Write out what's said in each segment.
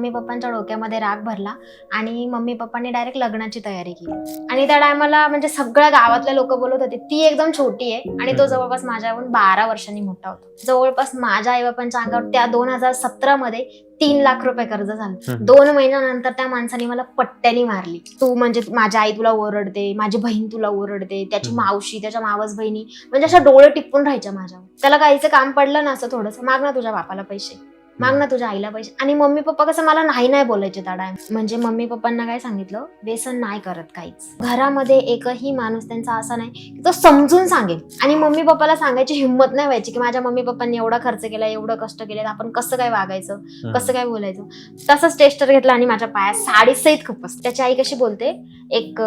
Mummy पप्पांच्या डोक्यामध्ये राग भरला आणि मम्मी पप्पांनी डायरेक्ट लग्नाची तयारी केली. आणि त्या टायमाला म्हणजे सगळ्या गावातले लोक बोलत होते ती एकदम छोटी आहे आणि तो जवळपास माझ्याहून 12 वर्षांनी मोठा होता. जवळपास माझ्या आई बापांच्या अंगावर त्या 2017 मध्ये 3 लाख रुपये कर्ज झालं. 2 महिन्यानंतर त्या माणसाने मला पट्ट्यानी मारली. तू म्हणजे माझी आई तुला ओरडते, माझी बहीण तुला ओरडते, त्याची मावशी, त्याच्या मावस बहिणी म्हणजे अशा डोळे टिपून राहायच्या माझ्यावर. त्याला काहीच काम पडलं ना असं थोडंसं, माग ना तुझ्या बापाला पैसे, माग ना तुझ्या आईला पैसे. आणि मम्मी पप्पा कसं मला नाही बोलायचे त्या टाइम. म्हणजे मम्मी पप्पांना काय सांगितलं, व्यसन नाही करत काहीच. घरामध्ये एकही माणूस त्यांचा असा नाही की तो समजून सांगेल. आणि मम्मी पप्पाला सांगायची हिंमत नाही व्हायची की माझ्या मम्मी पप्पांनी एवढा खर्च केला, एवढं कष्ट केले, आपण कसं काय वागायचं, कसं काय बोलायचं. तसंच टेस्टर घेतला आणि माझ्या पायात साडी सहित खपस. त्याची आई कशी बोलते, एक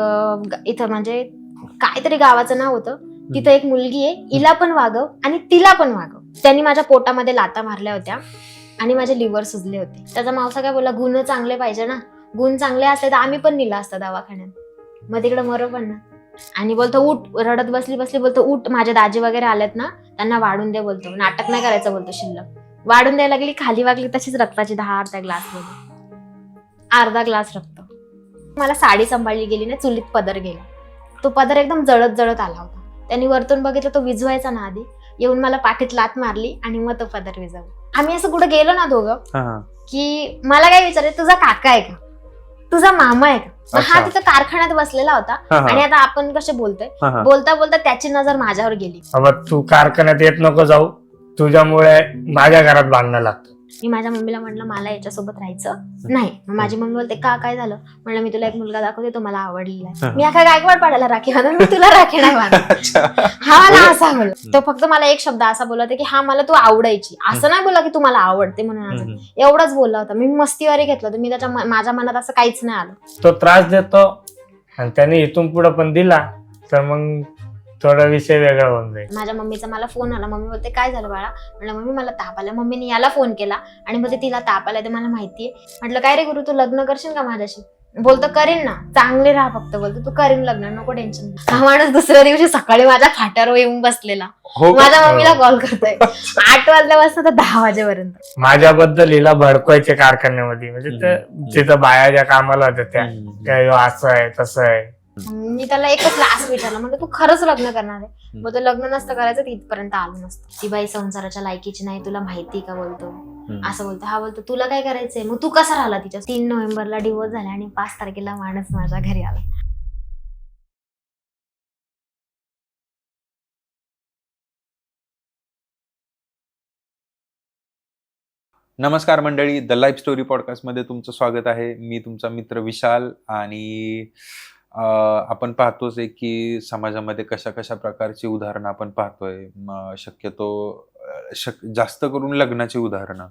इथं म्हणजे काहीतरी गावाचं नाव होतं, तिथं एक मुलगी आहे, हिला पण वागव आणि तिला पण वागव. त्यांनी माझ्या पोटामध्ये लाता मारल्या होत्या आणि माझे लिव्हर सुजले होते. त्याचा मावसा काय बोलला, गुण चांगले पाहिजे ना, गुण चांगले असते तर आम्ही पण नेला असता दवाखान्यात, मग तिकडे मरो पण ना. आणि बोलतो उठ, रडत बसली बोलतो उठ, माझे दाजी वगैरे आलेत ना, त्यांना वाढून दे बोलतो, नाटक नाही करायचं बोलतो शिल्लक. वाढून द्यायला लागली, खाली वागली, तशीच रक्ताची धार त्या ग्लासमध्ये, अर्धा ग्लास रक्त. मला साडी सांभाळली गेली ना, चुलीत पदर गेला. तो पदर एकदम जळत आला होता. त्यांनी वरतून बघितलं, तो विझवायचा ना आधी, येऊन मला पाठीत लात मारली आणि मग तो पदर विझवला. आम्ही असं कुठं गेलो ना दोघं की मला काय विचारायचं, तुझा काका आहे का, तुझा मामा आहे का. हा तिथं कारखान्यात बसलेला होता आणि आता आपण कसे बोलतोय, बोलता बोलता त्याची नजर माझ्यावर गेली. तू कारखान्यात येत नको जाऊ, तुझ्यामुळे माझ्या घरात भांडणं लागतं. मी माझ्या मम्मीला म्हटलं मला याच्यासोबत राहायचं नाही. माझी मम्मी बोलते का, काय झालं. म्हणलं मी तुला एक मुलगा दाखवते, तो मला आवडलेला आहे. मी अख्खा गायकवाड पाडायला राखी बांधून, मी तुला राखी नाही बांधत. हा मला असा बोल. तो फक्त मला एक शब्द असा बोलला होता की हा मला तू आवडायची, असं नाही बोला की तू मला आवडते म्हणून, एवढंच बोलला होता. मी मस्तीवारी घेतलं होतं, मी त्याच्या माझ्या मनात असं काहीच नाही आलं. तो त्रास देतो आणि त्याने इथून पुढे पण दिला तर मग थोडा विषय वेगळा होऊन जाईल. माझ्या मम्मीचा मला फोन आला, मम्मी बोलते काय झालं बाळा. म्हणलं मम्मी मला ताप आला. मम्मीने याला फोन केला आणि बोलते तिला ताप आला, ते मला माहितीये. म्हटलं काय रे गुरु, तू लग्न करशील का माझ्याशी. बोलतो करीन ना, चांगले राहा फक्त, बोलतो तू करीन लग्न, नको टेन्शन. हा माणूस दुसऱ्या दिवशी सकाळी माझ्या फाट्यावर येऊन बसलेला, माझ्या मम्मीला कॉल करतोय 8 वाजल्यापासून तर 10 वाजेपर्यंत. माझ्याबद्दल हिला भडकवायचे कारखान्यामध्ये, म्हणजे तिथं बाया ज्या कामाला होत्या त्या असं आहे तसं आहे. मी त्याला एकच लास्ट विचारलं, म्हणजे तू खरंच लग्न करणार आहे. बोलतो लग्न नसतं करायचं, तिथपर्यंत आलो नसतं. ती बाई संसाराच्या लायकीची नाही, तुला माहिती का, बोलतो असं बोलतो. हा बोलतो तुला काय करायचंय, मग तू कसा राहिला तिच्या. 3 नोव्हेंबरला डिवोर्स झाला आणि 5 तारखेला माणूस माझ्या घरी आला. नमस्कार मंडळी, द लाईफ स्टोरी पॉडकास्टमध्ये तुमचं स्वागत आहे. मी तुमचा मित्र विशाल आणि आपण पाहतोच आहे की समाजामध्ये कशा कशा प्रकारची उदाहरणं आपण पाहतोय. शक्यतो जास्त करून लग्नाची उदाहरणं.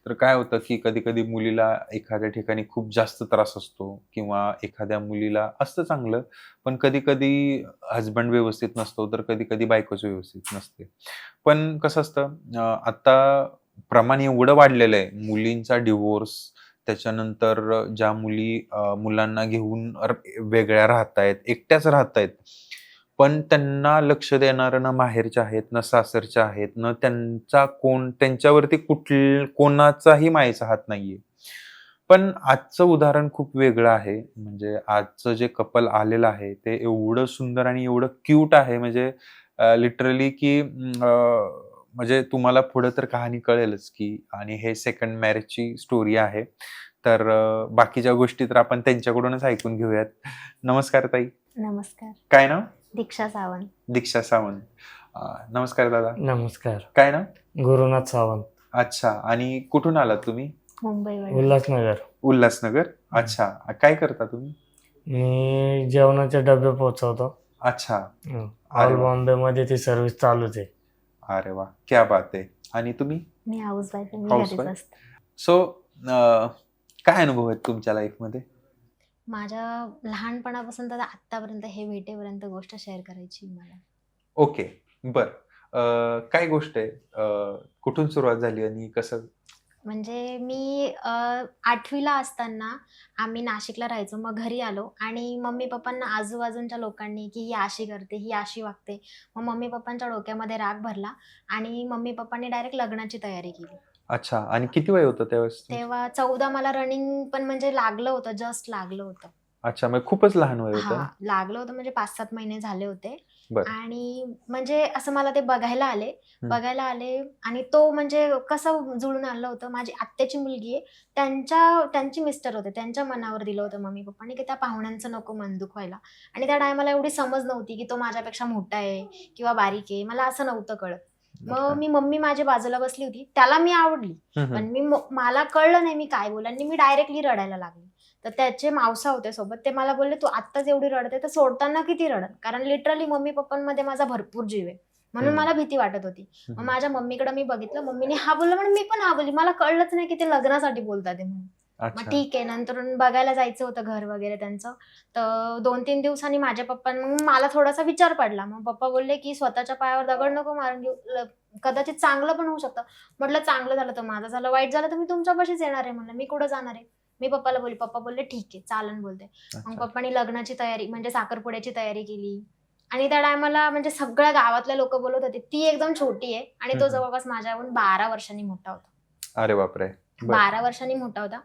तर काय होतं की कधी कधी मुलीला एखाद्या ठिकाणी खूप जास्त त्रास असतो किंवा एखाद्या मुलीला असतं चांगलं, पण कधी कधी हजबंड व्यवस्थित नसतो, तर कधी कधी बायकोच व्यवस्थित नसते. पण कसं असतं, आता प्रमाण एवढं वाढलेलं आहे मुलींचा डिवोर्स, त्याच्यानंतर ज्या मुली मुलांना घेऊन वेगळ्या राहतायत, एकट्याच राहतायत, पण त्यांना लक्ष देणारं ना माहेरच्या आहेत, न सासरच्या आहेत, न त्यांच्यावरती कोणाचाही मायेचा हात नाहीये. पण आजचं उदाहरण खूप वेगळं आहे. म्हणजे आजचं जे कपल आलेलं आहे ते एवढं सुंदर आणि एवढं क्यूट आहे, म्हणजे लिटरली की म्हणजे तुम्हाला पुढे तर कहाणी कळेलच की. आणि हे सेकंड मॅरेजची स्टोरी आहे. तर बाकीच्या गोष्टी तर आपण त्यांच्याकडूनच ऐकून घेऊयात. नमस्कार ताई. नमस्कार. काय नाव. दीक्षा सावंत. दीक्षा सावंत. नमस्कार दादा. नमस्कार. काय नाव. गुरुनाथ सावंत. अच्छा. आणि कुठून आलात तुम्ही. मुंबई. उल्हासनगर. उल्हासनगर. अच्छा. काय करता तुम्ही. मी जेवणाचे डबे पोहोचवतो. अच्छा. ऑल बॉम्बे मध्ये ती सर्व्हिस चालूच आहे. अरे वा, क्या बात आहे. आणि तुम्ही. मी हाऊसवाईफ. सो काय अनुभव आहेत तुमच्या लाईफ मध्ये. माझ्या लहानपणापासून तर आतापर्यंत हे भेटेपर्यंत गोष्ट शेअर करायची मला. ओके, बर. काय गोष्ट आहे, कुठून सुरुवात झाली आणि कसं. म्हणजे मी 8वीला असताना आम्ही नाशिकला राहायचो. मग घरी आलो आणि मम्मी पप्पांना आजूबाजूच्या लोकांनी की ही अशी करते, ही अशी वागते. मग मम्मी पप्पांच्या डोक्यामध्ये राग भरला आणि मम्मी पप्पांनी डायरेक्ट लग्नाची तयारी केली. अच्छा. आणि किती वय होतं त्यावेळेस? तेव्हा 14 मला रनिंग पण म्हणजे लागलं होतं, जस्ट लागलं होतं. अच्छा, मग खूपच लहान वय होतं. हा, लागलं होतं म्हणजे 5-7 महिने झाले होते. बरं. आणि म्हणजे असं मला ते बघायला आले आणि तो म्हणजे कसं जुळून आलं होतं, माझी आत्याची मुलगी आहे, त्यांची मिस्टर होते, त्यांच्या मनावर दिलं होतं मम्मी पप्पांनी की त्या पाहुण्यांचं नको मन दुखवायला. आणि त्या टायमाला एवढी समज नव्हती की तो माझ्यापेक्षा मोठा आहे किंवा बारीक आहे, मला असं नव्हतं कळत. अच्छा. मग मम्मी माझ्या बाजूला बसली होती, त्याला मी आवडली, पण मला कळलं नाही मी काय बोलले आणि मी डायरेक्टली रडायला लागले. तर त्याचे मावसा होते सोबत, ते मला बोलले तू आत्ताच एवढी रडते तर सोडताना किती रडत, कारण लिटरली मम्मी पप्पांमध्ये माझा भरपूर जीव आहे, म्हणून मला भीती वाटत होती. मग माझ्या मम्मीकडे मी बघितलं, मम्मीने हा बोललं म्हणून मी पण हा बोलली, मला कळलंच नाही की ते लग्नासाठी बोलतात म्हणून. मग अच्छा. ठीक आहे, नंतर बघायला जायचं होतं घर वगैरे त्यांचं. तर 2-3 दिवसांनी माझ्या पप्पांनी, मग मला थोडासा विचार पडला. मग पप्पा बोलले की स्वतःच्या पायावर दगड नको मारून घेऊ, कदाचित चांगलं पण होऊ शकतं. म्हटलं चांगलं झालं तर माझं झालं, वाईट झालं तर मी तुमच्यापाशीच येणार आहे म्हणलं, मी कुठं जाणार आहे. मी पप्पाला बोलली, पप्पा बोलले ठीक आहे चालन बोलते. मग अच्छा. पप्पांनी लग्नाची तयारी म्हणजे साखरपुड्याची तयारी केली. आणि त्या टायमाला म्हणजे सगळ्या गावातले लोक बोलत होते ती एकदम छोटी आहे, आणि तो जवळपास माझ्याहून 12 वर्षांनी मोठा होता. अरे बापरे. बरं. 12 वर्षांनी मोठा होता.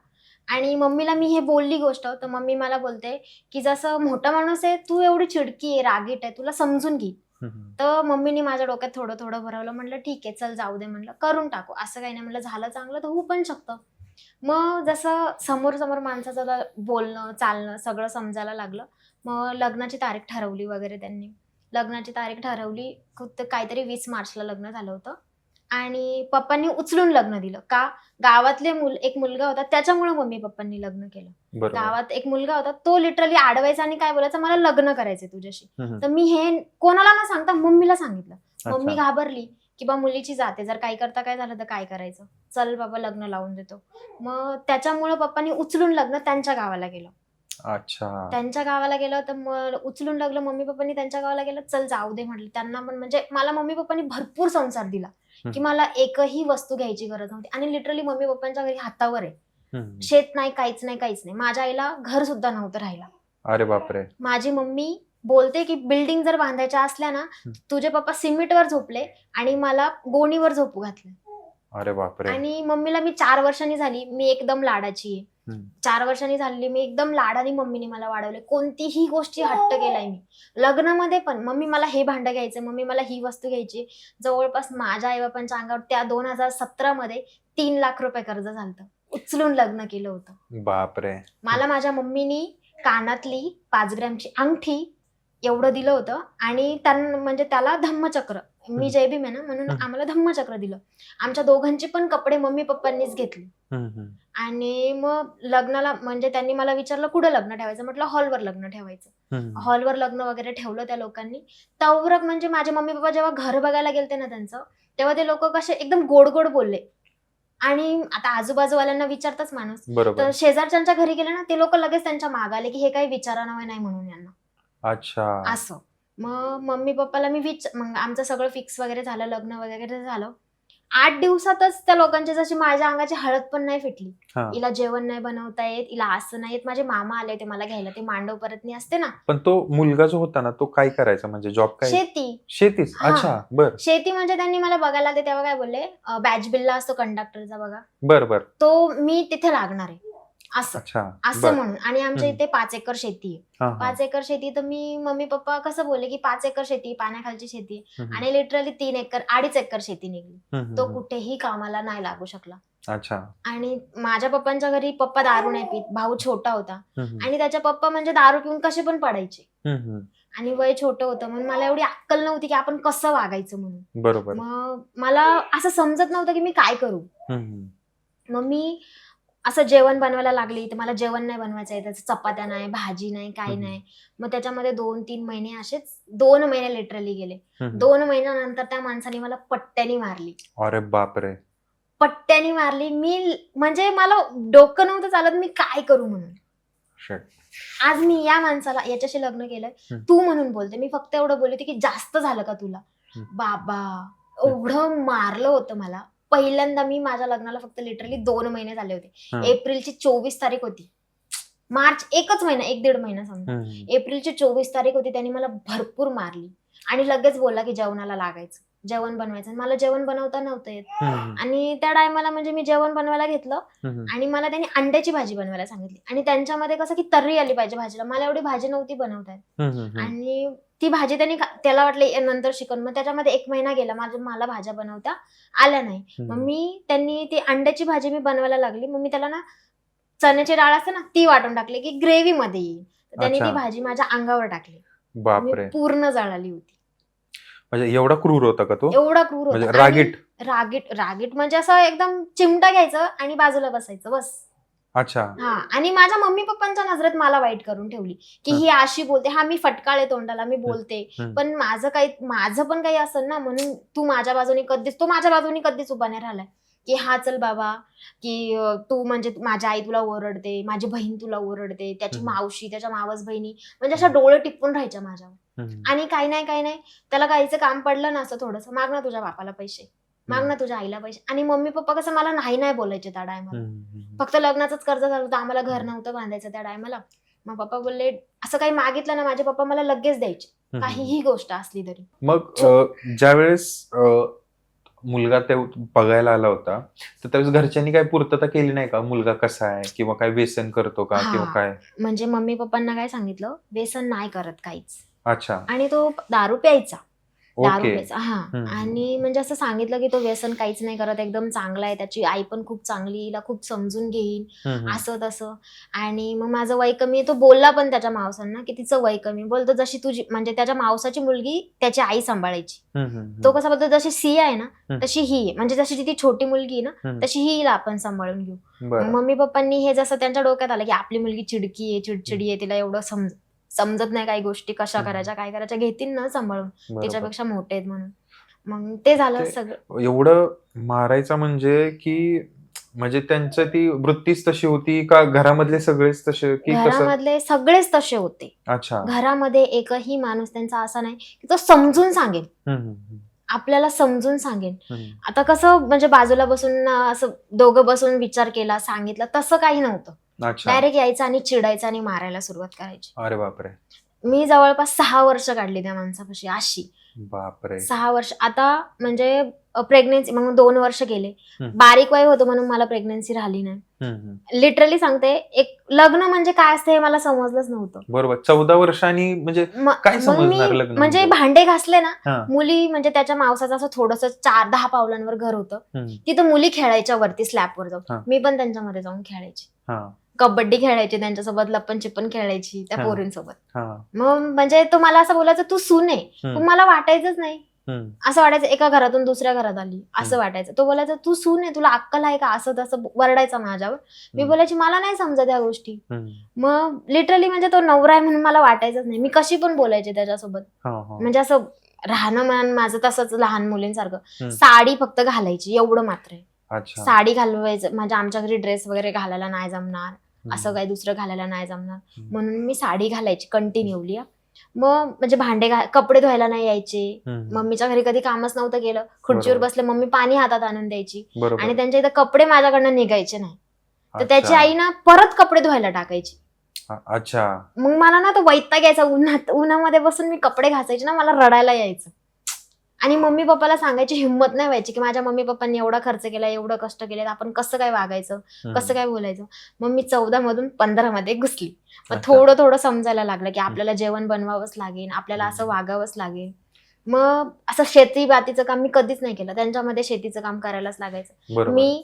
आणि मम्मीला मी हे बोलली गोष्ट, तर मम्मी मला बोलते की जसं मोठा माणूस आहे, तू एवढी चिडकी आहे, रागीट आहे, तुला समजून घे. तर मम्मीने माझ्या डोक्यात थोडं थोडं भरवलं, म्हटलं ठीक आहे चल जाऊ दे, म्हटलं करून टाकू, असं काही नाही, म्हटलं झालं चांगलं तर होऊ पण शकतं. मग जसं समोर समोर माणसाचं बोलणं चालणं सगळं समजायला लागलं. मग लग्नाची तारीख ठरवली वगैरे त्यांनी. लग्नाची तारीख ठरवली, काहीतरी 20 मार्चला लग्न झालं होतं. आणि पप्पांनी उचलून लग्न दिलं. का? गावातले एक मुलगा होता, त्याच्यामुळे मम्मी पप्पांनी लग्न केलं. बरोबर. गावात एक मुलगा होता, तो लिटरली आडवायचा आणि काय बोलायचा, मला लग्न करायचंय तुझ्याशी. तर मी हे कोणाला न सांगता मम्मीला सांगितलं. मम्मी अच्छा. घाबरली की बा मुलीची जाते, जर काही करता काय झालं तर काय करायचं, चल बाबा लग्न लावून देतो. मग त्याच्यामुळे पप्पांनी उचलून लग्न त्यांच्या गावाला गेलं. अच्छा. त्यांच्या गावाला गेलं तर मग उचलून लागलं, मम्मी पप्पांनी त्यांच्या गावाला गेलं, चल जाऊ दे म्हटलं. त्यांना पण म्हणजे मला मम्मी पप्पांनी भरपूर संसार दिला की मला एकही वस्तू घ्यायची गरज नव्हती. आणि लिटरली मम्मी पप्पांच्या घरी हातावर आहे, शेत नाही, काहीच नाही, काहीच नाही. माझ्या आईला घर सुद्धा नव्हतं राहायला. अरे बापरे. माझी मम्मी बोलते की बिल्डिंग जर बांधायच्या असल्या ना, तुझे पप्पा सिमेंटवर झोपले आणि मला गोणीवर झोपू घातलं. अरे बापरे. आणि मम्मीला मी 4 वर्षांनी झाली, मी एकदम लाडाची आहे. 4 वर्षांनी झालेली मी एकदम लाडाने मम्मीने मला वाढवले. कोणतीही गोष्टी हट्ट केलाय मी. लग्नामध्ये पण मम्मी मला हे भांडं घ्यायचं, मम्मी मला ही वस्तू घ्यायची. जवळपास माझ्या आई बापांच्या अंगावर त्या 2017 मध्ये 3 लाख रुपये कर्ज झालं. उचलून लग्न केलं होतं. बापरे. मला माझ्या मम्मीनी कानातली 5 ग्रॅमची अंगठी एवढं दिलं होतं. आणि म्हणजे त्याला धम्मचक्र, मी जय भीम आहे ना म्हणून आम्हाला धम्मचक्र दिलं. आमच्या दोघांचे पण कपडे मम्मी पप्पांनीच घेतले. आणि मग लग्नाला म्हणजे त्यांनी मला विचारलं कुठं लग्न ठेवायचं, म्हटलं हॉलवर लग्न ठेवायचं. हॉलवर लग्न वगैरे ठेवलं त्या लोकांनी. तवरक म्हणजे माझे मम्मी पप्पा जेव्हा घर बघायला गेलते ना त्यांचं, तेव्हा ते लोक कसे एकदम गोड गोड बोलले. आणि आता आजूबाजूवाल्यांना विचारतच माणूस, बरोबर. तर शेजारच्यांच्या घरी गेले ना, ते लोक लगेच त्यांच्या मागे आले की हे काही विचारानं नाही म्हणून यांना. अच्छा. असं. मग मम्मी पप्पाला मी मग आमचं सगळं फिक्स वगैरे झालं, लग्न वगैरे झालं. 8 दिवसातच त्या लोकांची जशी माझ्या अंगाची हळद पण नाही फिटली. हिला जेवण नाही बनवता येत, हिला असं नाही येत. माझे मामा आले ते मला घ्यायला, ते मांडव परतनी असते ना. पण तो मुलगा जो होता ना, तो काय करायचा, म्हणजे जॉब काय? शेतीच. अच्छा. बर. शेती म्हणजे त्यांनी मला बघायला आले तेव्हा काय बोलले, बॅच बिल्ला असतो कंडक्टरचा बघा, बर, तो मी तिथे लागणार आहे असं. अच्छा. असं म्हणून. आणि आमच्या इथे 5 एकर शेती आहे. 5 एकर शेती, तर मी मम्मी पप्पा कसं बोलले की 5 एकर शेती, पाण्याखालची शेती, आणि लिटरली 2.5 एकर शेती निघली. तो कुठेही कामाला नाही लागू शकला. अच्छा. आणि माझ्या पप्पांच्या घरी पप्पा दारू नाही पित, भाऊ छोटा होता, आणि त्याच्या पप्पा म्हणजे दारू पिऊन कसे पण पडायचे, आणि वय छोटं होतं, म्हणून मला एवढी अक्कल नव्हती की आपण कसं वागायचं म्हणून. बरोबर. मग मला असं समजत नव्हतं की मी काय करू. मग मी असं जेवण बनवायला लागली, तर मला जेवण नाही बनवायचं आहे, त्याचं चपात्या नाही, भाजी नाही, काही नाही. मग त्याच्यामध्ये 2-3 महिने असेच 2 महिने लिटरली गेले. 2 महिन्यानंतर त्या माणसाने मला पट्ट्यानी मारली. अरे बापरे. पट्ट्यानी मारली. मी म्हणजे मला डोकं नव्हतं चालत मी काय करू म्हणून. आज मी या माणसाला याच्याशी लग्न केलंय, तू म्हणून बोलते. मी फक्त एवढं बोलले की जास्त झालं का तुला. बाबा एवढं मारलं होतं मला. पहिल्यांदा मी माझ्या लग्नाला फक्त लिटरली 2 महिने झाले होते. एप्रिलची 24 तारीख होती. मार्च एकच महिना, 1-1.5 महिना समजा. एप्रिलची 24 तारीख होती. त्यांनी मला भरपूर मारली आणि लगेच बोलला की जेवणाला लागायचं. जेवण बनवायचं. मला जेवण बनवता नव्हतं येत आणि त्या टायमाला म्हणजे मी जेवण बनवायला घेतलं आणि मला त्यांनी अंड्याची भाजी बनवायला सांगितली आणि त्यांच्यामध्ये कसं की तर्री आली पाहिजे भाजीला. मला एवढी भाजी नव्हती बनवता येत आणि ती भाजी त्याला वाटलं नंतर शिकवून. मग त्याच्यामध्ये 1 महिना गेला मला भाज्या बनवता आल्या नाही. मग त्यांनी ती अंड्याची भाजी मी बनवायला लागली. मग मी त्याला ना चण्याची डाळ असते ना ती वाटून टाकली की ग्रेव्ही मध्ये येईल. त्यांनी ती भाजी माझ्या अंगावर टाकली. बापरे, पूर्ण जळाली होती. म्हणजे एवढा क्रूर होता का तो? एवढा क्रूर होता. म्हणजे रागीट रागीट म्हणजे असं एकदम चिमटा घ्यायचं आणि बाजूला बसायचं बस. अच्छा. हा, आणि माझ्या मम्मी पप्पांच्या नजरेत मला वाईट करून ठेवली की ही अशी बोलते. हा, मी फटकाळे तोंडाला मी बोलते, पण माझं पण काही असेल ना, म्हणून तू माझ्या बाजूने कधीच उभा नाही राहिलाय की हा चल बाबा, की तू म्हणजे माझी आई तुला ओरडते, माझी बहीण तुला ओरडते, त्याची मावशी, त्याच्या मावस बहिणी म्हणजे अशा डोळे टिपून राहायच्या माझ्यावर. आणि काही नाही त्याला काहीच काम पडलं ना असं थोडंसं, माग ना तुझ्या बापाला पैसे, माग ना तुझ्या आईला पैसे. आणि मम्मी पप्पा कसं मला नाही बोलायचे त्या टायमाला. फक्त लग्नाचंच कर्ज झालं होतं, आम्हाला घर नव्हतं बांधायचं त्या टायमाला. मग पप्पा बोलले असं काही मागितलं ना, माझे पप्पा मला लगेच द्यायचे, काहीही गोष्ट असली तरी. मग ज्यावेळेस मुलगा ते बघायला आला होता तर त्यावेळेस घरच्यांनी काय पूर्तता केली नाही का? मुलगा कसा आहे किंवा काय व्यसन करतो का किंवा काय? म्हणजे मम्मी पप्पांना काय सांगितलं, व्यसन नाही करत काहीच. अच्छा. आणि तो दारू प्यायचा. ओके. हा, आणि म्हणजे असं सांगितलं की तो व्यसन काहीच नाही करत, एकदम चांगला आहे, त्याची आई पण खूप चांगली, हिला खूप समजून घेईन, असं तसं. आणि मग माझं वय कमी, तो बोलला पण त्याच्या मावसांना की तिचं वय कमी. बोलतो जशी तुझी म्हणजे त्याच्या मावसाची मुलगी त्याची आई सांभाळायची. तो कसा बोलतो, जशी सी आहे ना तशी ही आहे, म्हणजे जशी ती छोटी मुलगी आहे ना तशी हिला आपण सांभाळून घेऊ. मम्मी पप्पांनी हे जसं त्यांच्या डोक्यात आलं की आपली मुलगी चिडकी आहे, चिडचिडी आहे, तिला एवढं समजत नाही काही गोष्टी, कशा करायच्या काय करायच्या, घेतील ना सांभाळून, त्याच्यापेक्षा मोठे आहेत म्हणून. मग ते झालं सगळं. एवढं मारायचं म्हणजे त्यांचं ती वृत्तीच तशी होती का घरामधले सगळेच तसे की घरामधले सगळेच तसे होते. अच्छा. घरामध्ये एकही माणूस त्यांचा असा नाही की तो समजून सांगेल, आपल्याला समजून सांगेल. आता कसं म्हणजे बाजूला बसून असं दोघं बसून विचार केला, सांगितलं, तसं काही नव्हतं. डायरेक्ट यायचं आणि चिडायचं आणि मारायला सुरुवात करायची. अरे बापरे. मी जवळपास 6 वर्ष काढली त्या माणसापाशी अशी. बापरे. 6 वर्ष. आता म्हणजे प्रेग्नेन्सी मग 2 वर्ष गेले. बारीक वय होतं म्हणून मला प्रेग्नेन्सी राहिली नाही. लिटरली सांगते, एक लग्न म्हणजे काय असतं हे मला समजलंच नव्हतं. बरोबर. 14 वर्षांनी म्हणजे काय समजणार लग्न म्हणजे भांडे घासले ना, मुली म्हणजे त्याच्या मावसाचं असं थोडस 4-10 पावलांवर घर होतं, तिथं मुली खेळायच्या वरती स्लॅबवर जाऊन. मी पण त्यांच्यामध्ये जाऊन खेळायची, कबड्डी खेळायची त्यांच्यासोबत, लप्पन चिप्पन खेळायची त्या पोरींसोबत. मग म्हणजे तो मला असं बोलायचं तू सून आहे, पण मला वाटायचंच नाही. असं वाटायचं एका घरातून दुसऱ्या घरात आली असं वाटायचं. तो बोलायचा तू सून आहे, तुला अक्कल आहे का, असं तसं वरडायचा माझ्यावर. मी बोलायची मला नाही समजत या गोष्टी. मग लिटरली म्हणजे तो नवरा आहे म्हणून मला वाटायचंच नाही. मी कशी पण बोलायचे त्याच्यासोबत, म्हणजे असं राहणं माझं तसंच लहान मुलींसारखं. साडी फक्त घालायची एवढं मात्र आहे. साडी घालवायचं म्हणजे आमच्या घरी ड्रेस वगैरे घालायला नाही जमणार, असं काही दुसरं घालायला नाही जमणार म्हणून मी साडी घालायची कंटिन्यूली. मग म्हणजे कपडे धुवायला नाही यायचे. मम्मीच्या घरी कधी कामच नव्हतं केलं, खुर्चीवर बसले, मम्मी पाणी हातात आणून द्यायची आणि त्यांच्या इथं कपडे माझ्याकडनं निघायचे नाही, तर त्याची आई ना परत कपडे धुवायला टाकायची. अच्छा. मग मला ना तो वैताग यायचा, उन्हामध्ये बसून मी कपडे घासायचे ना, मला रडायला यायचं. आणि मम्मी पप्पाला सांगायची हिंमत नाही व्हायची की माझ्या मम्मी पप्पांनी एवढा खर्च केला, एवढं कष्ट केले, आपण कसं काय वागायचं, कसं काय बोलायचं. मग मी 14 मधून 15 मध्ये घुसली. मग थोडं थोडं समजायला लागलं की आपल्याला जेवण बनवावंच लागेल, आपल्याला असं वागावंच लागेल. मग असं शेती बातीचं काम मी कधीच नाही केलं, त्यांच्यामध्ये शेतीचं काम करायलाच लागायचं. मी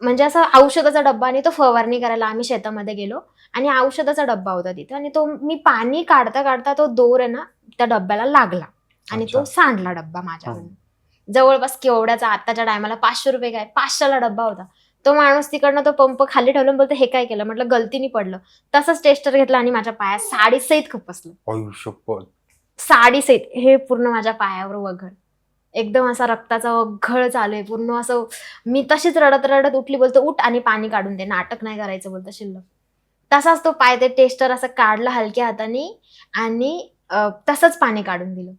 म्हणजे असं औषधाचा डब्बा आणि तो फवारणी करायला आम्ही शेतामध्ये गेलो आणि औषधाचा डब्बा होता तिथे, आणि तो मी पाणी काढता काढता तो दोर आहे ना त्या डब्याला लागला आणि तो सांडला डब्बा माझ्याकडून. जवळपास केवढ्याचा, आताच्या टायमाला 500 रुपये काय, 500ला डब्बा होता. तो माणूस तिकडनं तो पंप खाली ठेवला, बोलतो हे काय केलं, म्हटलं गलतीने पडलं. तसंच टेस्टर घेतला आणि माझ्या पायात साडीसहित खुपसलं. साडीसहित हे पूर्ण माझ्या पायावर वगळ, एकदम असा रक्ताचा वगळ चालू आहे पूर्ण. असं मी तशीच रडत रडत उठली, बोलतो उठ आणि पाणी काढून दे, नाटक नाही करायचं बोलतो शिल्लक. तसाच तो पाय ते टेस्टर असं काढला हलक्या हाताने आणि तसंच पाणी काढून दिलं.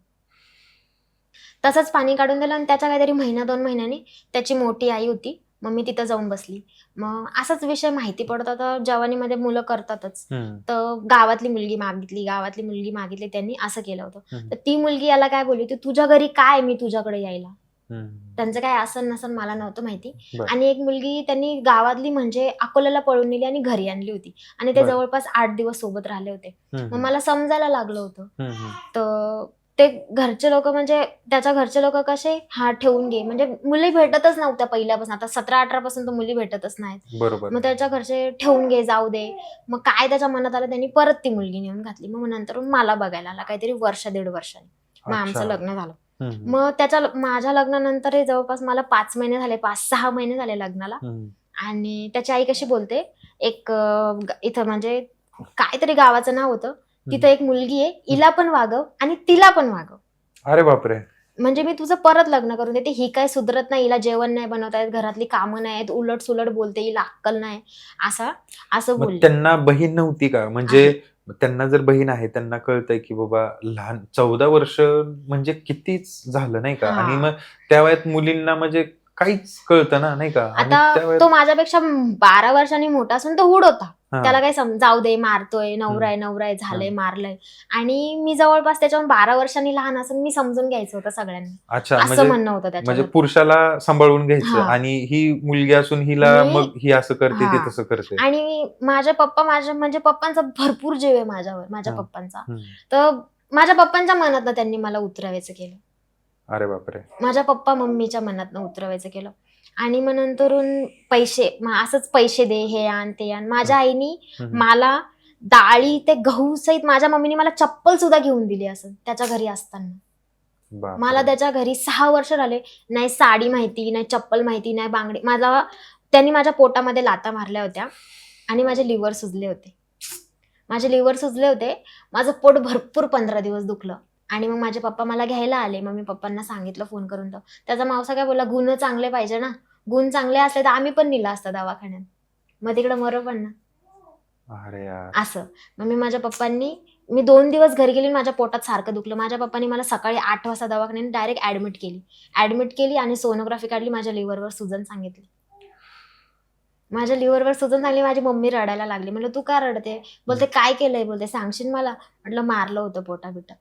आणि त्याच्या काहीतरी 1-2 महिन्यांनी त्याची मोठी आई होती, मग मी तिथं जाऊन बसली. मग असाच विषय माहिती पडत होता, जवानीमध्ये मुलं करतातच. तर गावातली मुलगी मागितली त्यांनी, असं केलं होतं. तर ती मुलगी याला काय बोलली होती, तुझ्या घरी काय मी तुझ्याकडे यायला. त्यांचं काय असं नसन मला नव्हतं माहिती. बरं. आणि एक मुलगी त्यांनी गावातली म्हणजे अकोल्याला पळून नेली आणि घरी आणली होती आणि ते बरं. जवळपास 8 दिवस सोबत राहिले होते. मग मला समजायला लागलं होतं. तर ते घरचे लोक म्हणजे त्याच्या घरचे लोक कसे ठेवून घे, म्हणजे मुली भेटतच नव्हत्या पहिल्यापासून. आता 17-18 पासून तर मुली भेटतच नाहीत. बरोबर. मग त्याच्या घरचे ठेवून घे, जाऊ दे. मग काय त्याच्या मनात आलं, त्यांनी परत ती मुलगी नेऊन घातली. मग नंतर मला बघायला आला, काहीतरी वर्ष 1.5 वर्षांनी. मग आमचं लग्न झालं. मग माझ्या लग्नानंतर जवळपास मला 5 महिने झाले, 5-6 महिने झाले लग्नाला. आणि त्याची आई कशी बोलते, एक इथं म्हणजे काहीतरी गावाचं नाव होतं, तिथं एक मुलगी आहे, हिला पण वागव आणि तिला पण वागव. अरे बापरे. म्हणजे मी तुझं परत लग्न करून देते. ही काय सुधरत नाही, हिला जेवण नाही बनवता येत, घरातली कामं नाही आहेत, उलट सुलट बोलते, हिला अक्कल नाही, असं मग बोलले. त्यांना बहीण नव्हती का? म्हणजे त्यांना जर बहीण आहे, त्यांना कळतंय की बाबा लहान 14 वर्ष म्हणजे कितीच झालं नाही का? आणि मग त्या वयात मुलींना म्हणजे काहीच कळतं ना, नाही का? आता तो माझ्यापेक्षा 12 वर्षांनी मोठा असून तो हुड होता. त्याला काय जाऊ दे, मारतोय, नवरा आहे, झालंय, मारलंय. आणि मी जवळपास त्याच्यावर 12 वर्षांनी लहान असून मी समजून घ्यायचं होतं सगळ्यांना. अच्छा, असं म्हणणं होतं त्याच्यात. म्हणजे पुरुषाला सांभाळून घ्यायचं आणि ही मुलगी असून हिला मग ही असं करते, ती तसं करते. आणि माझे पप्पा म्हणजे पप्पांचा भरपूर जीव आहे माझ्यावर, माझ्या पप्पांचा. तर माझ्या पप्पांच्या मनातनं त्यांनी मला उतरवायचं केलं. अरे बापरे. माझ्या पप्पा मम्मीच्या मनातनं उतरवायचं केलं. आणि मग नंतरून पैसे, असंच पैसे दे, हे आण ते आण. माझ्या आईनी मला डाळी ते गहू सहित, माझ्या मम्मीने मला चप्पल सुद्धा घेऊन दिली असं त्याच्या घरी असताना. मला त्याच्या घरी 6 वर्ष झाले, नाही साडी माहिती, नाही चप्पल माहिती, नाही बांगडी. त्यांनी माझ्या पोटामध्ये लाथा मारल्या होत्या आणि माझे लिव्हर सुजले होते. माझं पोट भरपूर 15 दिवस दुखलं. आणि मग माझे पप्पा मला घ्यायला आले. मग मी पप्पांना सांगितलं फोन करून. तर त्याचा मावसा काय बोलला, गुण चांगले पाहिजे ना, गुण चांगले असले तर आम्ही पण नेलं असतं दवाखान्यात, मग तिकडे मरो पण ना. अरे यार. असं. मग मी 2 दिवस घरी गेली, माझ्या पोटात सारखं दुखलं. माझ्या पप्पांनी मला सकाळी 8 वाजता दवाखान्यात डायरेक्ट ऍडमिट केली आणि सोनोग्राफी काढली. माझ्या लिव्हरवर सुजन सांगितली. माझी मम्मी रडायला लागली. म्हणलं तू का रडते? बोलते काय केलंय? बोलते सांगशील मला? म्हटलं मारलं होतं पोटाबिटा.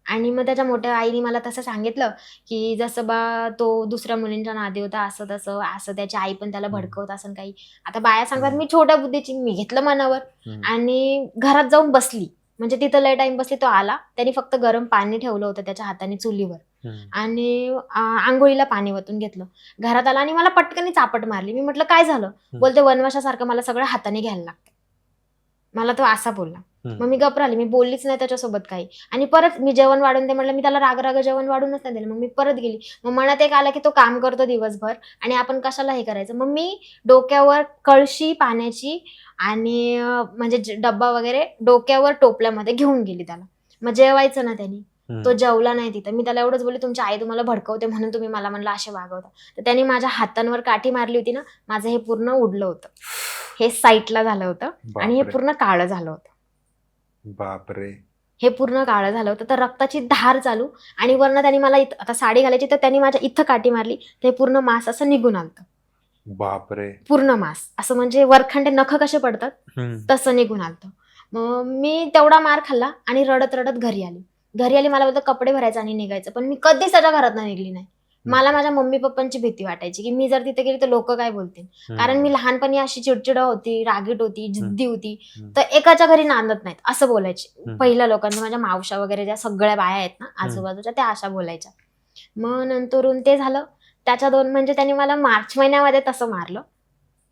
आणि मग त्याच्या मोठ्या आईने मला तसं सांगितलं की जसं बा तो दुसऱ्या मुलींच्या नादी होता, असं तसं, असं त्याची आई पण त्याला भडकवत असं काही. आता बाया सांगतात, मी छोट्या बुद्धीची, मी घेतलं मनावर आणि घरात जाऊन बसली. म्हणजे तिथं लय टाइम बसली. तो आला, त्यांनी फक्त गरम पाणी ठेवलं होतं त्याच्या हाताने चुलीवर आणि आंघोळीला पाणी वतून घेतलं. घरात आला आणि मला पटकन चापट मारली. मी म्हटलं काय झालं? बोलते वनवासासारखं मला सगळं हाताने घ्यायला लागतं. मला तो असा बोलला. मग मी गप्प राहिली, मी बोललीच नाही त्याच्यासोबत काही. आणि परत मी जेवण वाढून दे म्हटलं, मी त्याला राग जेवण वाढूनच नाही दिलं. मग मी परत गेली. मग मनात एक आलं की तो काम करतो दिवसभर आणि आपण कशाला हे करायचं. मग मी डोक्यावर कळशी पाण्याची आणि म्हणजे डब्बा वगैरे डोक्यावर टोपल्यामध्ये घेऊन गेली त्याला. मग जेवायचं ना त्यांनी, तो जेवला नाही तिथं. मी त्याला एवढंच बोलली, तुमची आई तुम्हाला भडकवते म्हणून तुम्ही मला म्हणलं असे वागवता. तर त्यांनी माझ्या हातांवर काठी मारली होती ना, माझं हे पूर्ण उडलं होतं, हे साईटला झालं होतं आणि हे पूर्ण काळं झालं होतं. बापरे. हे पूर्ण काळं झालं होतं. तर रक्ताची धार चालू आणि वरनं त्यांनी मला आता साडी घालायची, तर त्यांनी माझ्या इथं काठी मारली. ते पूर्ण मांस असं निघून आलतं. बापरे. पूर्ण मांस असं म्हणजे वरखंडे नख कसे पडतात तसं निघून आलतं. मग मी तेवढा मार खाल्ला आणि रडत रडत घरी आली. मला बोलतं कपडे भरायचं आणि निघायचं. पण मी कधीच त्याच्या घरात निघली नाही. मला माझ्या मम्मी पप्पांची भीती वाटायची की मी जर तिथे गेली तर लोक काय बोलतील. कारण मी लहानपणी अशी चिडचिड होती, रागीट होती, जिद्दी होती. तर एकाच्या घरी नांदत नाहीत असं बोलायचे पहिल्या लोकांनी. माझ्या मावशा वगैरे ज्या सगळ्या बाया आहेत ना आजूबाजूच्या, त्या अशा बोलायच्या. मग नंतरून ते झालं. त्याच्या 2 म्हणजे त्यांनी मला मार्च महिन्यामध्ये तसं मारलं.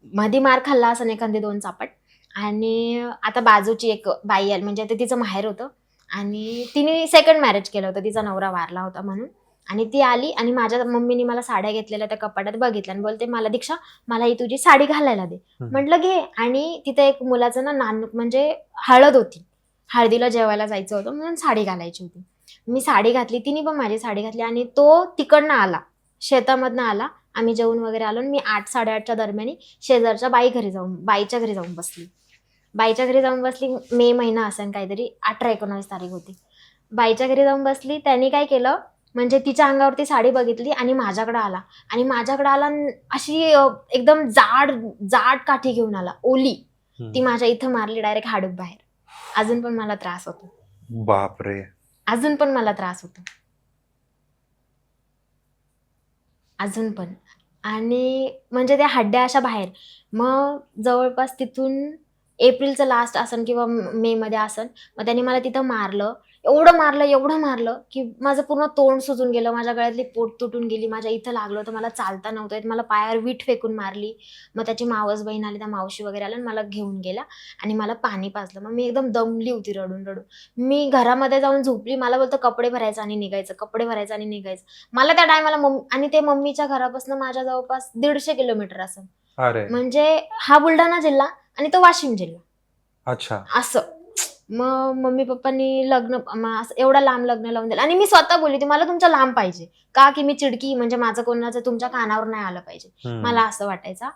मधी मार खाल्ला असं एखादी 2 चापट. आणि आता बाजूची एक बाई आली, म्हणजे तिचं माहेर होतं आणि तिने सेकंड मॅरेज केलं होतं, तिचा नवरा वारला होता म्हणून. आणि ती आली आणि माझ्या मम्मीने मला साड्या घेतलेल्या त्या कपाटात बघितल्या आणि बोलते, मला दीक्षा, मला ही तुझी साडी घालायला दे. म्हटलं घे. आणि तिथे एक मुलाचं ना नानूक म्हणजे हळद होती, हळदीला जेवायला जायचं होतं म्हणून साडी घालायची होती. मी साडी घातली, तिने पण माझी साडी घातली आणि तो तिकडनं आला, शेतामधनं आला. आम्ही जेवून वगैरे आलो आणि मी 8-8:30च्या दरम्यान शेजारच्या बाईच्या घरी जाऊन बसली. मे महिना असेल काहीतरी, 18-19 तारीख होती. बाईच्या घरी जाऊन बसली. त्यांनी काय केलं, म्हणजे तिच्या अंगावरती साडी बघितली आणि माझ्याकडे आला अशी एकदम जाड जाड काठी घेऊन आला, ओली. ती माझ्या इथं मारली डायरेक्ट हाडूक बाहेर. अजून पण मला त्रास होतो, बापरे. अजून पण मला त्रास होतो, अजून पण. आणि म्हणजे त्या हड्ड्या अशा बाहेर. मग जवळपास तिथून एप्रिलचं लास्ट असन किंवा मे मध्ये असन, मग त्यांनी मला तिथं मारलं. एवढं मारलं की माझं पूर्ण तोंड सुजून गेलं, माझ्या गळ्यातली पोट तुटून गेली, माझ्या इथं लागलं होतं, मला चालता नव्हतं येत, मला पायावर वीट फेकून मारली. मग त्याची मावस बहीण आली, त्या मावशी वगैरे आल्या आणि मला घेऊन गेल्या आणि मला पाणी पाजलं. मग मी एकदम दमली होती रडून रडून. मी घरामध्ये जाऊन झोपली. मला बोलतं कपडे भरायचं आणि निघायचं. मला त्या टायमाला आणि ते मम्मीच्या घरापासून माझ्या जवळपास 150 किलोमीटर असं. अरे. म्हणजे हा बुलढाणा जिल्हा आणि तो वाशिम जिल्हा. अच्छा. असं. मग मम्मी पप्पांनी एवढा लांब लग्न लावून दिलं. आणि मी स्वतः बोलली होती मला तुमच्या लांब पाहिजे, का की मी चिडकी, म्हणजे माझं कोणाचं तुमच्या कानावर नाही आलं पाहिजे, मला असं वाटायचं.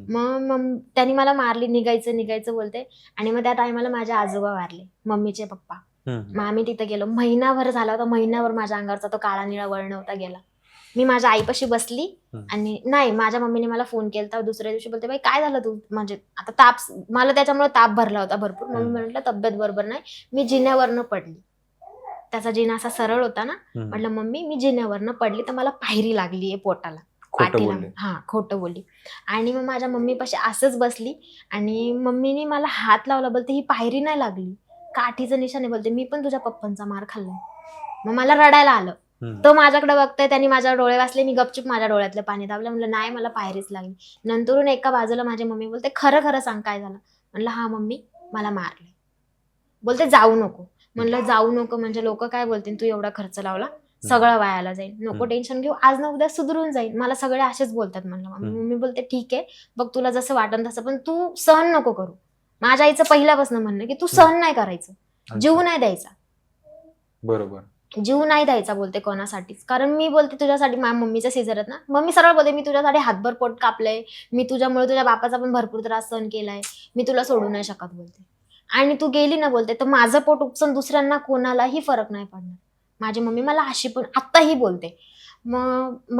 मग त्यांनी मला मारली, निघायचं बोलते. आणि मग त्या टायमाला माझे आजोबा वारले, मम्मीचे पप्पा. मग आम्ही तिथे गेलो. महिनाभर झाला होता, महिनाभर माझ्या अंगावरचा तो काळा निळा वळ नव्हता गेला. मी माझ्या आईपाशी बसली आणि नाही, माझ्या मम्मीने मला फोन केला. दुसऱ्या दिवशी बोलते, बाई काय झालं तू, म्हणजे आता ताप, मला त्याच्यामुळे ताप भरला होता भरपूर. मम्मी म्हटलं तब्येत बरोबर नाही, मी जिन्यावरनं पडली. त्याचा जिना असा सरळ होता ना. म्हटलं मम्मी मी जिन्यावरनं पडली तर मला पायरी लागलीये पोटाला, पाठीला. हा, खोटं बोलली. आणि मग माझ्या मम्मीपाशी असंच बसली आणि मम्मीने मला हात लावला, बोलते ही पायरी नाही लागली, काठीचं निशाण आहे. बोलते मी पण तुझ्या पप्पांचा मार खाल्लाय. मग मला रडायला आलं. तो माझ्याकडे बघतोय, त्यांनी माझ्या डोळे वाचले, मी गपचूप माझ्या डोळ्यातलं पाणी दाबलं. म्हणलं नाही, मला पायरीच लागली. नंतरून एका बाजूला माझी मम्मी बोलते खरं सांग काय झालं. म्हणलं हा मम्मी, मला मारले. बोलते जाऊ नको. म्हणलं जाऊ नको म्हणजे लोक काय बोलतील, तू एवढा खर्च लावला, सगळं वायाला जाईल, नको टेन्शन घेऊ, आज ना उद्या सुधरून जाईल. मला सगळे असेच बोलतात. म्हणलं मम्मी बोलते ठीक आहे, बघ तुला जसं वाटन तसं, पण तू सहन नको करू. माझ्या आईचं पहिल्यापासून म्हणणं की तू सहन नाही करायचं, जीव नाही द्यायचा. बरोबर. जीव नाही द्यायचा बोलते कोणासाठीच. कारण मी बोलते तुझ्यासाठी, माझ्या मम्मीचं सीझर आहेत ना, मम्मी सरळ बोलते मी तुझ्यासाठी हातभर पोट कापलंय, मी तुझ्यामुळे तुझ्या बापाचा पण भरपूर त्रास सहन केलाय, मी तुला सोडू नाही शकत बोलते. आणि तू गेली ना बोलते तर माझं पोट उपसून दुसऱ्यांना कोणालाही फरक नाही पडणार. माझी मम्मी मला अशी पण आत्ताही बोलते. मग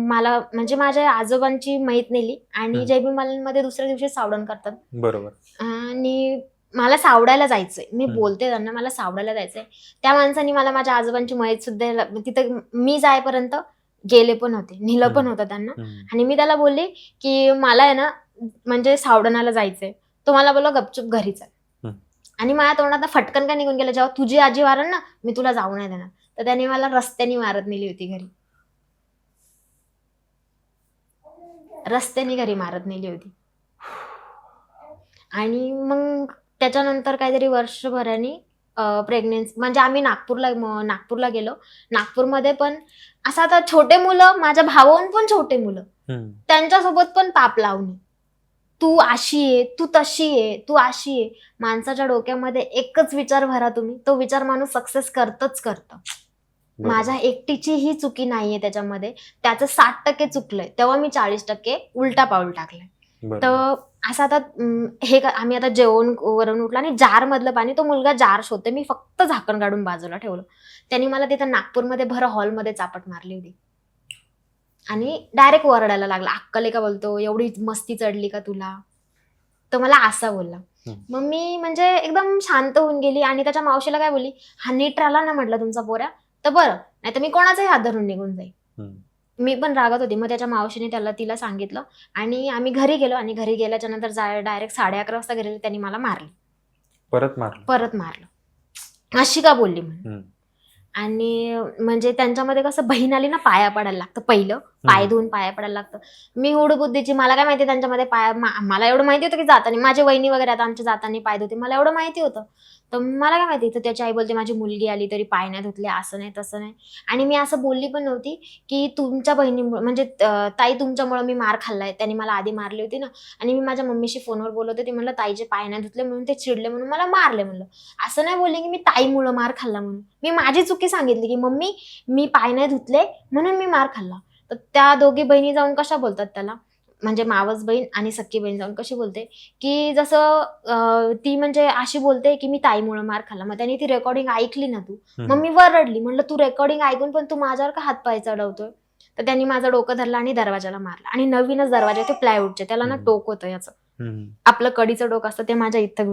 मला म्हणजे माझ्या आजोबांची माहीत नेली आणि जयभीमालमध्ये दुसऱ्या दिवशी सावडण करतात. बरोबर. आणि मला सावडायला जायचंय, मी बोलते त्यांना मला सावडायला जायचंय. त्या माणसाने मला माझ्या आजोबांची माहीत सुद्धा तिथं मी जायपर्यंत गेले पण होते, नेलं पण होतं त्यांना. आणि मी त्याला बोलले की मला आहे ना म्हणजे सावडणाला जायचंय. तो मला बोलला गपचूप घरी चल. आणि माझ्या तोंडात फटकन काय निघून गेलं, जेव्हा तुझी आजी मारण ना मी तुला जाऊ नाही देणार. तर त्याने मला रस्त्याने मारत नेली होती घरी, रस्त्याने घरी मारत नेली होती. आणि मग त्याच्यानंतर काहीतरी वर्षभराने प्रेग्नेन्सी, म्हणजे आम्ही नागपूरला गेलो. नागपूरमध्ये पण असं आता छोटे मुलं, माझ्या भावाहून पण छोटे मुलं, त्यांच्यासोबत पण पाप लावणे, तू अशी आहे, तू तशी आहे, तू अशी आहे. माणसाच्या डोक्यामध्ये एकच विचार भरा तुम्ही, तो विचार माणूस सक्सेस करतच करतं. माझ्या एकटीची ही चुकी नाहीये त्याच्यामध्ये, त्याचं 60% चुकलंय, तेव्हा मी 40% उलटा पाऊल टाकलंय. तर असं आता आम्ही आता जेवण वरून उठला आणि जार मधलं पाणी, तो मुलगा जार शोधते, मी फक्त झाकण काढून बाजूला ठेवलं. त्यांनी मला तिथं नागपूरमध्ये भर हॉलमध्ये चापट मारली होती आणि डायरेक्ट ओरडायला लागला, अक्कल का बोलतो, एवढी मस्ती चढली का तुला. तर मला असा बोलला. मग मी म्हणजे एकदम शांत होऊन गेली. आणि त्याच्या मावशीला काय बोलली, हा नीट राहिला ना म्हटलं तुमचा पोऱ्या तर बरं, नाही तर मी कोणाचाही हात धरून निघून जाईल. मी पण रागत होती. मग त्याच्या मावशीने तिला सांगितलं आणि आम्ही घरी गेलो. आणि घरी गेल्याच्या नंतर डायरेक्ट 11:30 वाजता घरी त्यांनी मला मारली, परत मारलं. अशी का बोलली म्हणून. आणि म्हणजे त्यांच्यामध्ये कसं बहीण आली ना पाया पडायला लागतं, पहिलं पाय धुवून पाया पडायला लागतं. मी उड बुद्धीची, मला काय माहिती त्यांच्यामध्ये मला एवढं माहिती होतं की जाताना माझी वहिनी वगैरे आता आमच्या जाताना पाय धुते, मला एवढं माहिती होतं. तर मला काय माहिती. तर त्याची आई बोलते माझी मुलगी आली तरी पाय नाही धुतले, असं नाही तसं नाही. आणि मी असं बोलली पण नव्हती की तुमच्या बहिणीमुळे, म्हणजे ताई तुमच्यामुळे मी मार खाल्लाय, त्यांनी मला आधी मारली होती ना. आणि मी माझ्या मम्मीशी फोनवर बोलत होते, म्हणलं ताईचे पाय नाही धुतले म्हणून ते चिडले म्हणून मला मारले. म्हणलं असं नाही बोलले की मी ताईमुळे मार खाल्ला म्हणून. मी माझी चुकी सांगितली की मम्मी मी पाय नाही धुतले म्हणून मी मार खाल्ला. तर त्या दोघी बहिणी जाऊन कशा बोलतात त्याला, म्हणजे मावस बहीण आणि सख्खी बहीण जाऊन कशी बोलते की जसं ती म्हणजे अशी बोलते की मी ताईमुळे मार खाल्ला. मग त्यांनी ती रेकॉर्डिंग ऐकली ना तू, मग मी वर रडली. म्हणलं तू रेकॉर्डिंग ऐकून पण तू माझ्यावर का हातपाय चढवतोय. तर त्यांनी माझं डोकं धरलं आणि दरवाजाला मारला. आणि नवीनच दरवाजा ते प्लायवूडचे, त्याला ना टोक होतं याचं, आपलं कडीचं डोक असतं ते माझ्या इथं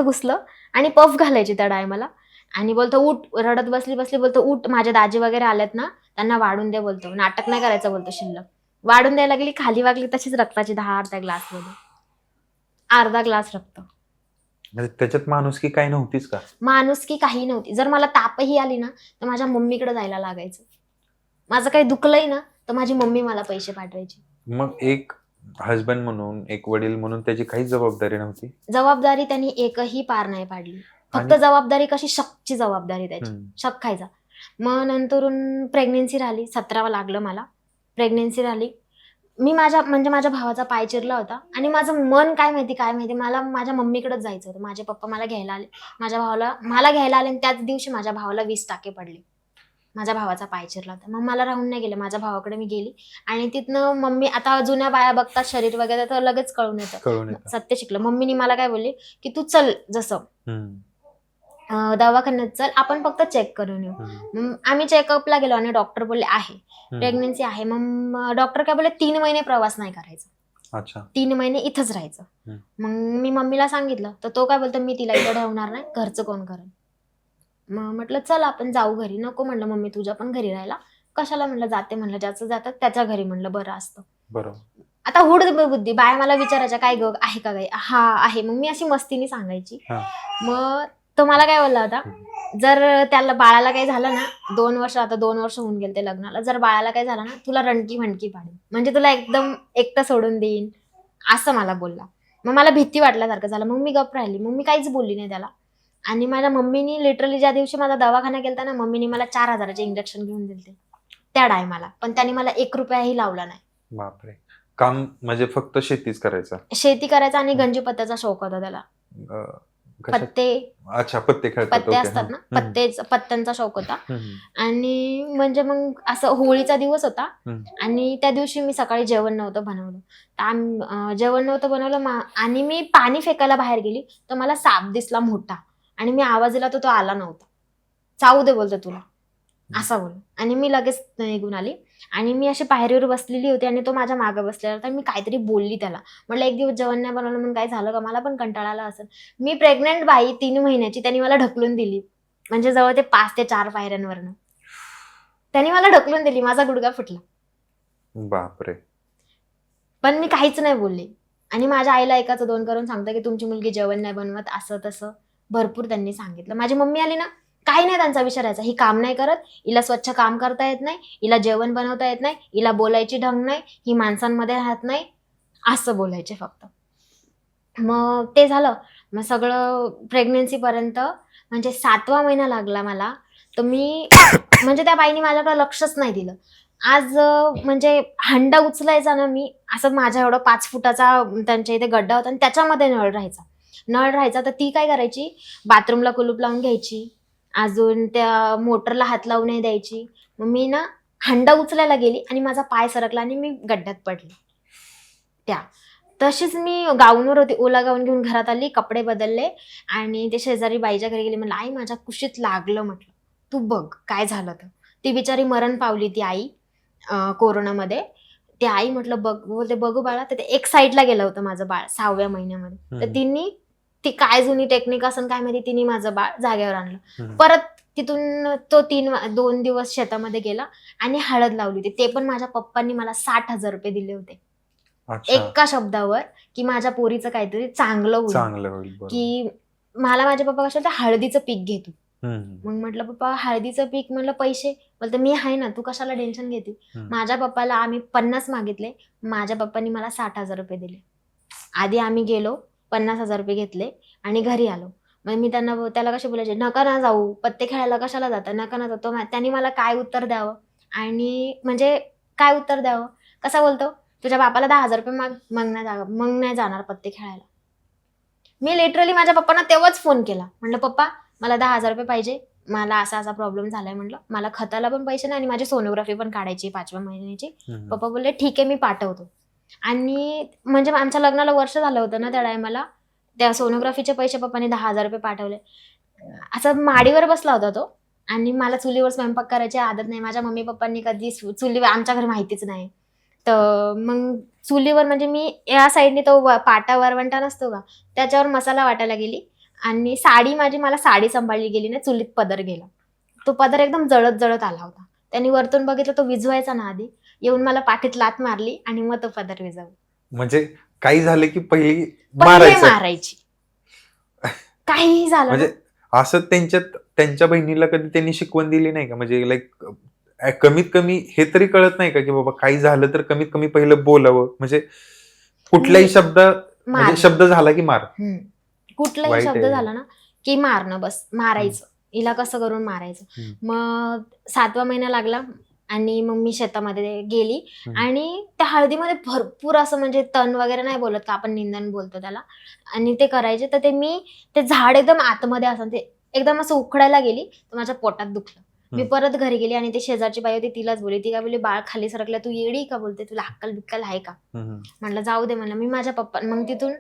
घुसलं आणि पफ घालायची त्या टायमाला. आणि बोलतो उठ, रडत बसली बोलतो उठ, माझे दाजी वगैरे आलेत ना, त्यांना वाढून दे बोलतो, नाटक नाही करायचं बोलतो शिल्लक. वाढून द्यायला लागली, खाली वागली, तशीच रक्ताची धार त्या ग्लासमध्ये, अर्धा ग्लास रक्त. म्हणजे त्याच्यात माणुसकी काही नव्हतीच का? माणुसकी काही नव्हती. जर मला तापही आली ना तर माझ्या मम्मीकडे जायला लागायचं. माझं काही दुखलंय ना तर माझी मम्मी मला पैसे पाठवायची. मग एक हजबंड म्हणून, एक वडील म्हणून त्याची काही जबाबदारी नव्हती? जबाबदारी त्यांनी एकही पार नाही पाडली. फक्त आणि- जबाबदारी कशी, शकची जबाबदारी त्याची, हम्म. शक खायचा. मग नंतरून प्रेग्नेन्सी राहिली, 17 लागलं मला. प्रेग्नेन्सी राहिली, मी माझ्या भावाचा पाय चिरला होता आणि माझं मन काय माहिती मला माझ्या मम्मीकडेच जायचं होतं. माझे पप्पा मला घ्यायला आले, मला घ्यायला आले आणि त्याच दिवशी माझ्या भावाला 20 टाके पडले. माझ्या भावाचा पाय चिरला होता. मग मला राहून नाही गेलं, माझ्या भावाकडे मी गेली. आणि तिथनं मम्मी, आता जुन्या बाया बघतात शरीर वगैरे तर लगेच कळून येतं, सत्य शिकलं. मम्मीनी मला काय बोलली की तू चल, जसं दवाखान्यात चल, आपण फक्त चेक करून येऊ. मग आम्ही चेकअपला गेलो आणि डॉक्टर बोलले आहे प्रेग्नेन्सी आहे. मग डॉक्टर काय बोलले 3 महिने प्रवास नाही करायचा. अच्छा. 3 महिने इथंच राहायचं. मग मी मम्मीला सांगितलं तर तो काय बोलतो मी तिला इथं ठेवणार नाही, घरचं कोण करेल. मग म्हटलं चल आपण जाऊ घरी. नको म्हणलं मम्मी तुझ्या पण घरी राहायला, कशाला म्हणलं जाते, म्हणलं ज्याचं जातात त्याच्या घरी म्हणलं बरं असतं. बरोबर. आता हुड बुद्धी, बाय मला विचारायच्या काय ग आहे का गाई, हा आहे. मग मी अशी मस्तीने सांगायची. मग तो मला काय बोलला होता, जर त्याला बाळाला काही झालं ना, 2 वर्ष होऊन गेले ते लग्नाला, जर बाळाला काही झालं ना तुला रणकी म्हणकी पाडेल, म्हणजे तुला एकदम एकटं सोडून देईन, असं मला बोलला. मग मला भीती वाटल्यासारखं झालं. मग मी गप्प राहिली, मग मी काहीच बोलली नाही त्याला. आणि माझ्या मम्मीनी लिटरली ज्या दिवशी माझा दवाखाना केलता ना, मम्मीनी मला 4,000चे इंजेक्शन घेऊन दिले त्या टायमाला, पण त्यांनी मला 1 रुपयाही लावला नाही. बापरे. काम म्हणजे फक्त शेतीच करायचा? शेती करायचा आणि गंजी पत्त्याचा शौक होता त्याला. पत्ते, अच्छा, पत्ते खेळतात. पत्ते असतात ना, पत्त्यांचा शौक होता. आणि म्हणजे मग असं होळीचा दिवस होता आणि त्या दिवशी मी सकाळी जेवण नव्हतं बनवलं आणि मी पाणी फेकायला बाहेर गेली तर मला साप दिसला मोठा आणि मी आवाज दिला तर तो आला नव्हता. चावू दे बोलतो तुला, असा बोल. आणि मी लगेच निघून आली आणि मी अशी पायरीवर बसलेली होती आणि तो माझ्या मागे बसलेला होता. मी काहीतरी बोलली त्याला, म्हटलं 1 दिवस जेवण नाही बनवलं म्हणून काय झालं का, मला पण कंटाळा आला असेल. मी प्रेग्नेंट बाई 3 महिन्याची, त्यांनी मला ढकलून दिली, म्हणजे जवळ ते 5 ते 4 पायऱ्यांवरनं त्यांनी मला ढकलून दिली, माझा गुडघा फुटला. बापरे. पण मी काहीच नाही बोलले. आणि माझ्या आईला एकाचं 2 करून सांगतं की तुमची मुलगी जेवण नाही बनवत, असं तसं भरपूर त्यांनी सांगितलं. माझी मम्मी आली ना, काही नाही त्यांचा विचार राहायचा, ही काम नाही करत, हिला स्वच्छ काम करता येत नाही, हिला जेवण बनवता येत नाही, हिला बोलायची ढंग नाही, ही माणसांमध्ये राहत नाही, असं बोलायचे फक्त. मग ते झालं. मग सगळं प्रेग्नेन्सीपर्यंत म्हणजे 7वा महिना लागला मला, तर मी म्हणजे त्या बाईने माझ्याकडे लक्षच नाही दिलं. आज म्हणजे हंडा उचलायचा ना मी, असं माझ्या एवढं 5 फुटाचा त्यांच्या इथे गड्डा होता आणि त्याच्यामध्ये नळ राहायचा. तर ती काय करायची, बाथरूमला कुलूप लावून घ्यायची, अजून त्या मोटरला हात लावून नाही द्यायची. मग मी ना हंडा उचलायला गेली आणि माझा पाय सरकला आणि मी गड्ड्यात पडले. तशीच मी गाऊनवर होती, ओला गाऊन घेऊन घरात आली, कपडे बदलले आणि ते शेजारी बाईच्या घरी गेली. म्हणलं आई माझ्या कुशीत लागलं, म्हटलं तू बघ काय झालं. तर ती बिचारी मरण पावली, ती आई कोरोनामध्ये. ती आई म्हटलं बघ, बोलते बघू बाळा. तर ते एक साईडला गेलं होतं माझं बाळ 6व्या महिन्यामध्ये. तर ती काय जुनी टेक्निक असेल काय माहिती, तिने माझं बाळ जागेवर आणलं. परत तिथून तो 2 दिवस शेतामध्ये गेला आणि हळद लावली होती. ते पण माझ्या पप्पांनी मला 60,000 रुपये दिले होते एका शब्दावर, की माझ्या पोरीचं काहीतरी चांगलं होईल. की मला माझे पप्पा कशा हळदीचं पीक घेतो. मग म्हटलं पप्पा हळदीचं पीक, म्हणलं पैसे, बोलतं मी आहे ना, तू कशाला टेन्शन घेते. माझ्या पप्पाला आम्ही 50 मागितले, माझ्या पप्पांनी मला 60,000 रुपये दिले. आधी आम्ही गेलो, 50,000 रुपये घेतले आणि घरी आलो. मग मी त्याला कसे बोलायचे, नका ना जाऊ, पत्ते खेळायला कशाला जाता, नका ना जातो. त्यांनी मला काय उत्तर द्यावं, आणि म्हणजे काय उत्तर द्यावं, कसा बोलतो, तुझ्या बापाला 10,000 रुपये मग नाही जाणार पत्ते खेळायला. मी लिटरली माझ्या पप्पांना तेव्हाच फोन केला, म्हटलं पप्पा मला 10,000 रुपये पाहिजे, मला असा असा प्रॉब्लेम झालाय म्हटलं, मला खताला पण पैसे नाही आणि माझी सोनोग्राफी पण काढायची 5व्या महिन्याची. पप्पा बोलले ठीक आहे मी पाठवतो. आणि म्हणजे आमच्या लग्नाला वर्ष झालं होतं ना त्या टायमाला, त्या सोनोग्राफीचे पैसे पप्पाने 10,000 रुपये पाठवले. असं माडीवर बसला होता तो आणि मला चुलीवर स्वयंपाक करायची आदत नाही. माझ्या मम्मी पप्पांनी कधी चुलीवर, आमच्या घरी माहितीच नाही. तर मग चुलीवर म्हणजे मी या साईडने तो पाटा वरवंटा नसतो का, त्याच्यावर मसाला वाटायला गेली आणि साडी माझी, मला साडी सांभाळली गेली ना, चुलीत पदर गेला. तो पदर एकदम जळत जळत आला होता. त्यांनी वरतून बघितलं, तो विझवायचा ना आधी, येऊन मला पाठीत लात मारली आणि मग तो पदर विझवला. म्हणजे काही झालं की पहिली पहिले मारायची, काहीही झालं ना. म्हणजे असं त्यांच्या बहिणीला कधी त्यांनी शिकवण दिली नाही का? म्हणजे लाईक कमीत कमी हे तरी कळत नाही का की बाबा काही झालं तर कमीत कमी पहिलं बोलावं, म्हणजे कुठलाही शब्द, म्हणजे शब्द झाला की मार, कुठलाही वाईट शब्द आहे. झाला ना की मारणं, बस मारायचं. हिला कसं करून मारायचं. मग 7वा महिना लागला आणि मग मी शेतामध्ये गेली आणि त्या हळदीमध्ये भरपूर असं म्हणजे तण वगैरे नाही बोलत का आपण, निंदन बोलतो त्याला, आणि ते करायचे. तर ते झाड एकदम आतमध्ये असं, ते एकदम असं उखडायला गेली तर माझ्या पोटात दुखलं. मी परत घरी गेली आणि ती शेजारची बाई होती, तिलाच बोलली. ती काय बोलली, बाळ खाली सरकलं, तू येडी का, बोलते तुला अक्कल बिक्कल आहे का. म्हटलं जाऊ दे म्हणलं. मी माझ्या पप्पा, मग तिथून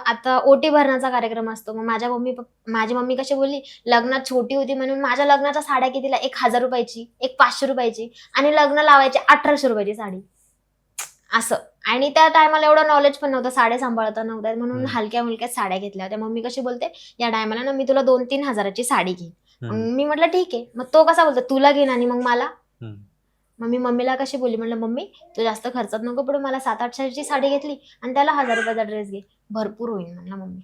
आता ओटी भरण्याचा कार्यक्रम असतो. मग माझी मम्मी कशी बोलली, लग्नात छोटी होती म्हणून माझ्या लग्नाच्या साड्या कितीला, 1,000 रुपयाची, एक 500 रुपयाची, आणि लग्न लावायची 1800 रुपयाची साडी असं. आणि त्या टायमाला एवढं नॉलेज पण नव्हतं, साड्या सांभाळता नव्हत्या, म्हणून हलक्या मुलक्या साड्या घेतल्या होत्या. मम्मी कशी बोलते, या टायमाला ना मी तुला 2-3 हजाराची साडी घेईन. मग मी म्हटलं ठीक आहे. मग तो कसा बोलतो, तुला घेईन आणि मग मला. मग मी मम्मीला कशी बोलली, म्हटलं मम्मी तू जास्त खर्चात नको पडू, मला 700-800ची साडी घेतली आणि त्याला 1000 रुपयाचा ड्रेस घे, भरपूर होईल म्हणलं मम्मी.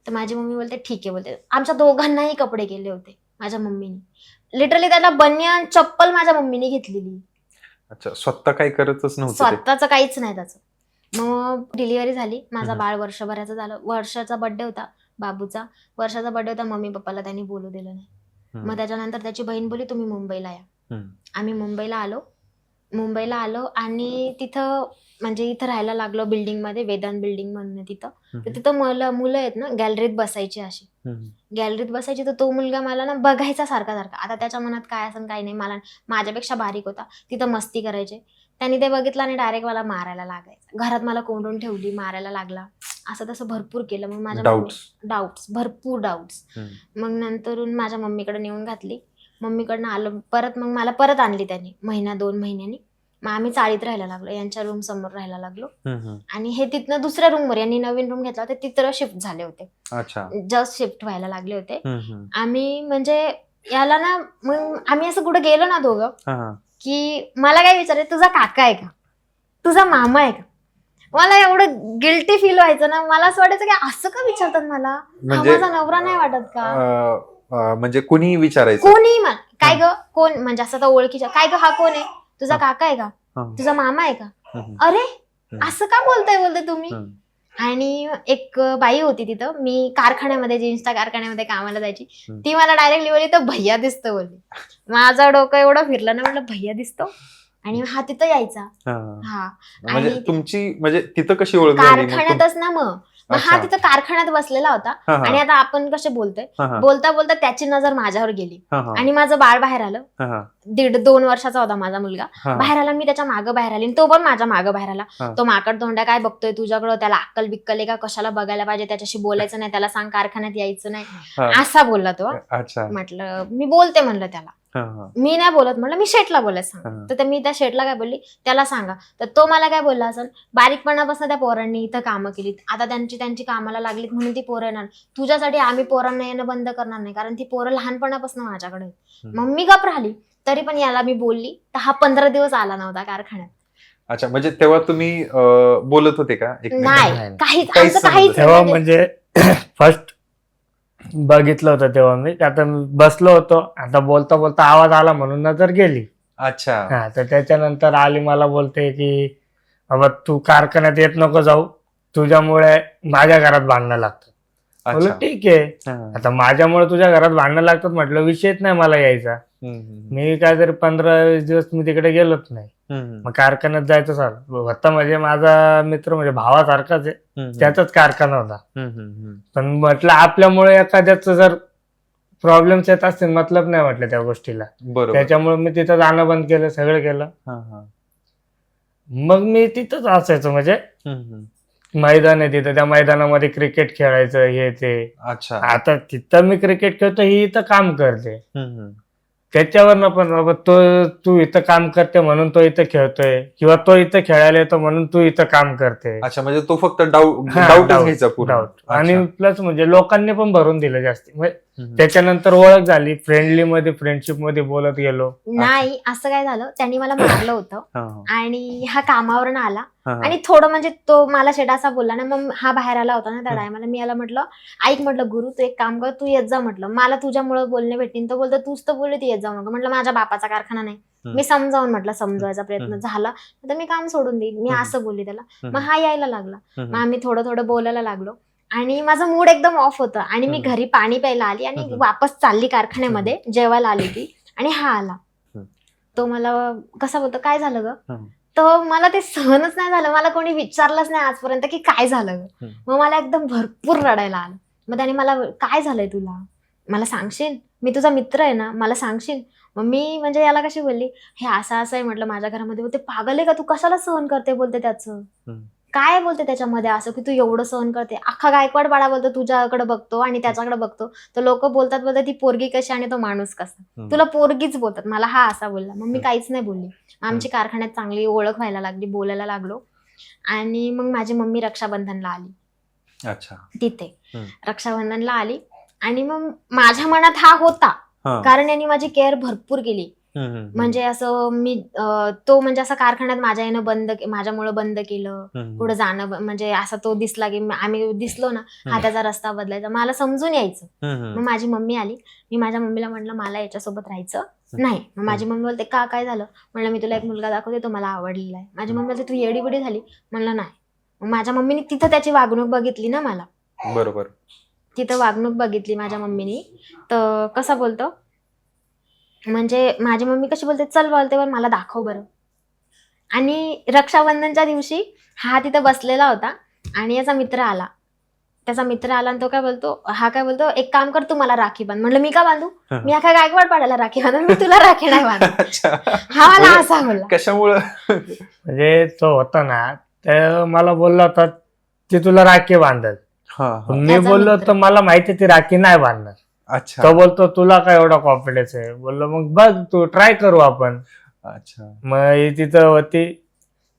तर माझी मम्मी बोलते ठीक आहे बोलते. आमच्या दोघांनाही कपडे केले होते माझ्या मम्मीने, लिटरली त्याला बनियान चप्पल माझ्या मम्मीने घेतलेली. अच्छा, स्वतः काही करतच नव्हतं, स्वतःच काहीच नाही त्याचं. मग डिलिव्हरी झाली, माझा बाळ वर्षभराचं झालं. वर्षाचा बर्थडे होता बाबूचा, वर्षाचा बर्थडे होता. मम्मी पप्पाला त्यांनी बोलू दिलं नाही. मग त्याच्यानंतर त्याची बहीण बोलली तुम्ही मुंबईला या. आम्ही मुंबईला आलो आणि तिथं म्हणजे इथं राहायला लागलो बिल्डिंगमध्ये, वेदांत बिल्डिंग म्हणून तिथं. तर तिथं मुलं आहेत ना, गॅलरीत बसायची, अशी गॅलरीत बसायची. तर तो मुलगा मला ना बघायचा सारखा. आता त्याच्या मनात काय असं काही नाही, मला माझ्यापेक्षा बारीक होता. तिथं मस्ती करायचे. त्यांनी ते बघितलं आणि डायरेक्ट मला मारायला लागायचं. घरात मला कोंडून ठेवली, मारायला लागला, असं तसं भरपूर केलं. मग माझ्या भरपूर डाऊट्स. मग नंतरून माझ्या मम्मीकडे नेऊन घातली. मम्मीकडनं आलं परत, मग मला परत आणली त्यांनी 1-2 महिन्यांनी. मग आम्ही चाळीत राहायला लागलो, यांच्या रूम समोर राहायला लागलो. आणि हे तिथनं दुसऱ्या रूमवर, यांनी नवीन रूम घेतला होता, तिथं शिफ्ट झाले होते. जस्ट शिफ्ट व्हायला लागले होते आम्ही. म्हणजे याला ना, मग आम्ही असं कुठं गेलो ना दोघं की मला काय विचारायचं, तुझा काका आहे का, तुझा मामा आहे का. मला एवढं गिल्टी फील व्हायचं ना, मला असं वाटायचं की असं का विचारतात मला, माझा नवरा नाही वाटत का. म्हणजे कोणी विचारायचं, कोणी काय ग, कोण म्हणजे असं तर ओळखीच्या, काय ग हा कोण आहे, तुझा काका आहे का, तुझा मामा आहे का. अरे असं का बोलते तुम्ही. आणि एक बाई होती तिथं, मी कारखान्यामध्ये, जीन्सच्या कारखान्यामध्ये कामाला जायची, ती मला डायरेक्टली बोलली तर भैया दिसतो बोलली. माझं डोकं एवढं फिरलं ना, म्हटलं भैया दिसतो. आणि हा तिथं यायचा. म्हणजे तुमची म्हणजे तिथं कशी ओळख झाली, कारखान्यातच ना. मग हा तिथं कारखान्यात बसलेला होता आणि आता आपण कसे बोलतोय, बोलता बोलता त्याची नजर माझ्यावर गेली आणि माझं बाळ बाहेर आलं. 1.5-2 वर्षाचा होता माझा मुलगा. बाहेर आला, मी त्याच्या मागं बाहेर आली, तो पण माझ्या मागं बाहेर आला. तो माकड तोंड्या काय बघतोय तुझ्याकडं, त्याला अक्कल बिक्कल आहे का, कशाला बघायला पाहिजे, त्याच्याशी बोलायचं नाही, त्याला सांग कारखान्यात यायचं नाही, असा बोलला तो. म्हटलं मी बोलते म्हणलं त्याला, मी नाही बोलत म्हणलं, मी शेटला बोलायचं सांग. तर मी त्या शेटला काय बोलली, त्याला सांगा. तर तो मला काय बोलला असेल, बारीकपणापासून त्या पोरांनी इथं कामं केलीत, आता त्यांची कामाला लागलीत म्हणून ती पोरं येणार, तुझ्यासाठी आम्ही पोरांना येणं बंद करणार नाही, कारण ती पोरं लहानपणापासून माझ्याकडे. मग मी गप राहिली. तरी पण याला मी बोलली तर हा 15 दिवस आला नव्हता कारखान्यात. अच्छा, म्हणजे तेव्हा तुम्ही बोलत होते का? नाही, काहीच तेव्हा म्हणजे फर्स्ट बघितलं होतं तेव्हा मी, आता बसलो होतो, आता बोलता बोलता आवाज आला म्हणून नजर गेली. अच्छा. तर त्याच्यानंतर आली, मला बोलते की बाबा तू कारखान्यात येत नको जाऊ, तुझ्यामुळे माझ्या घरात भांडणं लागतात. बोल ठीक आहे, आता माझ्यामुळे तुझ्या घरात भांडणं लागतात म्हटलं, विषयच नाही मला यायचा. मी काय तरी 15-20 दिवस मी तिकडे गेलोच नाही. मग कारखान्यात जायचं होता, म्हणजे माझा मित्र म्हणजे भावासारखाच आहे, त्याचाच कारखाना होता. पण म्हटलं आपल्यामुळे एखाद्याच जर प्रॉब्लेम्स येत असतील, मतलब नाही म्हटलं त्या गोष्टीला. बरोबर. त्याच्यामुळे मी तिथं जाणं बंद केलं, सगळं केलं. हा, हा. मग मी तिथंच असायचो, म्हणजे हम्म, हम्म. मैदान आहे तिथं, त्या मैदानामध्ये क्रिकेट खेळायचं हे ते. अच्छा. आता तिथं मी क्रिकेट खेळतो, ही इथं काम करते. हम्म, हम्म. त्याच्यावरनं पण बाबा तू इथं काम करते म्हणून तो इथं खेळतोय, किंवा तो इथं खेळायला येतो म्हणून तू इथं काम करते. अच्छा, म्हणजे तो फक्त हा, डाऊटच doubt, घ्यायचा पूर्ण. doubt. अच्छा. आणि प्लस म्हणजे लोकांनी पण भरून दिलं जास्त. म्हणजे हम्म. त्याच्यानंतर ओळख झाली, फ्रेंडशिप मध्ये बोलत गेलो. नाही, असं काय झालं, त्यांनी मला मारलं होतं हा, हा. आणि हा कामावरून आला हा, हा. आणि थोडं म्हणजे तो मला शेटा असा बोलला ना, मग हा बाहेर आला होता ना त्या टायमाला. मी याला म्हटलं, ऐक म्हटलं गुरु, तू एक काम कर, तू येत जा म्हटलं, मला तुझ्यामुळे बोलणे भेटतील. तो बोलतो तूच तर बोलली ती येत जाऊ नका. म्हटलं माझ्या बापाचा कारखाना नाही. मी समजावून म्हटलं, समजवायचा प्रयत्न झाला तर मी काम सोडून देईन, मी असं बोलली त्याला. मग हा यायला लागला, मग आम्ही थोडं थोडं बोलायला लागलो आणि माझा मूड एकदम ऑफ होता आणि मी घरी पाणी प्यायला आली आणि वापस चालली कारखान्यामध्ये, जेवायला आली ती आणि हा आला. तो मला कसा बोलतो, काय झालं ग? तर मला ते सहनच नाही झालं. मला कोणी विचारलंच नाही आजपर्यंत की काय झालं ग. मग मला एकदम भरपूर रडायला आलं. मग त्याने मला, काय झालंय तुला, मला सांगशील, मी तुझा मित्र आहे ना, मला सांगशील. मग मी म्हणजे याला कशी बोलली, हे असं असं आहे म्हटलं माझ्या घरामध्ये. बोलते पागल आहे का तू, कशाला सहन करते, बोलते त्याचं काय, बोलते त्याच्यामध्ये असं की तू एवढं सहन करते. अख्खा गायकवाड पाडा बोलतो तुझ्याकडे बघतो आणि त्याच्याकडे बघतो, तर लोक बोलतात ती पोरगी कशी आणि तो माणूस कसा. तुला पोरगीच बोलतात, मला हा असा बोलला. मग मी काहीच नाही बोलली. आमची कारखान्यात चांगली ओळख व्हायला लागली, बोलायला लागलो. आणि मग माझी मम्मी रक्षाबंधनला आली. अच्छा. तिथे रक्षाबंधनला आली आणि मग माझ्या मनात हा होता, कारण यांनी माझी केअर भरपूर केली. म्हणजे असं मी तो म्हणजे असं कारखान्यात माझ्या यानं माझ्यामुळे बंद केलं, पुढे जाणं. म्हणजे असं तो दिसला की आम्ही दिसलो ना, हा त्याचा रस्ता बदलायचा, मला समजून यायचं. मग माझी मम्मी आली, मी माझ्या मम्मीला म्हटलं मला याच्यासोबत राहायचं नाही. मग माझी मम्मी बोलते का, काय झालं? म्हणलं मी तुला एक मुलगा दाखवते, तो मला आवडलेला आहे. माझी मम्मी बोलते तू येडीबिडी झाली? म्हणलं नाही. मग माझ्या मम्मीने तिथं त्याची वागणूक बघितली ना, मला बरोबर तिथं वागणूक बघितली माझ्या मम्मीनी. तर कसा बोलतो, म्हणजे माझी मम्मी कशी बोलते, चल बोलते वर मला दाखव बरं. आणि रक्षाबंधनच्या दिवशी हा तिथं बसलेला होता आणि याचा मित्र आला. त्याचा मित्र आला आणि तो काय बोलतो, हा काय बोलतो, एक काम कर तू मला राखी बांध. म्हणलं मी का बांधू, मी अख्खा गायकवाड पाडायला राखी बांधून, मी तुला राखी नाही बांधत. हा मला असा बोलला. कशामुळं? म्हणजे तो होता ना, तर मला बोलला होता ती तुला राखी बांधल. मी बोललो तर मला माहिती ती राखी नाही बांधणार. अच्छा. तो बोलतो तुला काय एवढा कॉन्फिडन्स आहे? बोललो मग बघ तू ट्राय करू आपण. अच्छा. मग ही तिथं होती,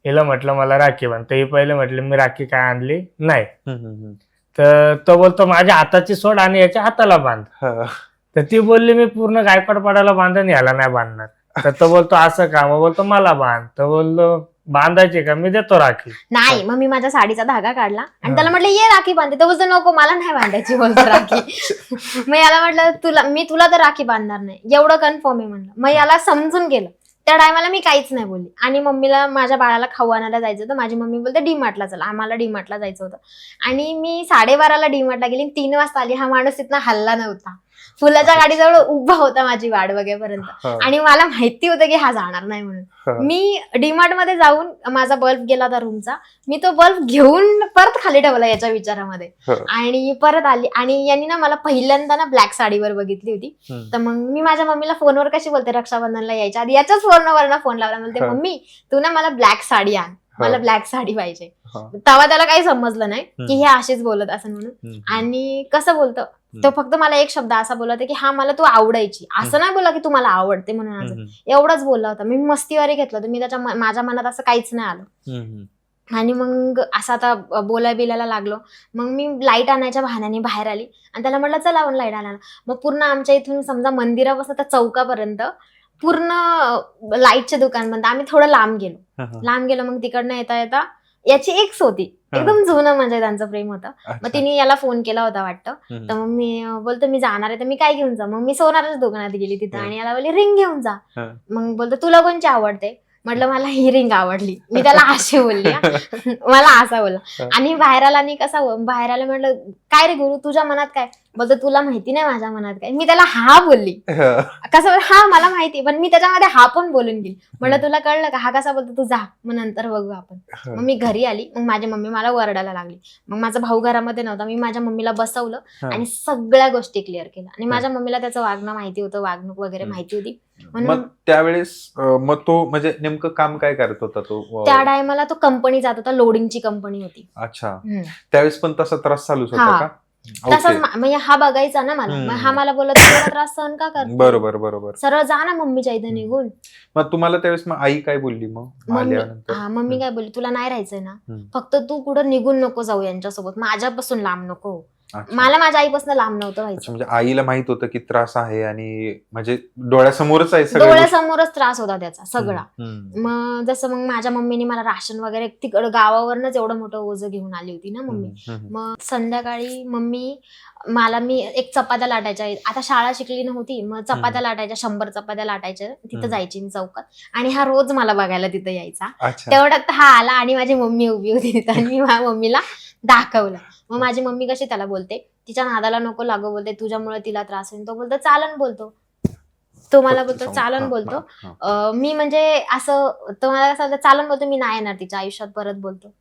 हिला म्हटलं मला राखी बांध. तर ही पहिले म्हटलं मी राखी काय आणली नाही. तर तो बोलतो माझ्या हाताची सोड आणि याच्या हाताला बांध. तर ती बोलली मी पूर्ण गायकवाड पाडायला बांधन, याला नाही बांधणार. तर तो बोलतो असं का? मग बोलतो मला बांध. तर बोललो बांधायची का, मी देतो राखी. नाही. मग मी माझ्या साडीचा धागा काढला आणि त्याला म्हटलं ये राखी बांधते. तो बोलतो नको मला नाही बांधायची, बोलतो राखी. मग याला म्हटलं मी तुला तर राखी बांधणार नाही, एवढं कन्फर्म आहे म्हणलं. मग याला समजून गेलं. त्या टायमाला मी काहीच नाही बोलली. आणि मम्मीला माझ्या बाळाला खाऊ आणायला जायचं होतं. माझी मम्मी बोलते डीमार्टला चला, आम्हाला डीमार्टला जायचं होतं. आणि मी 12:30ला डीमार्टला गेली, 3 वाजता आली. हा माणूस तिथनं हल्ला नव्हता, फुलाच्या गाडीजवळ उभा होता माझी वाट बघेपर्यंत. आणि मला माहिती होतं की हा जाणार नाही म्हणून. मी डीमार्ट मध्ये जाऊन माझा बल्ब गेला होता रूमचा, मी तो बल्ब घेऊन परत खाली ठेवला याच्या विचारामध्ये आणि परत आली. आणि यांनी ना मला पहिल्यांदा ना ब्लॅक साडीवर बघितली होती. तर मग मी माझ्या मम्मीला फोनवर कशी बोलते, रक्षाबंधनला यायच्या आधी याच्याच फोनवर फोन लावला, म्हणते मम्मी तू ना मला ब्लॅक साडी आण, मला ब्लॅक साडी पाहिजे. तेव्हा त्याला काही समजलं नाही की हे असेच बोलत असं म्हणून. आणि कसं बोलतो तो, फक्त मला एक शब्द असा बोलला होता की हा मला तू आवडायची, असं नाही बोला की तू मला आवडते म्हणून. अजून एवढंच बोलला होता. मी मस्तीवारी घेतलं होतं, मी माझ्या मनात असं काहीच नाही आलं. आणि मग असं आता बोलायला लागलो. मग मी लाईट आणायच्या बहाण्याने बाहेर आली आणि त्याला म्हटलं चला आपण लाईट आणायला. मग पूर्ण आमच्या इथून समजा मंदिरापासून त्या चौकापर्यंत पूर्ण लाईटचे दुकान बंद. आम्ही थोडं लांब गेलो. मग तिकडनं येता येता याची एक्स होती, एकदम जुनं म्हणजे त्यांचं प्रेम होतं. मग तिने याला फोन केला होता वाटतं. तर मग मी बोलतो मी जाणार आहे, तर मी काय घेऊन जा. मग मी सोनाराच्या दुकानात गेली तिथं आणि याला बोलली रिंग घेऊन जा. मग बोलतो तुला कोणची आवडते? म्हटलं मला ही रिंग आवडली. मी त्याला अशी बोलली, मला असा बोलला. आणि बाहेर आला आणि कसा बाहेर आला, म्हटलं काय रे गुरु तुझ्या मनात काय? बोलतो तुला माहिती नाही माझ्या मनात काय. मी त्याला हा बोलली. कसं हा मला माहिती, पण मी त्याच्यामध्ये हा पण बोलून गेली. म्हणलं तुला कळलं का, हा कसा बोलतो, तू जा मग नंतर बघू आपण. मग मी घरी आली, मग माझी मम्मी मला ओरडायला लागली. मग माझा भाऊ घरामध्ये नव्हता, मी माझ्या मम्मीला बसवलं आणि सगळ्या गोष्टी क्लिअर केल्या. आणि माझ्या मम्मीला त्याचं वागणं माहिती होतं, वागणूक वगैरे माहिती होती. मग त्यावेळेस मग तो म्हणजे नेमकं काम काय करत होता तो? त्या टायमाला तो कंपनी जात होता, लोडिंगची कंपनी होती. अच्छा, त्यावेळेस पण तसा त्रास चालूच होता का? तसंच म्हणजे हा बघायचा ना मला, मग हा मला बोलत तुला त्रास सहन का करतो, बरोबर बरोबर, सरळ जा ना मम्मीच्या इथे निघून. मग तुम्हाला त्यावेळेस मग आई काय बोलली मग आल्यानंतर? मम्मी काय बोलली, तुला नाही राहायचंय ना, फक्त तू कुठं निघून नको जाऊ यांच्यासोबत, माझ्यापासून लांब नको. मला माझ्या आईपासून लांब नव्हतं व्हायचं. म्हणजे आईला माहित होतं की त्रास आहे आणि म्हणजे डोळ्यासमोरच आहे, डोळ्यासमोरच त्रास होता त्याचा सगळा. मग जसं मग माझ्या मम्मीने मला राशन वगैरे तिकडं गावावरनच एवढं मोठं ओझं घेऊन आली होती ना मम्मी. मग संध्याकाळी मम्मी मी एक चपात्या लाटायच्या, आता शाळा शिकली नव्हती, मग चपात्या लाटायच्या, 100 चपात्या लाटायच्या, तिथं जायची मी चौकात. आणि हा रोज मला बघायला तिथं यायचा. तेवढ्यात हा आला आणि माझी मम्मी उभी होती तिथं, आणि मी माझ्या मम्मीला दाखवलं. मग माझी मम्मी कशी त्याला बोलते, तिच्या नादाला नको लागू, बोलते तुझ्यामुळे तिला त्रास होईल. तो बोलतो चालन बोलतो, तो मला बोलतो चालन बोलतो. मी म्हणजे असं तो मला कसं चालन बोलतो, मी नाही येणार तिच्या आयुष्यात परत बोलतो.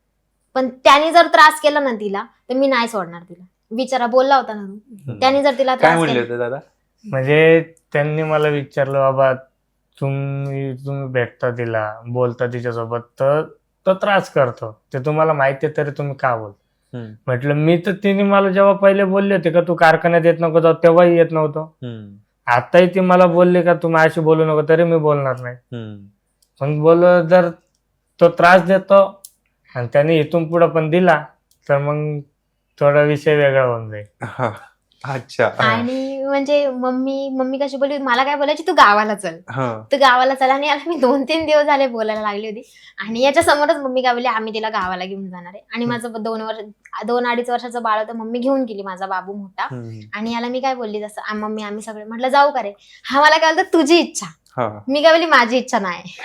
पण त्यांनी जर त्रास केला ना तिला, तर मी नाही सोडणार तिला. बिचारा बोलला होता ना, त्यांनी जर तिला त्रास केला. दादा म्हणजे त्यांनी मला विचारलं, बाबा तुम्ही भेटता तिला, बोलता तिच्यासोबत, तर तो त्रास करतो, ते तुम्हाला माहिती आहे तरी तुम्ही का बोल. म्हटलं मी तर तिने मला जेव्हा पहिले बोलले होते का तू कारखान्यात येत नको जाऊ, तेव्हाही येत नव्हतो. आताही ती मला बोलली का तू माझ्याशी बोलू नको, तरी मी बोलणार नाही. पण जर तो त्रास देतो आणि त्याने इथून पुढे पण दिला, तर मग थोडा विषय वेगळा होऊन जाईल. अच्छा. आणि म्हणजे मम्मी कशी बोलली, मला काय बोलायची, तू गावाला चल, तू गावाला चल. आणि याला मी 2-3 दिवस झाले बोलायला लागली होती. आणि याच्या समोरच मम्मी काय बोलली, आम्ही तिला गावाला घेऊन जाणार आहे. आणि माझं 2-2.5 वर्षाचं बाळ होतं, मम्मी घेऊन गेली, माझा बाबू मोठा. आणि याला मी काय बोलली, जसं मम्मी आम्ही सगळे, म्हटलं जाऊ का रे. हा मला काय बोलतो, तुझी इच्छा. मी काय बोलली, माझी इच्छा नाही.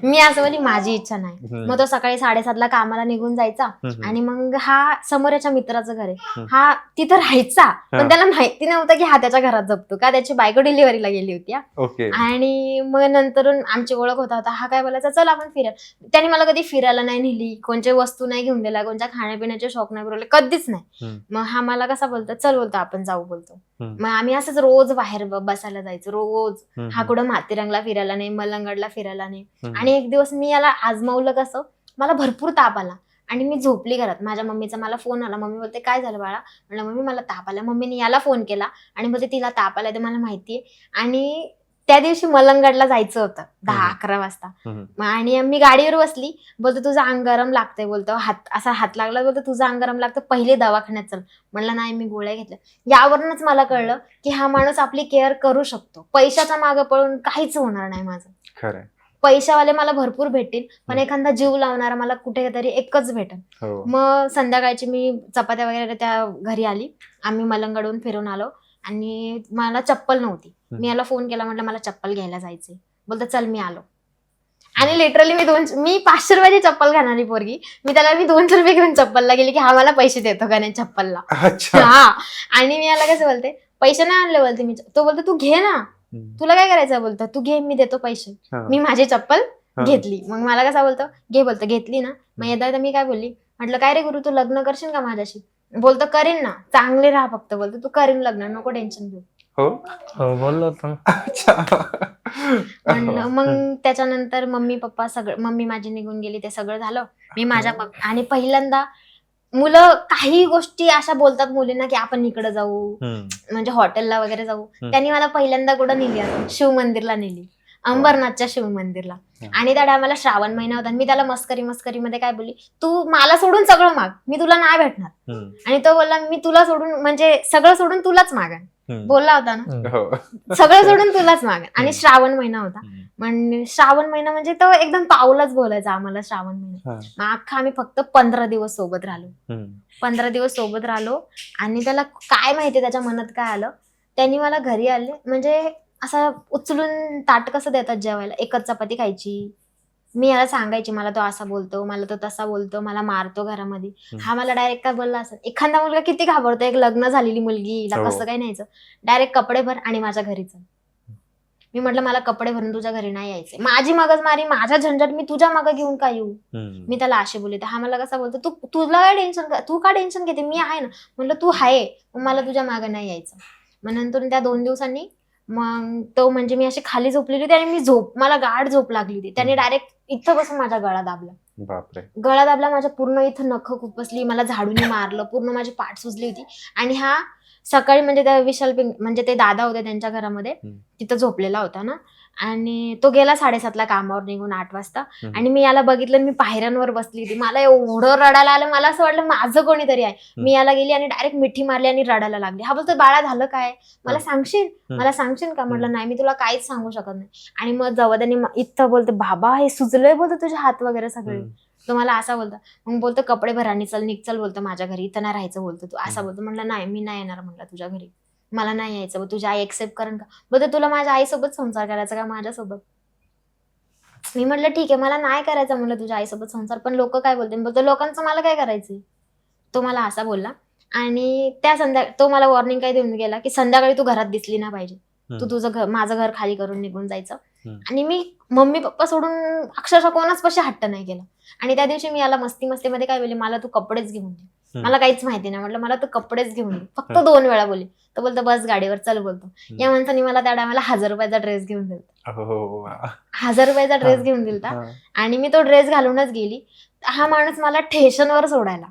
मी असं बोलली, माझी इच्छा नाही. मग तो सकाळी 7:30ला कामाला निघून जायचा. आणि मग हा समोरच्या मित्राचं घर आहे, हा तिथं राहायचा. पण त्याला माहिती नव्हतं की हा त्याच्या घरात जपतो का, त्याची बायको डिलिव्हरीला गेली होती. आणि मग नंतरून आमची ओळख होता. हा काय बोलायचा, चल आपण फिरायला. त्याने मला कधी फिरायला नाही नेली, कोणत्या वस्तू नाही घेऊन दिला, कोणत्या खाण्यापिण्याचे शौक नाही पुरवले, कधीच नाही. मग हा मला कसा बोलतो, चल बोलतो आपण जाऊ बोलतो. मग आम्ही असंच रोज बाहेर बसायला जायचो रोज. हा कुठं माथेरानला फिरायला नाही, मलंगडला फिरायला नाही. आणि एक दिवस मी याला आजमावलं कसं, मला भरपूर ताप आला आणि मी झोपली घरात. माझ्या मम्मीचा मला फोन आला. मम्मी बोलते काय झालं बाळा, म्हणलं मम्मी मला ताप आला. मम्मीने याला फोन केला आणि बोलते तिला ताप आलाय, ते मला माहितीये. आणि त्या दिवशी मलंगडला जायचं होतं 10-11 वाजता. आणि मी गाडीवर बसली. बोलतो तुझं अंग गरम लागतंय, बोलतो असा हात लागला, बोलतो तुझं अंग गरम लागतं, पहिले दवाखान्यात चल. म्हणलं नाही, मी गोळ्या घेतल्या. यावरूनच मला कळलं की हा माणूस आपली केअर करू शकतो. पैशाच्या मागे पळून काहीच होणार नाही माझं. खरंय, पैशावाले मला भरपूर भेटतील, पण एखादा जीव लावणारा मला कुठेतरी एकच भेटेल. मग संध्याकाळची मी चपात्या वगैरे त्या घरी आली. आम्ही मलंगडून फिरून आलो आणि मला चप्पल नव्हती. मी याला फोन केला, म्हटलं मला चप्पल घ्यायला जायचंय. बोलतो चल मी आलो. आणि लिटरली मी 500 रुपयाची चप्पल घालणारी पोरगी, मी 200 रुपये घेऊन चप्पलला गेली की हा मला पैसे देतो का नाही चप्पलला. हा. आणि मी याला कसं बोलते, पैसे नाही आणले बोलते मी. तो बोलतो तू घे ना, तुला काय करायचं, बोलतो तू घे, मी देतो पैसे. मी माझी चप्पल घेतली. मग मला कसा बोलतो, घे, बोलतो घेतली ना. मग येता मी काय बोलली, म्हटलं काय रे गुरु, तू लग्न करशील का माझ्याशी. बोलतो करीन ना, चांगले राहा फक्त, बोलतो तू करीन लग्न, नको टेन्शन घेऊ. बोललो होतो. मग त्याच्यानंतर मम्मी माझी निघून गेली, ते सगळं झालं. मी माझ्या आणि पहिल्यांदा मुलं काही गोष्टी अशा बोलतात मुलींना की आपण इकडे जाऊ, म्हणजे हॉटेलला वगैरे जाऊ. त्यांनी मला पहिल्यांदा कुठं नेली, शिव मंदिरला नेली, अंबरनाथच्या शिव मंदिरला. आणि त्या टायमाला श्रावण महिना होता. मी त्याला मस्करी मध्ये काय बोलली, तू मला सोडून सगळं माग, मी तुला नाही भेटणार. आणि तो बोलला मी तुला सोडून, म्हणजे सगळं सोडून तुलाच मागन. बोलला होता ना, सगळं सोडून तुलाच मागन. आणि श्रावण महिना होता. म्हणजे श्रावण महिना म्हणजे तो एकदम पाऊलच बोलायचा आम्हाला श्रावण महिना. मग अख्खा आम्ही फक्त 15 दिवस सोबत राहिलो. 15 दिवस सोबत राहिलो. आणि त्याला काय माहिती त्याच्या मनात काय आलं, त्यांनी मला घरी आले म्हणजे असं उचलून ताट कसं देतात जेवायला, एकच चपाती खायची, मी याला सांगायची मला तो असा बोलतो, मला तो तसा बोलतो, मला मारतो घरामध्ये. हा मला डायरेक्ट काय बोलला असं, एखादा मुलगा किती घाबरतो, एक लग्न झालेली मुलगी, हिला हो. कसं काय न्यायचं, डायरेक्ट कपडे भर आणि माझ्या घरी चल. मी म्हटलं मला कपडे भरून तुझ्या घरी नाही यायचे, माझी मगजमारी, माझ्या झंझट मी तुझ्या मागं घेऊन काय येऊ. मी त्याला असे बोलले. हा मला कसा बोलतो, तू तुला काय टेन्शन, तू का टेन्शन घेते, मी आहे ना. म्हटलं तू आहे, मग मला तुझ्या मागं नाही यायचं. मग नंतर त्या 2 दिवसांनी मग तो म्हणजे मी अशी खाली झोपलेली होती आणि मला गाढ झोप लागली होती. त्याने डायरेक्ट इथं बसून माझा गळा दाबला. बापरे. गळा दाबला, माझ्या पूर्ण इथं नखं खुपसली, मला झाडूने मारलं, पूर्ण माझी पाठ सुजली होती. आणि हा सकाळी म्हणजे त्या विशाल म्हणजे ते दादा होते त्यांच्या घरामध्ये, तिथं झोपलेला होता ना. आणि तो गेला 7:30ला कामावर निघून 8 वाजता. आणि मी याला बघितलं, मी पायऱ्यांवर बसली होती, मला एवढं रडायला आलं, मला असं वाटलं माझं कोणीतरी आहे. मी याला गेली आणि डायरेक्ट मिठी मारली आणि रडायला लागली. हा बोलतो बाळा झालं काय, मला सांगशील का. म्हटलं नाही, मी तुला काहीच सांगू शकत नाही. आणि मग जेव्हा त्यांनी इथं बोलते, बाबा हे सुजलंय बोलतो तुझे हात वगैरे सगळे. तो मला असा बोलतो. मग बोलतो कपडे भर आणि चल निघ, चल बोलतो माझ्या घरी, इथं नाही राहायचं बोलतो तू, असा बोलतो. म्हटलं नाही, मी नाही येणार म्हटलं तुझ्या घरी, मला नाही यायचं. तुझी आई एक्सेप्ट करेन का. बोलतो तुला माझ्या आईसोबत संसार करायचा का माझ्यासोबत. मी म्हटलं ठीक आहे, मला नाही करायचा म्हटलं तुझ्या आईसोबत संसार, पण लोक काय बोलते. बोलतो लोकांचं मला काय करायचंय. तो मला असा बोलला. आणि तो मला वॉर्निंग काय देऊन गेला की संध्याकाळी तू घरात दिसली ना पाहिजे, तू तुझं माझं घर खाली करून निघून जायचं. आणि मी मम्मी पप्पा सोडून अक्षरशः कोणाच पाशी हट्ट नाही केला. आणि त्या दिवशी मी याला मस्तीमध्ये काय बोलले, मला तू कपडेच घेऊन दे, मला काहीच माहिती नाही. म्हटलं मला तू कपडेच घेऊन दे, फक्त 2 वेळा बोलले. तर बोलतो बस गाडीवर चल बोलतो. या माणसाने मला त्या टायमाला 1000 रुपयाचा ड्रेस घेऊन दिला. 1000 रुपयाचा ड्रेस घेऊन दिलता. आणि मी तो ड्रेस घालूनच गेली. हा माणूस मला स्टेशनवर सोडायला,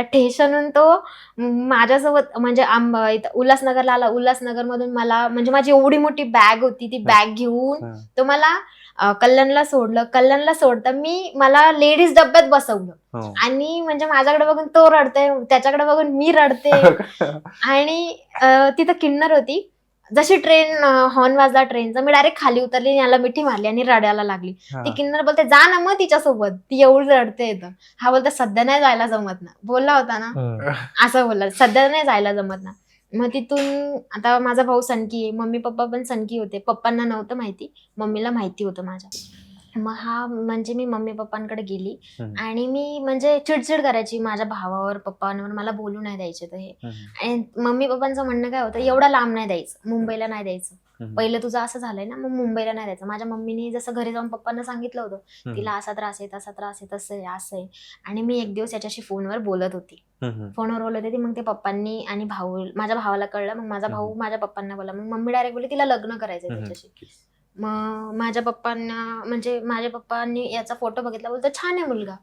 स्टेशनहून तो माझ्यासोबत म्हणजे उल्हासनगरला आला. उल्हासनगरमधून मला म्हणजे माझी एवढी मोठी बॅग होती, ती बॅग घेऊन तो मला कल्याणला सोडलं. कल्याणला सोडता मला लेडीज डब्यात बसवलं. आणि म्हणजे माझ्याकडे बघून तो रडते, त्याच्याकडे बघून मी रडते. आणि तिथं किन्नर होती. जशी ट्रेन हॉर्न वाजला ट्रेनचा, मी डायरेक्ट खाली उतरली, याला मिठी मारली आणि रडायला लागली. ती किन्नर बोलते जा ना मग तिच्यासोबत, ती एवढी रडते येतं. हा बोलतो सध्या नाही जायला जमत ना, बोलला होता ना असं बोलला, सध्या नाही जायला जमत ना. मग तिथून आता माझा भाऊ सनकी आहे, मम्मी पप्पा पण सनकी होते. पप्पांना नव्हतं माहिती, मम्मीला माहिती होतं माझ्या. मग हा म्हणजे मी मम्मी पप्पांकडे गेली आणि मी म्हणजे चिडचिड करायची माझ्या भावावर पप्पांवर, मला बोलू नाही द्यायचे तर हे. आणि मम्मी पप्पांचं म्हणणं काय होतं, एवढा लांब नाही द्यायचं, मुंबईला नाही द्यायचं, पहिलं तुझं असं झालंय ना, मग मुंबईला नाही द्यायचं. माझ्या मम्मीने जसं घरी जाऊन पप्पांना सांगितलं होतं, तिला असा त्रास आहे, तसा त्रास आहे, तसं आहे, असं आहे. आणि मी एक दिवस याच्याशी फोनवर बोलत होती. मग ते पप्पांनी आणि माझ्या भावाला कळलं. मग माझा भाऊ माझ्या पप्पांना बोलला. मग मम्मी डायरेक्ट बोलली तिला लग्न करायचंय त्याच्याशी. मग माझ्या पप्पांनी याचा फोटो बघितला, बोलतो छान आहे मुलगा.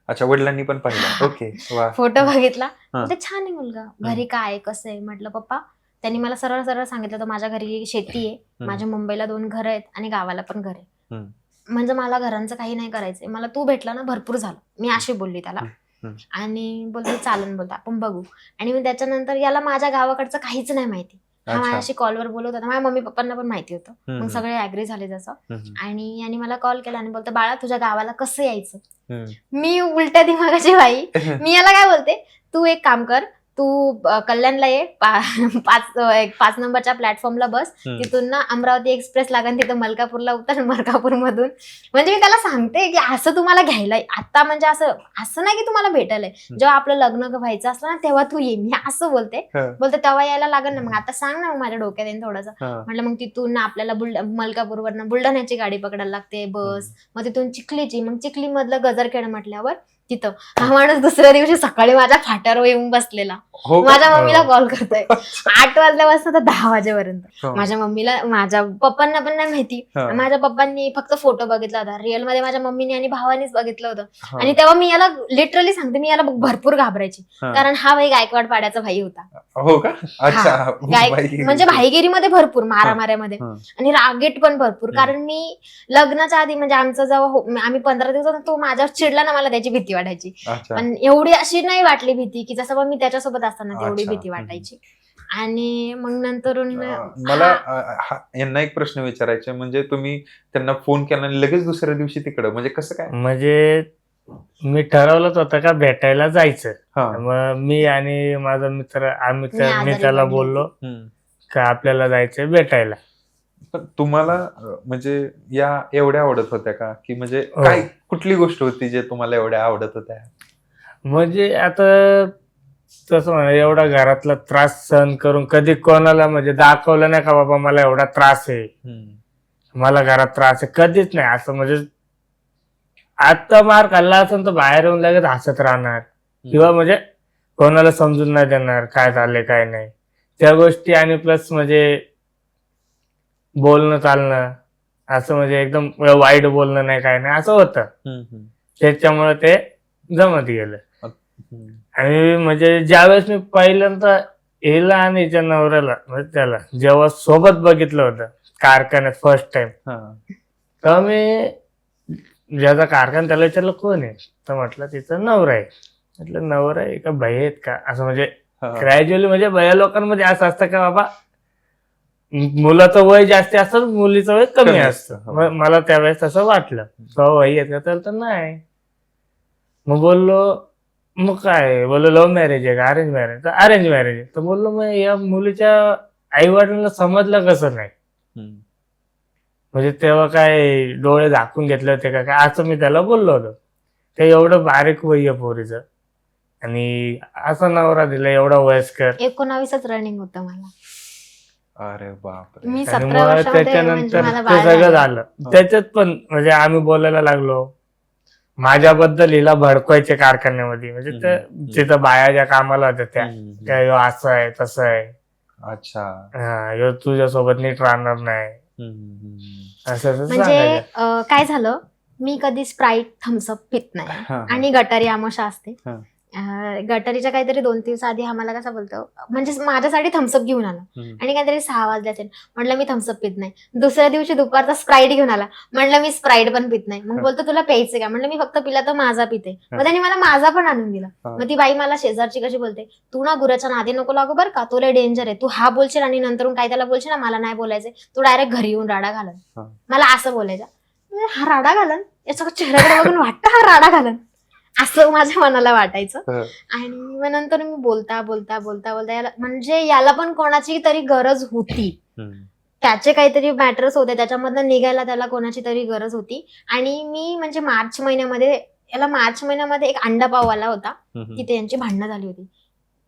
अच्छा, वडिलांनी पण पाहिला. ओके, फोटो बघितला, बोलतो छान आहे मुलगा, घरी काय कसं आहे. म्हटलं पप्पा, त्यांनी मला सरळ सरळ सांगितलं तर माझ्या घरी शेती आहे, माझ्या मुंबईला 2 घरं आहेत आणि गावाला पण घर आहे, म्हणजे मला घरांचं काही नाही करायचंय, मला तू भेटला ना भरपूर झालं, मी अशी बोलली त्याला. आणि बोलतो चालन, बोलतो आपण बघू. आणि मग त्याच्यानंतर याला माझ्या गावाकडचं काहीच नाही माहिती. हा माझ्याशी कॉलवर बोलत होता, माझ्या मम्मी पप्पांना पण माहिती होतं. मग सगळे ऍग्री झाले जसं. आणि याने मला कॉल केला आणि बोलतो बाळा तुझ्या गावाला कसं यायचं. मी उलट्या दिमागाची बाई, मी याला काय बोलते, तू एक काम कर, तू कल्याणला ये, 5 नंबरच्या प्लॅटफॉर्मला बस, तिथून ना अमरावती एक्सप्रेस लागेल, तिथं मलकापूरला उतर, मलकापूर मधून. म्हणजे मी त्याला सांगते की असं तुम्हाला घ्यायला आता, म्हणजे असं नाही की तुम्हाला भेटायलंय, जेव्हा आपलं लग्न व्हायचं असलं ना तेव्हा तू ये, मी असं बोलते तेव्हा यायला लागेल ना. मग आता सांग ना, मग माझ्या डोक्यात येईल थोडंसं. म्हटलं मग तिथून आपल्याला मलकापूरवरनं बुलढाण्याची गाडी पकडायला लागते बस, मग तिथून चिखलीची, मग चिखली मधलं गजरखेड म्हटल्यावर तिथं हा माणूस दुसऱ्या दिवशी सकाळी माझ्या फाट्यावर येऊन बसलेला. माझ्या मम्मीला कॉल करतोय 8 वाजल्यापासून तर 10 वाजेपर्यंत. माझ्या मम्मीला, माझ्या पप्पांना पण नाही माहिती. माझ्या पप्पांनी फक्त फोटो बघितला होता, रिअल मध्ये माझ्या मम्मीने आणि भावानीच बघितलं होतं. आणि तेव्हा मी याला लिटरली सांगते, मी याला भरपूर घाबरायची, कारण हा भाई गायकवाड पाड्याचा भाई होता. हो का? अच्छा, म्हणजे भाईगिरीमध्ये भरपूर, मारामाऱ्यामध्ये, आणि रागेट पण भरपूर. कारण मी लग्नाच्या आधी म्हणजे आमचं जेव्हा आम्ही 15 दिवसात, तो माझ्यावर चिडला ना, मला त्याची भीती वाटायची. पण एवढी अशी नाही वाटली भीती की जसं मी त्याच्यासोबत असताना तेवढी भीती वाटायची. आणि मग नंतर मला यांना एक प्रश्न विचारायचा, म्हणजे तुम्ही त्यांना फोन केला आणि लगेच दुसऱ्या दिवशी तिकडं, म्हणजे कसं काय? म्हणजे मी ठरवलंच होतं का भेटायला जायचं. मग मी आणि माझा मित्र मी त्याला बोललो का आपल्याला जायचंय भेटायला. पण तुम्हाला म्हणजे या एवढ्या आवडत होत्या का, की म्हणजे हो. काय कुठली गोष्ट होती जे तुम्हाला एवढ्या आवडत होत्या? म्हणजे आता तसं म्हणा, एवढा घरातला त्रास सहन करून कधी कोणाला म्हणजे दाखवलं नाही का बाबा मला एवढा त्रास आहे, मला घरात त्रास आहे, कधीच नाही असं. म्हणजे आता मार खाल्ला असेल तर बाहेर येऊन लगेच हसत राहणार किंवा म्हणजे कोणाला समजून नाही देणार काय झालंय काय नाही त्या गोष्टी. आणि प्लस म्हणजे बोलणं चालणं असं म्हणजे एकदम वाईट बोलणं नाही काय नाही असं होतं. त्याच्यामुळे ते जमत गेलं. आणि म्हणजे ज्यावेळेस मी पहिल्यांदा हिला आणि हिच्या नवऱ्याला म्हणजे त्याला जेव्हा सोबत बघितलं होतं कारखान्यात फर्स्ट टाइम, तेव्हा मी ज्याचा कारखाना त्याला विचारलं कोण आहे, तर म्हटलं तिचं नवरा आहे. म्हटलं नवरा आहे का भय आहेत का, असं म्हणजे ग्रॅज्युअली म्हणजे भया लोकांमध्ये असं असतं का बाबा मुलाचं वय जास्त असतं मुलीचं वय कमी असतं. मला त्यावेळेस असं वाटलं तो वय येत का, तर नाही. मग बोललो मग काय, बोललो लव्ह मॅरेज आहे का अरेंज मॅरेज, तर अरेंज मॅरेज आहे. तर बोललो मग या मुलीच्या आई वडिलांना समजलं कसं नाही, म्हणजे तेव्हा काय डोळे झाकून घेतले होते का काय असं मी त्याला बोललो होतो. ते एवढं बारीक वय आहे पोरीचं आणि असा नवरा दिला एवढा वयस्कर. 19च रनिंग होतं मला. अरे बापरे. मी आणि 17 मग वर्षामध्ये म्हणजे त्याच्यानंतर मला ते बाळ सगळं झालं. झालं. त्याच्यात पण म्हणजे आम्ही बोलायला लागलो, माझ्याबद्दल हिला भडकवायचे कारखान्यामध्ये. म्हणजे तिथं बाया ज्या कामाला होत्या त्या ह्यो असं आहे तसं आहे, अच्छा. ह्यो तुझ्यासोबत नीट राहणार नाही असं असं म्हणजे सांगायचं. काय झालं, मी कधी स्प्राईट थम्सअप पित नाही आणि गटारी आमोशा असते. गटारीच्या काहीतरी 2 दिवस आधी आम्हाला कसं बोलतो, म्हणजे माझ्यासाठी थम्सअप घेऊन आला आणि काहीतरी 6 वाजल्याचे म्हटलं मी थम्सअप पित नाही. दुसऱ्या दिवशी दुपारचा स्प्राईट घेऊन आला, म्हटलं मी स्प्राईट पण पित नाही. मग बोलतो तुला प्यायचं का, म्हटलं मी फक्त पिला तर माझा पिते. मग त्यांनी मला माझा पण आणून दिला. मग ती बाई मला शेजारची कशी बोलते, तू ना गुराच्या नादी नको लागू बरं का, तुला डेंजर आहे, तू हा बोलशील आणि नंतर काय त्याला बोलशील ना मला नाही बोलायचंय, तू डायरेक्ट घरी येऊन राडा घालन. मला असं बोलायचं. हा राडा घालन, याचा चेहऱ्याकडे बघून वाटतं हा राडा घालन, असं माझ्या मनाला वाटायचं. आणि मग नंतर मी बोलता बोलता बोलता बोलता म्हणजे याला पण कोणाची तरी गरज होती, त्याचे काहीतरी मॅटर्स होते, त्याच्यामधनं निघायला त्याला कोणाची तरी गरज होती. आणि मी म्हणजे मार्च महिन्यामध्ये एक अंडा पाववाला होता, तिथे यांची भांडणं झाली होती.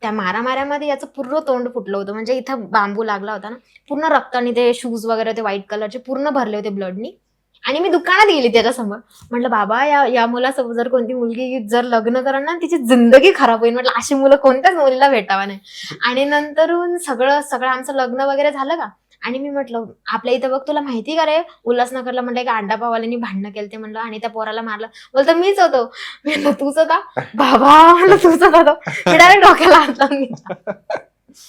त्या मारामाऱ्यामध्ये याचं पूर्ण तोंड फुटलं होतं, म्हणजे इथं बांबू लागला होता ना, पूर्ण रक्ताने ते शूज वगैरे ते व्हाईट कलरचे पूर्ण भरले होते ब्लडनी. आणि मी दुकानात गेली त्याच्यासमोर, म्हटलं बाबा या मुलासोबत जर कोणती मुलगी जर लग्न करा ना तिची जिंदगी खराब होईल, म्हटलं अशी मुलं कोणत्याच मुलीला भेटावा नाही. आणि नंतरून सगळं आमचं लग्न वगैरे झालं का, आणि मी म्हटलं आपल्या इथं बघ तुला माहिती का रे उल्हासनगरला म्हटलं एका अंडा पाववाल्यांनी भांडणं केलते म्हणलं आणि त्या पोराला मारलं. बोलतो मीच होतो. म्हणलं तूच होता बाबा, म्हणलं तूच होता तो. मी डायरेक्ट डोक्याला हात लावून घेतला.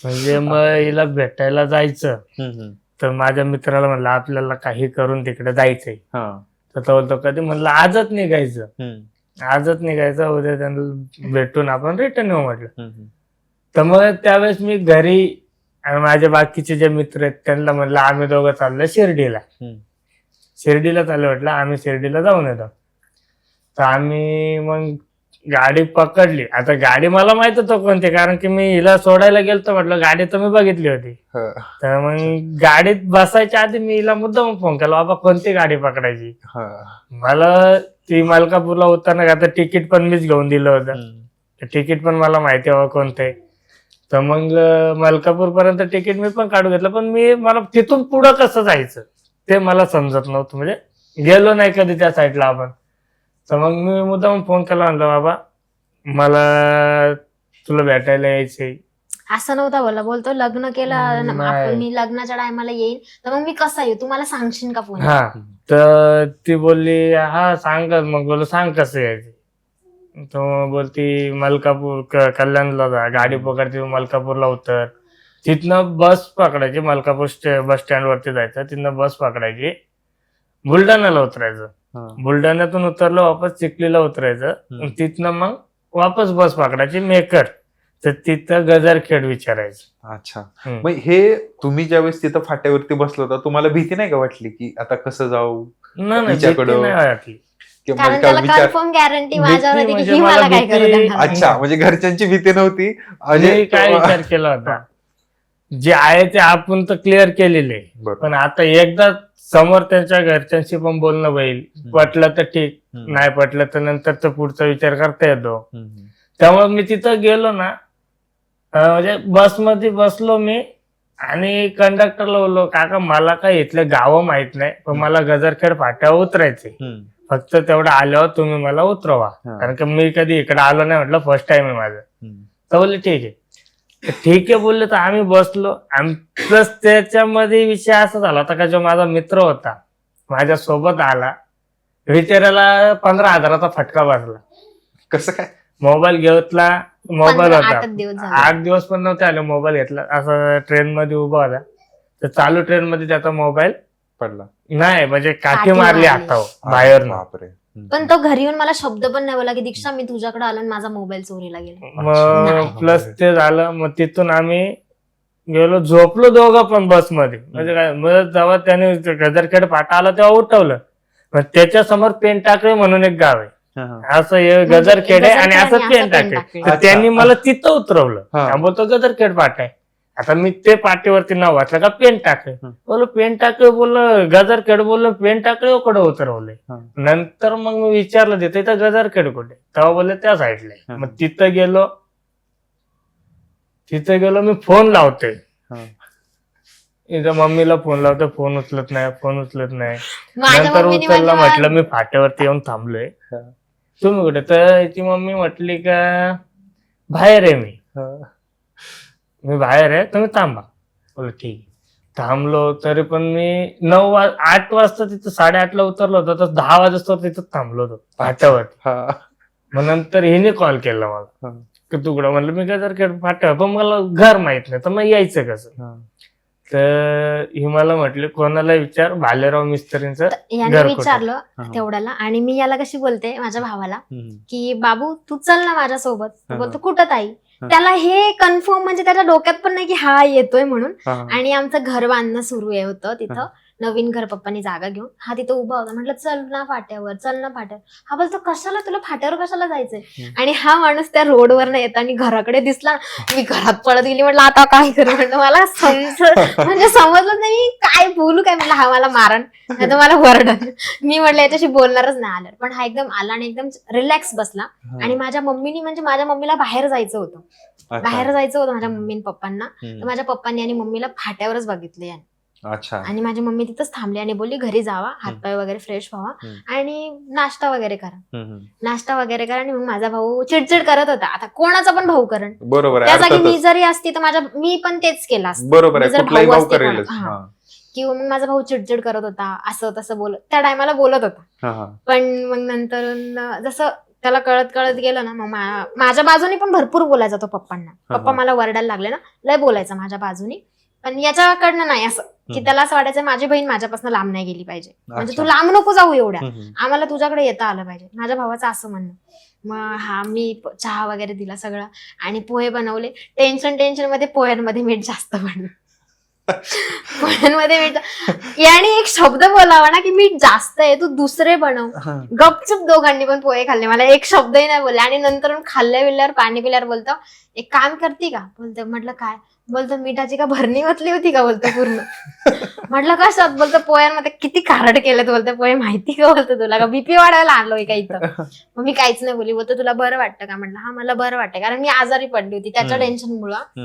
म्हणजे मग हिला भेटायला जायचं तर माझ्या मित्राला म्हणलं आपल्याला काही करून तिकडे जायचंय. तर तो बोलतो कधी, म्हणलं आजच निघायचं उद्या त्यांना भेटून आपण रिटर्न येऊ म्हटलं. तर मग त्यावेळेस मी घरी आणि माझे बाकीचे जे मित्र आहेत त्यांना म्हणलं आम्ही दोघं चाललोय शिर्डीला चाललो, म्हटलं आम्ही शिर्डीला जाऊन येतो. तर आम्ही मग गाडी पकडली. आता गाडी मला माहित होतं कोणती, कारण की मी हिला सोडायला गेलतो, म्हटलं गाडी तर मी बघितली होती. तर मग गाडीत बसायच्या आधी मी हिला मुद्दाम फोन केला, बाबा कोणती गाडी पकडायची. मला ती मलकापूरला उतरणार आता तिकीट पण मीच घेऊन दिलं होतं, तिकीट पण मला माहिती हवं कोणते. तर मग मलकापूर पर्यंत तिकीट मी पण काढून घेतलं, पण मला तिथून पुढं कसं जायचं ते मला समजत नव्हतं, म्हणजे गेलो नाही कधी त्या साईडला आपण. तर मग मी मुद्दाम फोन केला, म्हणलं बाबा मला तुला भेटायला यायचंय. असं नव्हता बोलला, बोलतो लग्न केलं मी लग्नाच्या टायमाला येईन, तर मग मी कसं येऊ तू मला सांगशील का फोन. हा तर ती बोलली हा सांग. मग बोललो सांग कसं यायचं. तो बोलती मलकापूर कल्याणला जा, गाडी पकडते मलकापूरला उतर, तिथनं बस पकडायची, मलकापूर बस स्टँड वरती जायचं, तिथनं बस पकडायची, बुलढाण्याला उतरायचं, बुलढाण्यातून उतरलं वापस चिखलीला उतरायचं, तिथनं मग वापस बस पकडायची मेकर, तर तिथं गजरखेड विचारायचं. अच्छा. मग हे तुम्ही ज्यावेळेस तिथं फाट्यावरती बसलो होता तुम्हाला भीती नाही का वाटली की आता कसं जाऊ? नाही वाटली, कारण त्याला कन्फर्म गॅरंटी माझ्यावर होती की मला काय करू देणार नाही. अच्छा, म्हणजे घरच्यांची भीती नव्हती. काय विचार केला होता जे आहे ते आपण तर क्लिअर केलेले, बरोबर. पण आता एकदा समोर त्यांच्या घरच्यांशी पण बोलणं होईल. पटलं तर ठीक, नाही पटलं तर नंतरचा पुढचा विचार करता येतो. त्यामुळे मी तिथं गेलो ना, म्हणजे बसमध्ये बसलो मी आणि कंडक्टरला बोललो, काका मला काय इथले गाव माहित नाही, पण मला गजरखेड फाट्यावर उतरायचे, फक्त तेवढं आल्यावर तुम्ही मला उतरवा, कारण की मी कधी इकडे आलो नाही, म्हटलं फर्स्ट टाइम आहे माझं. तर बोलले ठीक आहे. ठीक आहे बोलले, तर आम्ही बसलो. प्लस त्याच्यामध्ये विषय असा झाला होता का जो माझा मित्र होता माझ्या सोबत आला, विचारायला 15,000चा फटका बसला. कसं काय? मोबाईल घेतला, मोबाईल 8 होता, दिवस झाले. 8 दिवस पण नव्हते आले, मोबाईल घेतला, असं ट्रेन मध्ये उभा होता, तर चालू ट्रेन मध्ये त्याचा मोबाईल पडला नाही, म्हणजे काठी काठी मारली मारली. हातावर बाहेर. बापरे. पण तो घरी येऊन मला शब्द पण नाही बोला की दीक्षा मी तुझ्याकडे आलो आणि माझा मोबाईल चोरीला गेला. मग प्लस ते झालं. मग तिथून आम्ही गेलो, झोपलो दोघं पण बसमध्ये. म्हणजे काय, मग जेव्हा त्याने गजरखेड फाटा आला तेव्हा उठवलं. मग त्याच्या समोर पेन टाकळे म्हणून एक गाव आहे, असं हे गजरखेड आहे आणि असं पेन टाकळे, तर त्यांनी मला तिथं उतरवलं. बोलतो गजरखेड फाटा आहे. आता मी ते पाटीवरती नाव वाचलं का पेन टाकळे, बोललो पेन टाकळे, बोललो गजरखेड, बोललो पेन टाकळे कडे उतरवले. नंतर मग मी विचारलं तिथे तर गजरखेड कुठे, तेव्हा बोलले त्या साईडला. मग तिथं गेलो मी, फोन लावतोय इथं, मम्मीला फोन लावतो, फोन उचलत नाही. नंतर उचलला, म्हटलं मी फाट्यावरती येऊन थांबलोय, तुम्ही कुठे? तर ती मम्मी म्हटली का बाहेर आहे, मी बाहेर आहे, तुम्ही थांबा. बोल ठीक. थांबलो. तरी पण मी 8 वाजता तिथं 8:30ला उतरलो होतो, तर 10 वाजता तिथं थांबलो होतो फाट्यावर. मग नंतर हिने कॉल केला मला की तू कुठं, म्हणलं मी गजरखेड फाट्यावर, पण मला घर माहित नाही, तर मग यायचं कसं? तर ही मला म्हटली कोणाला विचार, भालेराव मिस्त्रींचं याने विचारलं तेवढ्याला. आणि मी याला कशी बोलते माझ्या भावाला की बाबू तू चल ना माझ्यासोबत. तो बोलतो कुठं ताई? त्याला हे कन्फर्म म्हणजे त्याच्या डोक्यात पण नाही की हा येतोय म्हणून. आणि आमचं घर बांधणं सुरू आहे होतं तिथं, नवीन घर पप्पांनी जागा घेऊन. हा तिथं उभा होता, म्हटलं चल ना फाट्यावर. हा बोलतो कशाला, तुला फाट्यावर कशाला जायचंय? आणि हा माणूस त्या रोडवर येताना घराकडे दिसला. मी घरात पळत गेली, म्हटलं आता काय करू, म्हटलं मला म्हणजे समजलं नाही मी काय बोलू काय. म्हटलं हा मला मारण नाही तर मला वरडन. मी म्हटलं याच्याशी बोलणारच नाही आलं. पण हा एकदम आला आणि एकदम रिलॅक्स बसला. आणि माझ्या मम्मीला बाहेर जायचं होतं, माझ्या मम्मी आणि पप्पांना. तर माझ्या पप्पांनी आणि मम्मीला फाट्यावरच बघितले. आणि माझी मम्मी तिथंच थांबली आणि बोलली घरी जावा, हातपाय वगैरे फ्रेश व्हावा आणि नाश्ता वगैरे करा. आणि मग माझा भाऊ चिडचिड करत होता. आता कोणाचा पण भाऊ करण, बरोबर, त्या जागी मी जरी असती तर मी पण तेच केलं असतं. बरोबर आहे, किंवा मग माझा भाऊ चिडचिड करत होता, असं तसं बोलत, त्या टायमाला बोलत होता. पण मग नंतर जसं त्याला कळत गेलं ना, मग माझ्या बाजूनी पण भरपूर बोलायचा तो पप्पांना. पप्पा मला वरडायला लागले ना, लय बोलायचा माझ्या बाजूनी. पण याच्याकडनं नाही, असं की त्याला असं वाटायचं माझी बहीण माझ्यापासून लांब नाही गेली पाहिजे, म्हणजे तू लांब नको जाऊ एवढ्या, आम्हाला तुझ्याकडे येता आलं पाहिजे. माझ्या भावाचं असं म्हणणं. मग मी चहा वगैरे दिला सगळं आणि पोहे बनवले. टेन्शन मध्ये पोह्यांमध्ये मीठ जास्त पडलं. पोह्यांमध्ये मीठ, याने एक शब्द बोलावा ना की मीठ जास्त आहे, तू दुसरे बनव. गपचूप दोघांनी पण पोहे खाल्ले, मला एक शब्दही नाही बोलले. आणि नंतर खाल्ल्या बिल्ल्यावर पाणी पिल्यावर बोलतो एक काम करते का, बोलतो. म्हटलं काय? बोलतो मिठाची का भरणी ओतली होती का, बोलतो पूर्ण. म्हटलं कशात? बोलतो पोह्यांमध्ये किती खारट केलं, बोलतो पोहे माहिती का, बोलतो तुला का बीपी वाढायला आणलोय का इथं? मग मी काहीच नाही बोलली. बोलतो तुला बरं वाटतं का? म्हटलं हा मला बरं वाटतं, कारण मी आजारी पडली होती त्याच्या टेन्शनमुळं.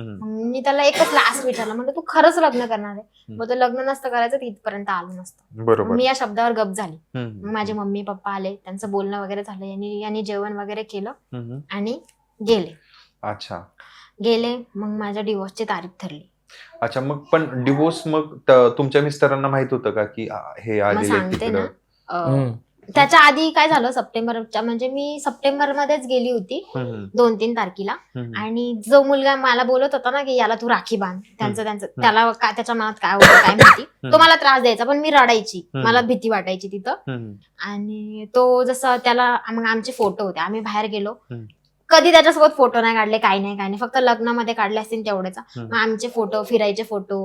मी त्याला एकच लास्ट विचारलं, म्हटलं तू खरंच लग्न करणार आहे? बोलतो लग्न नसतं करायचं तर इथपर्यंत आलो नसतं. बरोबर. मी या शब्दावर गप झाली. मग माझे मम्मी पप्पा आले, त्यांचं बोलणं वगैरे झालं, यांनी जेवण वगैरे केलं आणि गेले. अच्छा, गेले. मग माझ्या डिवोर्सची तारीख ठरली. अच्छा, मग पण डिवोर्स मग तुमच्या मिस्टरांना माहित होतं का की हे आलेले सांगते ना, त्याच्या आधी काय झालं, सप्टेंबरच्या, म्हणजे मी सप्टेंबर मध्येच गेली होती 2-3 तारखेला. आणि जो मुलगा मला बोलत होता ना की याला तू राखी बांध, त्याला काय त्याच्या मनात काय होतं काय माहिती, तो मला त्रास द्यायचा. पण मी रडायची, मला भीती वाटायची तिथं. आणि तो जसं त्याला, मग आमचे फोटो होते, आम्ही बाहेर गेलो, कधी त्याच्यासोबत फोटो नाही काढले, काही नाही, फक्त लग्नामध्ये काढले असतील तेवढेच. मग आमचे फोटो, फिरायचे फोटो,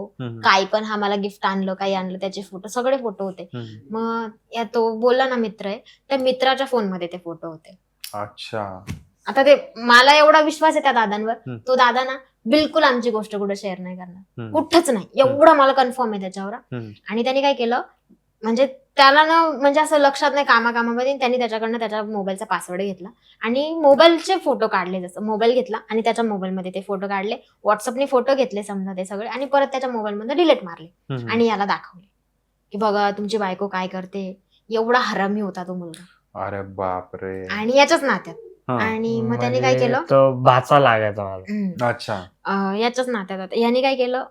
काही पण, हा मला गिफ्ट आणलं, काही आणलं त्याचे फोटो, सगळे फोटो होते. मग तो बोलला ना मित्र आहे, त्या मित्राच्या फोन मध्ये ते फोटो होते. अच्छा. आता ते मला एवढा विश्वास आहे त्या दादांवर, हम्म. तो दादा ना बिलकुल आमची गोष्ट कुठे शेअर नाही करणार, हम्म. कुठंच नाही, एवढं मला कन्फर्म आहे त्याच्यावर. हम्म. आणि त्यांनी काय केलं म्हणजे त्याला ना म्हणजे असं लक्षात नाही कामामध्ये त्यांनी त्याच्याकडनं त्याच्या मोबाईलचा पासवर्ड घेतला आणि मोबाईलचे फोटो काढले. जसं मोबाईल घेतला आणि त्याच्या मोबाईलमध्ये ते फोटो काढले, व्हॉट्सअपने फोटो घेतले समजा ते सगळे, आणि परत त्याच्या मोबाईलमध्ये डिलीट मारले हम्म. आणि याला दाखवले की बघा तुमची बायको काय करते. एवढा हरामी होता तो मुलगा अरे बापरे. आणि याच्याच नात्यात. हा. आणि मग त्याने काय म्हणजे केलं, तो भाचा लागायचा मला. अच्छा. याच्याच नात्यात आता याने काय केलं,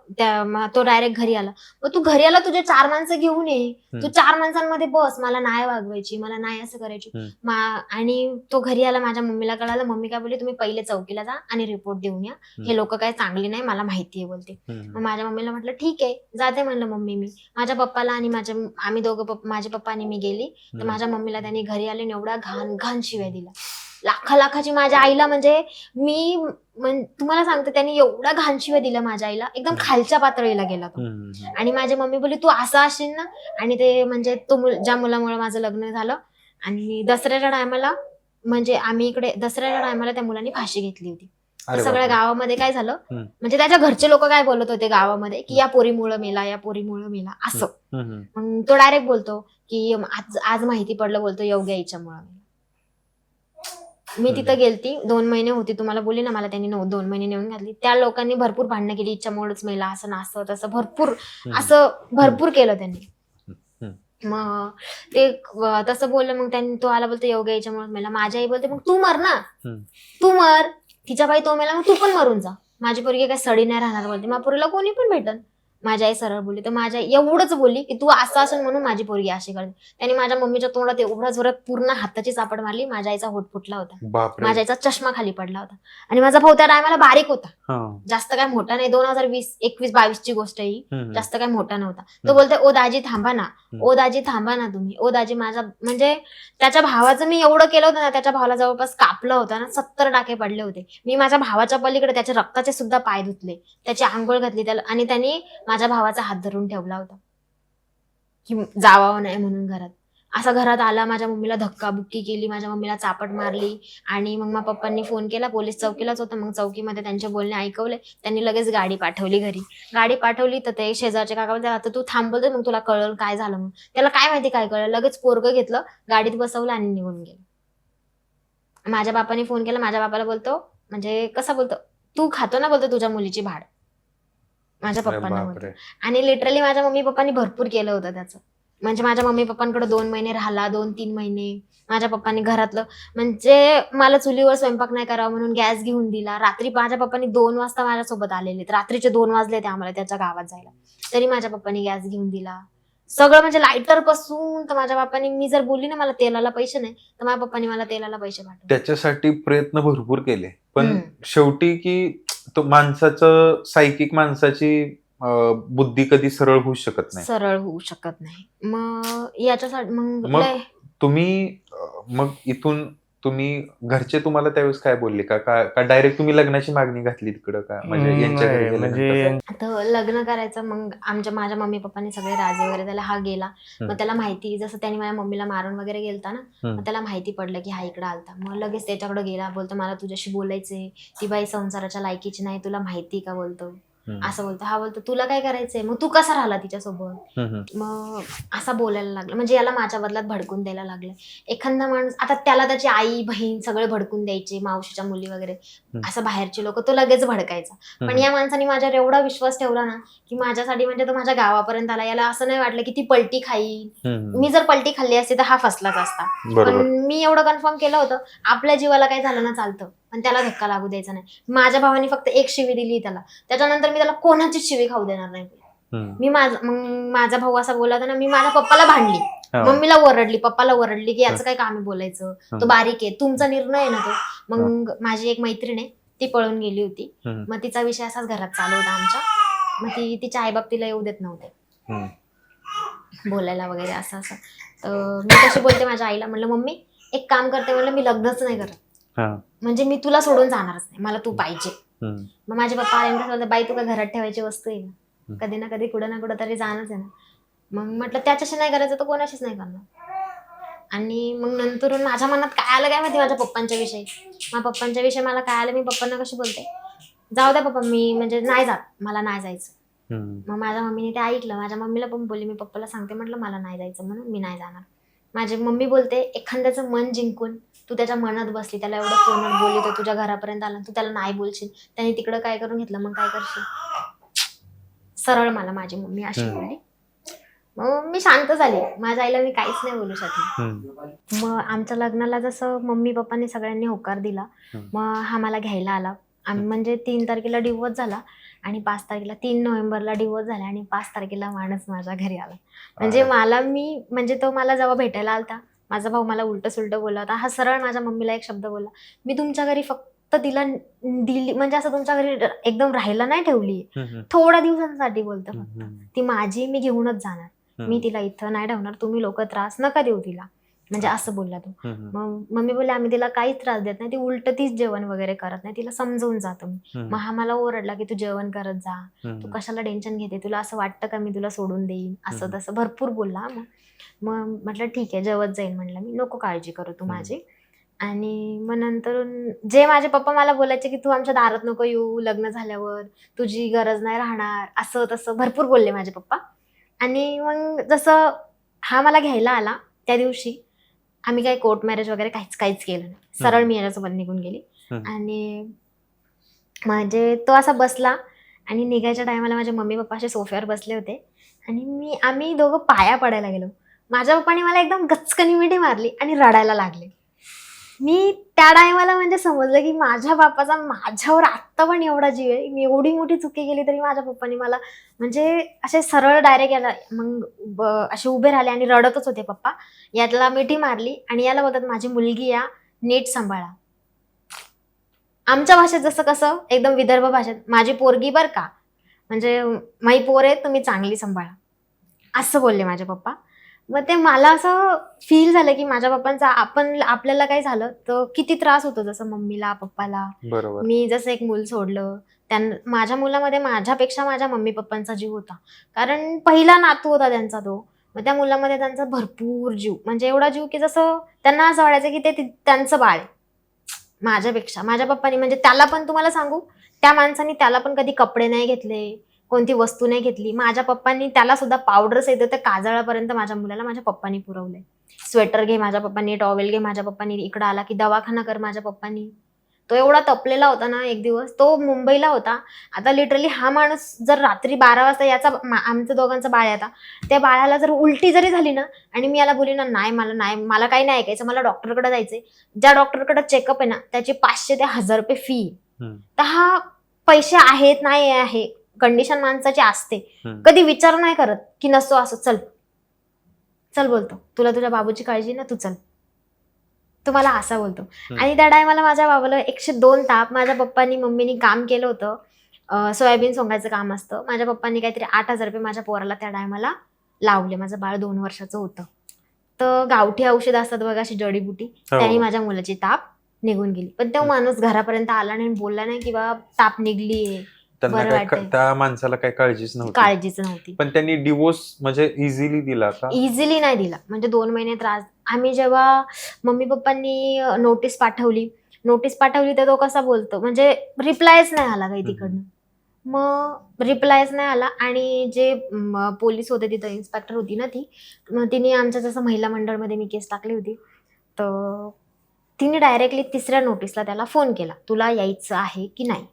तो डायरेक्ट घरी आला. मग तू घरी आला, तुझे 4 माणसं घेऊन ये, तू 4 माणसांमध्ये बस, मला नाही वागवायची, मला नाही असं करायची. आणि तो घरी आला, माझ्या मम्मीला कळालं. मम्मी काय बोलली, तुम्ही पहिले चौकीला जा आणि रिपोर्ट देऊन या, हे लोक काय चांगली नाही, मला माहितीये बोलते. मग माझ्या मम्मीला म्हटलं ठीक आहे जाते म्हणलं मम्मी. मी माझ्या पप्पाला आणि आम्ही दोघं माझे पप्पा आणि मी गेली. तर माझ्या मम्मीला त्यांनी घरी आले एवढ्या घाण घाण शिव्या दिला, लाखाची. माझ्या आईला म्हणजे तुम्हाला सांगते, त्यांनी एवढ्या घाण शिव्या दिल्या माझ्या आईला, एकदम खालच्या पातळीला गेला तो. आणि माझी मम्मी बोलली तू असं असशील ना. आणि ते म्हणजे ज्या मुलामुळे माझं लग्न झालं. आणि दसऱ्याच्या टायमाला म्हणजे आम्ही इकडे दसऱ्याच्या टायमाला त्या मुलांनी फाशी घेतली होती. सगळ्या गावामध्ये काय झालं म्हणजे त्याच्या घरचे लोक काय बोलत होते गावामध्ये की या पोरीमुळं मेला, या पोरीमुळं मेला असं. मग तो डायरेक्ट बोलतो की आज माहिती पडलं, बोलतो योग्य हिच्यामुळं मेला. मी तिथं गेलती, 2 महिने होती, तुम्हाला बोलली ना मला त्यांनी 2 महिने नेऊन घातली. त्या लोकांनी भरपूर भांडणं केली, इच्छामुळेच मेला, असं ना असं तसं भरपूर केलं त्यांनी. मग ते तसं बोललं. मग त्यांनी तो आला, बोलतो योग्य याच्यामुळे मेला. माझी आई बोलते मग तू मर ना, तू मर, तिच्या बाई तो मेला मग तू पण मरून जा, माझी पोरगी काय सडी नाही राहणार बोलते, माझ्या पोरीला कोणी पण भेटल. माझी आई सरळ बोलली. तर माझ्या एवढंच बोलली की तू असं असेल म्हणून माझी पोरगी अशी करते. त्यांनी माझ्या मम्मीच्या तोंडात एवढा जोरात पूर्ण हाताची चापड मारली, माझ्या आईचा होठ फुटला होता, माझ्या आईचा चष्मा खाली पडला होता. आणि माझा भाऊ त्या टायमाला बारीक होता, जास्त काय मोठा नाही, 2021-22 ची गोष्ट ही, जास्त काय मोठा नव्हता. तो बोलते ओ दाजी थांबा ना, ओ दाजी थांबा ना तुम्ही, ओ दाजी. माझा म्हणजे त्याच्या भावाचं मी एवढं केलं होतं ना, त्याच्या भावाला जवळपास कापलं होतं ना, 70 टाके पडले होते. मी माझ्या भावाच्या पलीकडे त्याच्या रक्ताचे सुद्धा पाय धुतले, त्याची आंघोळ घातली त्याला. आणि त्यांनी माझ्या भावाचा हात धरून ठेवला होता की जावावं नाही म्हणून घरात. असा घरात आला, माझ्या मम्मीला धक्काबुक्की केली, माझ्या मम्मीला चापट मारली. आणि मग माझ्या पप्पांनी फोन केला, पोलीस चौकीलाच होतं. मग चौकीमध्ये त्यांचे बोलणे ऐकवले, त्यांनी लगेच गाडी पाठवली घरी. गाडी पाठवली तर ते शेजारचे काका बोलते आता तू थांब, बोलते मग तुला कळलं काय झालं. मग त्याला काय माहिती काय कळलं, लगेच पोरगं घेतलं, गाडीत बसवलं आणि निघून गेलं. माझ्या बापाने फोन केला, माझ्या बापाला बोलतो म्हणजे कसा बोलतो, तू खातो ना बोलतो तुझ्या मुलीची भाड, माझ्या पप्पांना बोलतो. आणि लिटरली माझ्या मम्मी पप्पांनी भरपूर केलं होतं त्याचं. म्हणजे माझ्या मम्मी पप्पांकडे 2 महिने राहिला, 2-3 महिने. माझ्या पप्पांनी घरातलं म्हणजे मला चुलीवर स्वयंपाक नाही करावा म्हणून गॅस घेऊन दिला. रात्री माझ्या पप्पांनी 2 वाजता माझ्यासोबत आलेले, रात्रीचे 2 वाजले ते आम्हाला त्याच्या गावात जायला, तरी माझ्या पप्पांनी गॅस घेऊन दिला सगळं. म्हणजे लायटर पासून तर माझ्या बापाने, मी जर बोलली ना मला तेलाला पैसे नाही, तर माझ्या पप्पांनी मला तेलाला पैसे पाठवले. त्याच्यासाठी प्रयत्न भरपूर केले, पण शेवटी की तो माणसाचं सायकिक, माणसाची बुद्धी कधी सरळ होऊ शकत नाही. मग याच्यासाठी मग तुम्ही इथून तुम्ही घरचे तुम्हाला त्यावेळेस काय बोलले का डायरेक्ट तुम्ही लग्नाची मागणी घातली तिकडं का म्हणजे आता लग्न करायचं. मग माझ्या मम्मी पप्पांनी सगळे राजे वगैरे त्याला, हा गेला. मग त्याला माहिती, जसं त्यांनी माझ्या मम्मीला मारून वगैरे गेलता ना, मग त्याला माहिती पडलं की हा इकडे आलता. मग लगेच त्याच्याकडे गेला, बोलतो मला तुझ्याशी बोलायचंय, ती बाई संसाराच्या लायकीची नाही, तुला माहिती का बोलतो, असं बोलतो. हा बोलतो तुला काय करायचंय, मग तू कसा राहिला तिच्यासोबत. मग असा बोलायला लागला, म्हणजे याला माझ्या बदलात भडकून द्यायला लागलं. एखादा माणूस, आता त्याला त्याची आई बहीण सगळे भडकून द्यायचे, मावशीच्या मुली वगैरे, असं बाहेरचे लोक, तो लगेच भडकायचा. पण या माणसाने माझ्यावर एवढा विश्वास ठेवला ना की माझ्यासाठी, म्हणजे तो माझ्या गावापर्यंत आला. याला असं नाही वाटलं की ती पलटी खाईल. मी जर पलटी खाल्ली असती तर हा फसलाच असता. पण मी एवढं कन्फर्म केलं होतं, आपल्या जीवाला काय झालं ना चालतं, पण त्याला धक्का लागू द्यायचा नाही. माझ्या भावाने फक्त एक शिवी दिली त्याला, त्याच्यानंतर मी त्याला कोणाचीच शिवी खाऊ देणार नाही. मी माझा भाऊ असा बोलला होता ना, मी माझ्या पप्पाला भांडली, मम्मीला ओरडली, पप्पाला ओरडली की याचं काय काम आहे बोलायचं, तो बारीक आहे, तुमचा निर्णय आहे ना तो. मग माझी एक मैत्रीण आहे, ती पळून गेली होती. मग तिचा विषय असाच घरात चालू होता आमच्या. मग तिच्या आईबाप तिला येऊ देत नव्हते बोलायला वगैरे, असं तर मी कशी बोलते माझ्या आईला, म्हणलं मम्मी एक काम करते, म्हणलं मी लग्नच नाही करत, म्हणजे मी तुला सोडून जाणारच नाही, मला तू पाहिजे. मग माझे पप्पा आले, बाई तू काय घरात ठेवायची वस्तू आहे ना, कधी ना कधी कुठं ना कुठं तरी जाणंच आहे ना. मग म्हटलं त्याच्याशी नाही करायचं तर कोणाशीच नाही करणार. आणि मग नंतर माझ्या मनात काय आलं काय माहिती माझ्या पप्पांच्या विषयी. माझ्या पप्पांच्या विषयी मला काय आलं, मी पप्पांना कशी बोलते, जाऊ द्या पप्पा मी म्हणजे नाही जात, मला नाही जायचं. मग माझ्या मम्मीने ते ऐकलं. माझ्या मम्मीला पण बोलली, मी पप्पाला सांगते म्हटलं मला नाही जायचं म्हणून, मी नाही जाणार. माझी मम्मी बोलते एखाद्याचं मन जिंकून तू त्याच्या मनात बसली, त्याला एवढं फोनवर बोलली, तो तुझ्या घरापर्यंत आला, तू त्याला नाही बोलशील, त्याने तिकडं काय करून घेतलं मग काय करशील. सरळ मला माझी मम्मी अशी बोलली. मग मी शांत झाली. माझ्या आईला मी काहीच नाही बोलू शकले. मग आमच्या लग्नाला जसं मम्मी पप्पांनी सगळ्यांनी होकार दिला, मग हा मला घ्यायला आला. आम्ही म्हणजे 3 तारखेला डिवोर्स झाला आणि 5 तारखेला 3 नोव्हेंबरला डिवोर्स झाला आणि 5 तारखेला माणूस माझ्या घरी आला. म्हणजे म्हणजे तो मला जेव्हा भेटायला आलता, माझा भाऊ मला उलट सुलट बोलला होता. हा सरळ माझ्या मम्मीला एक शब्द बोलला, मी तुमच्या घरी फक्त दिली म्हणजे असं तुमच्या घरी एकदम राहायला नाही ठेवली, थोड्या दिवसांसाठी बोलतो फक्त. ती माझी, मी घेऊनच जाणार, मी तिला इथं नाही ठेवणार, तुम्ही लोक त्रास नका देऊ तिला, म्हणजे असं बोलला तो. मग मम्मी बोलले आम्ही तिला काहीच त्रास देत नाही, ती उलट तीच जेवण वगैरे करत नाही, तिला समजवून जातो मी. मग हा मला ओरडला की तू जेवण करत जा, तू कशाला टेन्शन घेते, तुला असं वाटतं का मी तुला सोडून देईन, असं तसं भरपूर बोलला. मग म्हटलं ठीक आहे जेवत जाईल, म्हटलं मी, नको काळजी करू तू माझी. आणि मग नंतर जे माझे पप्पा मला बोलायचे की तू आमच्या दारात नको येऊ, लग्न झाल्यावर तुझी गरज नाही राहणार, असं तसं भरपूर बोलले माझे पप्पा. आणि मग जसं हा मला घ्यायला आला त्या दिवशी आम्ही काही कोर्ट मॅरेज वगैरे काहीच केलं नाही, सरळ मी याच्यासोबत निघून गेली. आणि म्हणजे तो असा बसला आणि निघायच्या टायमाला माझे मम्मी पप्पा असे सोफ्यावर बसले होते आणि आम्ही दोघं पाया पडायला गेलो. माझ्या पप्पाने मला एकदम गचकनी मिठी मारली आणि रडायला लागले. मी त्या टायमाला म्हणजे समजलं की माझ्या बापाचा माझ्यावर आत्ता पण एवढा जीव आहे. मी एवढी मोठी चुकी केली तरी माझ्या पप्पानी मला म्हणजे असे सरळ डायरेक्ट याला मग असे उभे राहिले आणि रडतच होते पप्पा. याला मिठी मारली आणि याला बोलतात माझी मुलगी या, नीट सांभाळा. आमच्या भाषेत जसं कसं एकदम विदर्भ भाषेत, माझी पोरगी बर का, म्हणजे माई पोर आहे तुम्ही चांगली सांभाळा, असं बोलले माझे पप्पा. मग ते मला असं फील झालं की माझ्या पप्पांचा आपल्याला काय झालं तर किती त्रास होतो, जसं मम्मीला पप्पाला. बरोबर. मी जसं एक मूल सोडलं, त्यांना माझ्या मुलामध्ये माझ्यापेक्षा माझ्या मम्मी पप्पांचा जीव होता, कारण पहिला नातू होता त्यांचा तो. मग त्या मुलामध्ये त्यांचा भरपूर जीव, म्हणजे एवढा जीव की जसं त्यांना असं वाटायचं की ते त्यांचं बाळ आहे माझ्यापेक्षा. माझ्या पप्पानी म्हणजे त्याला पण तुम्हाला सांगू, त्या माणसाने त्याला पण कधी कपडे नाही घेतले, कोणती वस्तू नाही घेतली. माझ्या पप्पांनी त्याला सुद्धा पावडर्स येतं तर काजळापर्यंत माझ्या मुलाला माझ्या पप्पांनी पुरवलंय. स्वेटर घे माझ्या पप्पांनी, टॉवेल घे माझ्या पप्पांनी, इकडं आला की दवाखाना कर माझ्या पप्पांनी. तो एवढा तपलेला होता ना, एक दिवस तो मुंबईला होता. आता लिटरली हा माणूस जर रात्री 12 वाजता याचा आमच्या दोघांचं बाळ आता त्या बाळाला जर उलटी जरी झाली ना आणि मी याला बोलली ना नाही मला काही नाही ऐकायचं, मला डॉक्टरकडे जायचंय, ज्या डॉक्टरकडे चेकअप आहे ना त्याची 500 ते 1000 रुपये फी. तर हा पैसे आहेत नाही आहे कंडिशन माणसाची असते, कधी विचार नाही करत की नसतो असं, चल बोलतो तुला तुझ्या बाबूची काळजी ना, तू चल, तो मला असा बोलतो. आणि त्या टायमाला माझ्या बाबाला 102 ताप. माझ्या पप्पांनी मम्मीनी काम केलं होतं, सोयाबीन सोंगायचं काम असतं. माझ्या पप्पांनी काहीतरी 8000 रुपये माझ्या पोराला त्या टायमाला लावले. माझं बाळ 2 वर्षाचं होतं. तर गावठी औषध असतात बघा अशी जडीबुटी, त्यांनी माझ्या मुलाची ताप निघून गेली. पण तो माणूस घरापर्यंत आला नाही, बोलला नाही की बाबा ताप निघलीये, त्या माणसाला काही काळजीच नव्हती. पण त्यांनी डिवोर्स म्हणजे इझिली दिला का? इझिली नाही दिला, म्हणजे 2 महिने त्रास. आम्ही जेव्हा मम्मी पप्पांनी नोटीस पाठवली तर तो कसा बोलतो, म्हणजे रिप्लायच नाही आला काही तिकडनं. मग रिप्लायच नाही आला. आणि जे पोलीस होते तिथं, इन्स्पेक्टर होती ना ती, मग तिने आमच्या जसं महिला मंडळमध्ये मी केस टाकली होती, तर तिने डायरेक्टली 3ऱ्या नोटीसला त्याला फोन केला, तुला यायचं आहे की नाही.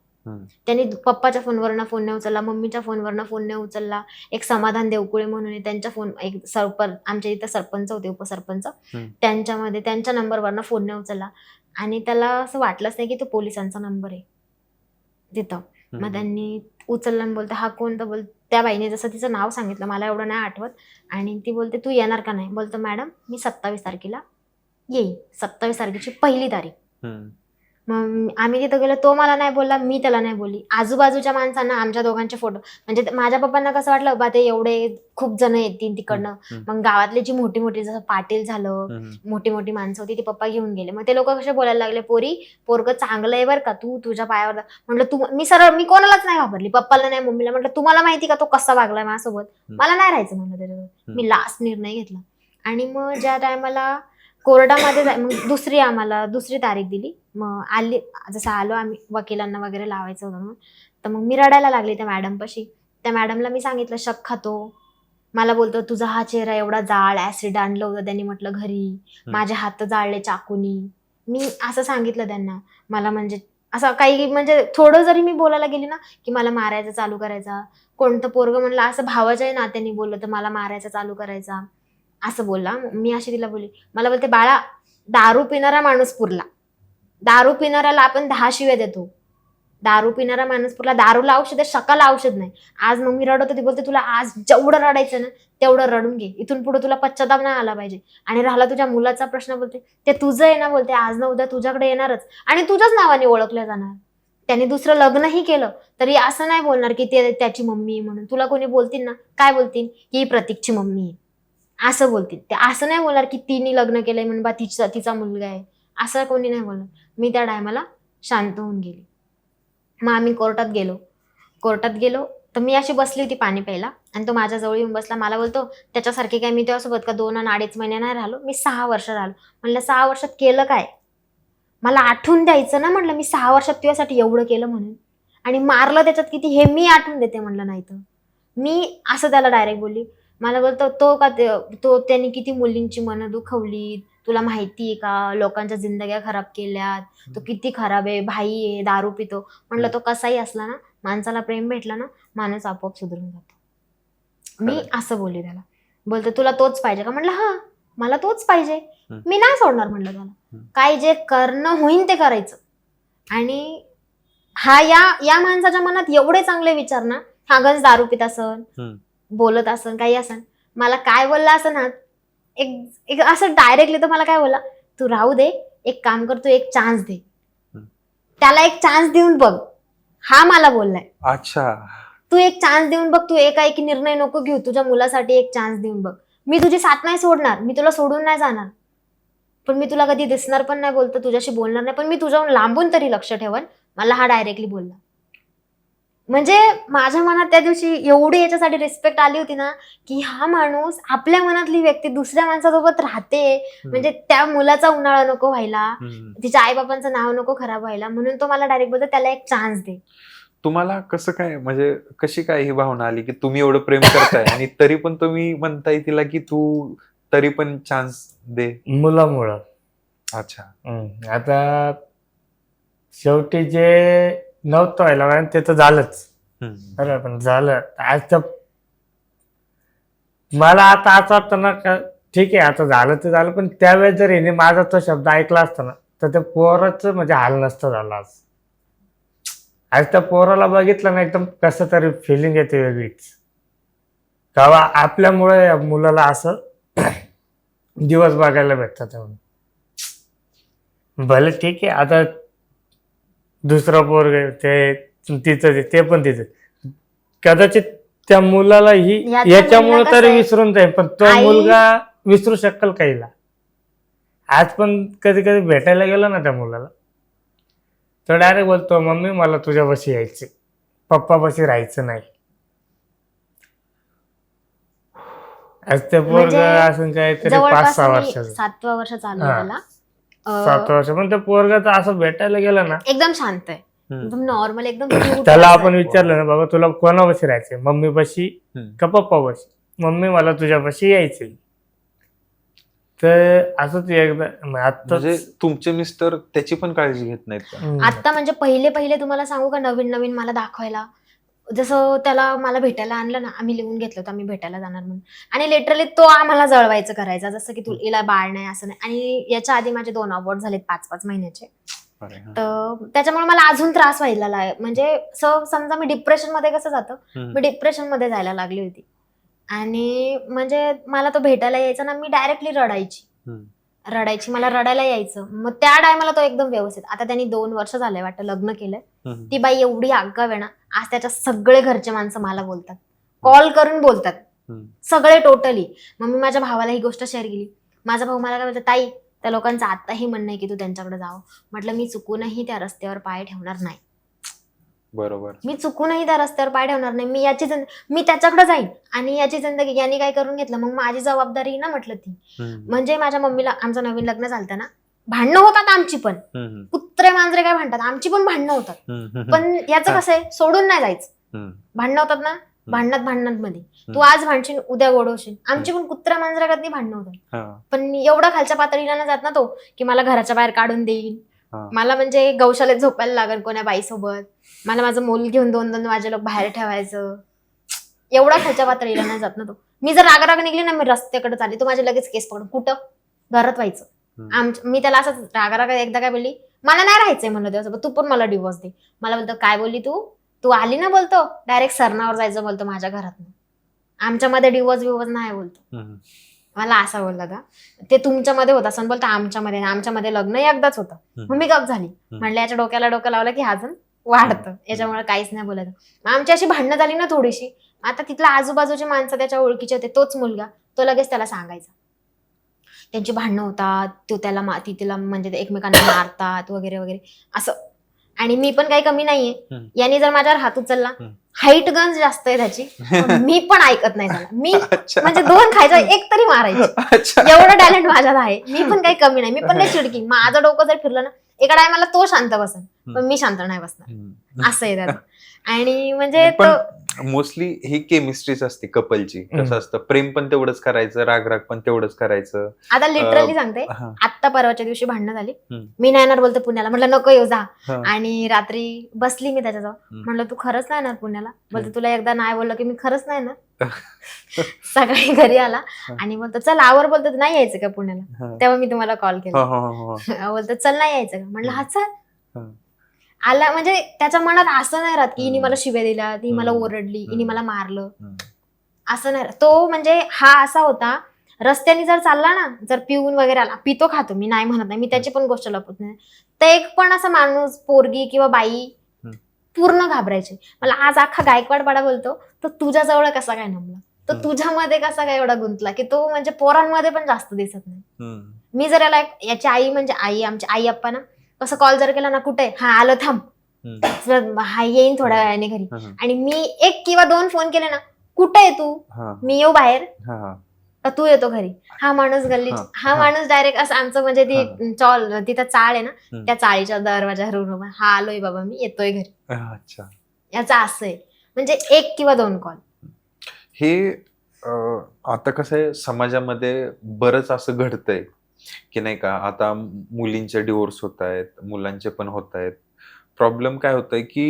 त्यांनी पप्पाच्या फोनवरनं फोन नाही उचलला, मम्मीच्या फोनवरनं फोन नाही उचलला. एक समाधान देवकुळे म्हणून त्यांच्या फोन, एक आमच्या इथं सरपंच होते, उपसरपंच, त्यांच्या नंबरवरनं फोन नाही उचलला. आणि त्याला असं वाटलंच नाही की तो पोलिसांचा नंबर आहे तिथं. मग त्यांनी उचलला आणि बोलते हा कोण, तर त्या बाईने जसं तिचं नाव सांगितलं, मला एवढं नाही आठवत. आणि ती बोलते तू येणार का नाही. बोलतो मॅडम मी 27 तारखेला येईल, 27 तारखेची पहिली तारीख. मग आम्ही तिथं गेलो, तो मला नाही बोलला, मी त्याला नाही बोलली. आजूबाजूच्या माणसांना आमच्या दोघांचे फोटो, म्हणजे माझ्या पप्पांना कसं वाटलं बा ते एवढे खूप जण येतील तिकडनं, मग गावातली जी मोठी जसं पाटील झालं, मोठी माणसं होती ती पप्पा घेऊन गेले. मग ते लोक कसे बोलायला लागले, पोरगं चांगलं आहे बरं का, तू तुझ्या पायावर. म्हटलं मी कोणालाच नाही घाबरली, पप्पाला नाही मम्मीला. म्हटलं तुम्हाला माहिती का तो कसा वागलाय माझ्यासोबत, मला नाही राहायचं म्हणलं त्याच्यासोबत. मी लास्ट निर्णय घेतला. आणि मग ज्या टायमाला कोर्टामध्ये मग दुसरी तारीख दिली. मग आली, जसं आलो आम्ही, वकिलांना वगैरे लावायचं होतं म्हणून. तर मग मी रडायला लागली त्या मॅडमपाशी. त्या मॅडमला मी सांगितलं, शक खातो. मला बोलतो तुझा हा चेहरा एवढा जाळ, ऍसिड आणलं होतं त्यांनी म्हटलं घरी, माझे हात जाळले चाकूनी. मी असं सांगितलं त्यांना. मला म्हणजे असं काही म्हणजे थोडं जरी मी बोलायला गेली ना की मला मारायचं चालू करायचा. कोणतं पोरग म्हणलं असं भावाच्याही नात्याने बोललं तर मला मारायचा चालू करायचा, असं बोलला. मी अशी तिला बोलली. मला बोलते, बाळा, दारू पिणारा माणूस पुरला, दारू पिणाऱ्याला आपण 10 शिव्या देतो. दारू पिणारा माणूस पुरला, दारूला औषध आहे, शकाला औषध नाही. आज मग मी रडत होती. बोलते तुला आज जेवढं रडायचं ना तेवढं रडून घे, इथून पुढे तुला पश्चाताप नाही आला पाहिजे. आणि राहिला तुझ्या मुलाचा प्रश्न, बोलते ते तुझं आहे ना, बोलते आज ना उद्या तुझ्याकडे येणारच आणि तुझ्याच नावाने ओळखलं जाणार. त्याने दुसरं लग्नही केलं तरी असं नाही बोलणार की ते त्याची मम्मी आहे म्हणून. तुला कोणी बोलतील ना, काय बोलतील की ही प्रतीकची मम्मी आहे असं बोलतील. ते असं नाही बोलणार की तिने लग्न केलंय म्हणून बा तिचा मुलगा आहे, असं कोणी नाही बोलणार. मी त्या टायमाला शांत होऊन गेली. मग आम्ही कोर्टात गेलो तर मी अशी बसली होती पाणी प्यायला आणि तो माझ्या जवळ येऊन बसला. मला बोलतो, त्याच्यासारखे काय मी तेव्हासोबत का 2 आणि 2.5 महिने नाही राहिलो, मी 6 वर्ष राहिलो. म्हणलं 6 वर्षात केलं काय, मला आठवून द्यायचं ना. म्हणलं मी 6 वर्षात तुझ्यासाठी एवढं केलं म्हणून, आणि मारलं त्याच्यात किती हे मी आठवून देते. म्हणलं नाही तर मी असं त्याला डायरेक्ट बोलली. मला बोलतो, त्यांनी किती मुलींची मनं दुखवली, तुला माहिती आहे का, लोकांच्या जिंदग्या खराब केल्यात, तो किती खराब आहे, भाई आहे, दारू पितो. म्हणलं तो कसाही असला ना, माणसाला प्रेम भेटला ना, माणूस आपोआप सुधरून जातो. मी असं बोलली त्याला. बोलतो तुला तोच पाहिजे का. म्हणलं हा, मला तोच पाहिजे, मी नाही सोडणार. म्हणलं त्याला काय जे करणं होईन ते करायचं. आणि हा या माणसाच्या मनात एवढे चांगले विचार ना, हा गंज दारू पित असन, बोलत असन, काही असन, मला काय बोलला असं ना, एक असं डायरेक्टली तर मला काय बोलला, तू राहू दे, एक काम कर, तू एक चान्स दे त्याला, एक चान्स देऊन बघ, हा मला बोललाय. अच्छा, तू एक चान्स देऊन बघ, तू एकाएकी निर्णय नको घेऊ, तुझ्या मुलासाठी एक चान्स देऊन बघ. मी तुझी साथ नाही सोडणार, मी तुला सोडून नाही जाणार, पण मी तुला कधी दिसणार पण नाही, बोलतो तुझ्याशी बोलणार नाही, पण मी तुझ्याहून लांबून तरी लक्ष ठेवन. मला हा डायरेक्टली बोलला. म्हणजे माझ्या मनात त्या दिवशी एवढी याच्यासाठी रिस्पेक्ट आली होती ना, की हा माणूस, आपल्या मनातली व्यक्ती दुसऱ्या माणसासोबत राहते, म्हणजे त्या मुलाचा उन्हाळा नको व्हायला, तिच्या आईबापांचं नाव नको खराब व्हायला, म्हणून तो मला डायरेक्ट बोलतो त्याला एक चान्स दे. तुम्हाला कसं काय, म्हणजे कशी काय ही भावना आली की तुम्ही एवढं प्रेम करताय आणि तरी पण तुम्ही म्हणताय तिला की तू तरी पण चान्स दे. मुलामुळं. अच्छा. आता शेवटी जे नव्हतं व्हायला कारण ते तर झालंच. बरं, पण झालं आज तर मला आता असं वाटतं ना का ठीक आहे, आता झालं तर झालं, पण त्यावेळेस जर हिने माझा तो शब्द ऐकला असता ना तर त्या पोराचं म्हणजे हाल नसतं झालं. आज त्या पोराला बघितलं ना, एकदम कसं तरी फिलिंग येते वेगळीच, का आपल्यामुळे या मुलाला असं दिवस बघायला भेटतात. भले ठीक आहे, आता दुसरं पोरग ते पण तिचं कदाचित त्या मुलाला ही याच्यामुळे तरी विसरून जाईल, पण तो मुलगा विसरू शकेल काहीला. आज पण कधी कधी भेटायला गेलो ना त्या मुलाला, तो डायरेक्ट बोलतो, मम्मी मला तुझ्यापाशी यायचे, पप्पापाशी राहायचं नाही. आज ते पोरग असं काहीतरी 5-6 वर्षाचं, 7वं वर्ष चालू आहे त्याला, 7 वर्ष, पण त्या पोरगाचं असं भेटायला गेलं ना, एकदम शांत आहे, एकदम नॉर्मल, एकदम cute त्याला असं आपण आहे. विचारलं ना, बाबा तुला कोणापाशी राहायचंय, मम्मीपाशी का पप्पापाशी, मम्मी मला तुझ्यापाशी यायचंय. तर असंच एकदा आता म्हणजे तुमचे मिस्टर त्याची पण काळजी घेत नाहीत का? आता म्हणजे पहिले तुम्हाला सांगू का, नवीन मला दाखवायला, जसं त्याला मला भेटायला आणलं ना, आम्ही लिहून घेतलं होतं आम्ही भेटायला जाणार म्हणून, आणि लिटरली तो आम्हाला जळवायचं करायचा, जसं की तू हिला बाळ नाही असं नाही. आणि याच्या आधी माझे 2 अबॉर्ट झालेत 5-5 महिन्याचे, तर त्याच्यामुळे मला अजून त्रास व्हायला म्हणजे समजा मी डिप्रेशन मध्ये कसं जातं, मी डिप्रेशन मध्ये जायला लागली होती. आणि म्हणजे मला तो भेटायला यायचा ना, मी डायरेक्टली रडायची, मला रडायला यायचं. मग त्या टायमाला तो एकदम व्यवस्थित. आता त्यांनी 2 वर्ष झाले वाटतं लग्न केलंय. ती बाई एवढी आगाव आहे ना, आज त्याच्या सगळे घरचे माणसं मला बोलतात, कॉल करून बोलतात सगळे टोटली. मग मी माझ्या भावाला ही गोष्ट शेअर केली. माझा भाऊ मला काय बोलतो, ताई त्या लोकांचं आताही म्हणणं आहे की तू त्यांच्याकडे जावं. म्हटलं मी चुकूनही त्या रस्त्यावर पाय ठेवणार नाही. बरोबर. मी चुकूनही त्या रस्त्यावर पाय ठेवणार नाही. मी त्याच्याकडे जाईन आणि याची जिंदगी यांनी काय करून घेतलं, मग माझी जबाबदारी ना म्हटलं ती. म्हणजे माझ्या मम्मीला, आमचं नवीन लग्न झालं ना, भांडणं होतात आमची पण, कुत्रे मांजरे काय भांडतात, आमची पण भांडणं होतात. पण याचं कसं आहे, सोडून नाही जायचं. भांडणं होतात ना, भांडणात मध्ये तू आज भांडशील उद्या गोडवशील. आमची पण कुत्रा मांजरा कधी भांडणं होतात. पण एवढा खालच्या पातळीला नाही जात ना तो, की मला घराच्या बाहेर काढून देईल, मला म्हणजे गौशालेत झोपायला लागेल कोण्या बाईसोबत, मला माझं मूल घेऊन 2-2 वाजे लोक बाहेर ठेवायचं. एवढा खालच्या पातळीला नाही जात ना तो. मी जर राग निघली ना, मी रस्त्याकडे चालली, तो माझे लगेच केस पकडून कुठं घरात व्हायचं. मी त्याला असं राग एकदा काय बोलली, मला नाही राहायचंय म्हणलं त्यासोबत, तू पण मला डिवोर्स दे. मला बोलतो काय बोलली तू आली ना, बोलतो डायरेक्ट सरणावर जायचं बोलतो माझ्या घरात, आमच्यामध्ये डिवोर्स नाही बोलतो. मला असा बोलला का, ते तुमच्यामध्ये होत असं बोलतो, आमच्यामध्ये लग्न एकदाच होतं. मग मी गप झाली. म्हणलं याच्या डोक्याला डोकं लावलं की अजून वाढतं, याच्यामुळे काहीच नाही बोलायचं. आमची अशी भांडणं झाली ना थोडीशी, आता तिथला आजूबाजूची माणसं त्याच्या ओळखीचे होते, तोच मुलगा, तो लगेच त्याला सांगायचा त्यांची भांडणं होतात, ती तिला म्हणजे एकमेकांना मारतात वगैरे वगैरे असं. आणि मी पण काही कमी नाहीये, यांनी जर माझ्यावर हात उचलला, हाईट गंज जास्त आहे त्याची, मी पण ऐकत नाही त्याला. मी म्हणजे 2 खायचा 1 तरी मारायचं, एवढं टॅलेंट माझ्यात आहे. मी पण काही कमी नाही, मी पण नाही चिडकी. माझं डोकं जर फिरलं ना एका टायमाला, तो शांत बसेल पण मी शांत नाही बसणार, असं आहे त्याचं. आणि म्हणजे मोस्टली ही केमिस्ट्रीच असते कपलची. कसं असतं, प्रेम पण तेवढंच करायचं, राग पण तेवढंच करायचं. आता लिटरली सांगते, आत्ता परवाच्या दिवशी भांडणं झाली, मी नाही येणार बोलतो पुण्याला. म्हटलं नको येऊ जा. आणि रात्री बसली मी त्याच्याजवळ, म्हटलं तू खरंच नाही येणार पुण्याला? बोलतो तुला एकदा नाही बोललं की मी खरंच नाही ना. सकाळी घरी आला आणि बोलतो चल आवर, बोलतो नाही यायचं का पुण्याला, तेव्हा मी तुम्हाला कॉल केला. बोलतो चल नाही यायचं का, म्हटलं हा चल. आला म्हणजे त्याच्या मनात असं नाही राहत की हिने मला शिव्या दिल्या, ती मला ओरडली, हिने मला मारलं, असं नाही. तो म्हणजे हा असा होता, रस्त्याने जर चालला ना, जर पिऊन वगैरे आला, पितो खातो, मी नाही म्हणत नाही, मी त्याची पण गोष्ट लपवत नाही, तर एक पण असा माणूस, पोरगी किंवा बाई पूर्ण घाबरायचे. मला आज अख्खा गायकवाड पाडा बोलतो, तो तुझ्या जवळ कसा काय नमला, तो तुझ्यामध्ये कसा काय एवढा गुंतला, की तो म्हणजे पोरांमध्ये पण जास्त दिसत नाही. मी जर याची आई, म्हणजे आमची आई अप्पा ना, कसं कॉल जर केला ना, कुठे, हा आलो थांब, हा येईन थोड्या वेळाने घरी. आणि मी 1 किंवा 2 फोन केले ना, कुठे आहे तू, मी येऊ बाहेर, तू येतो घरी. हा माणूस गल्लीत, हा माणूस डायरेक्ट असं, आमचं म्हणजे ती तिथं चाळ आहे ना, त्या चाळीच्या दरवाजावर, हा आलोय बाबा मी, येतोय घरी. अच्छा, याचं असं आहे, म्हणजे 1 किंवा 2 कॉल. हे आता कसं आहे, समाजामध्ये बरंच असं घडतंय की नाही का, आता मुलींचे डिवोर्स होत आहेत, मुलांचे पण होत आहेत. प्रॉब्लेम काय होतंय की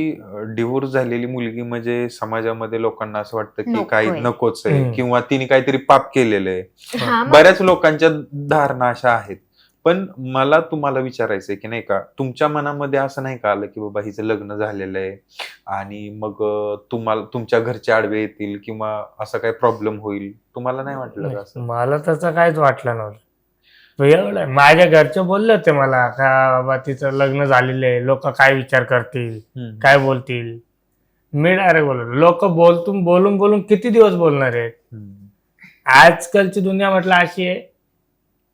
डिवोर्स झालेली मुलगी म्हणजे समाजामध्ये लोकांना असं वाटतं की काही नकोच आहे, किंवा तिने काहीतरी पाप केलेलं आहे. बऱ्याच लोकांच्या धारणा अशा आहेत. पण मला तुम्हाला विचारायचंय की नाही का, तुमच्या मनामध्ये असं नाही का आलं की बाबा हिचं लग्न झालेलं आहे आणि मग तुमच्या घरचे आडवे येतील किंवा असा काही प्रॉब्लेम होईल, तुम्हाला नाही वाटलं का असं? मला तसं काहीच वाटलं नव्हतं. एवढं माझ्या घरचे बोलले होते मला का बाबा तिचं लग्न झालेलं आहे, लोक काय विचार करतील, काय बोलतील. मी डायरेक्ट बोललो, लोक बोलून बोलून किती दिवस बोलणार आहेत. आजकालची दुनिया म्हटलं अशी आहे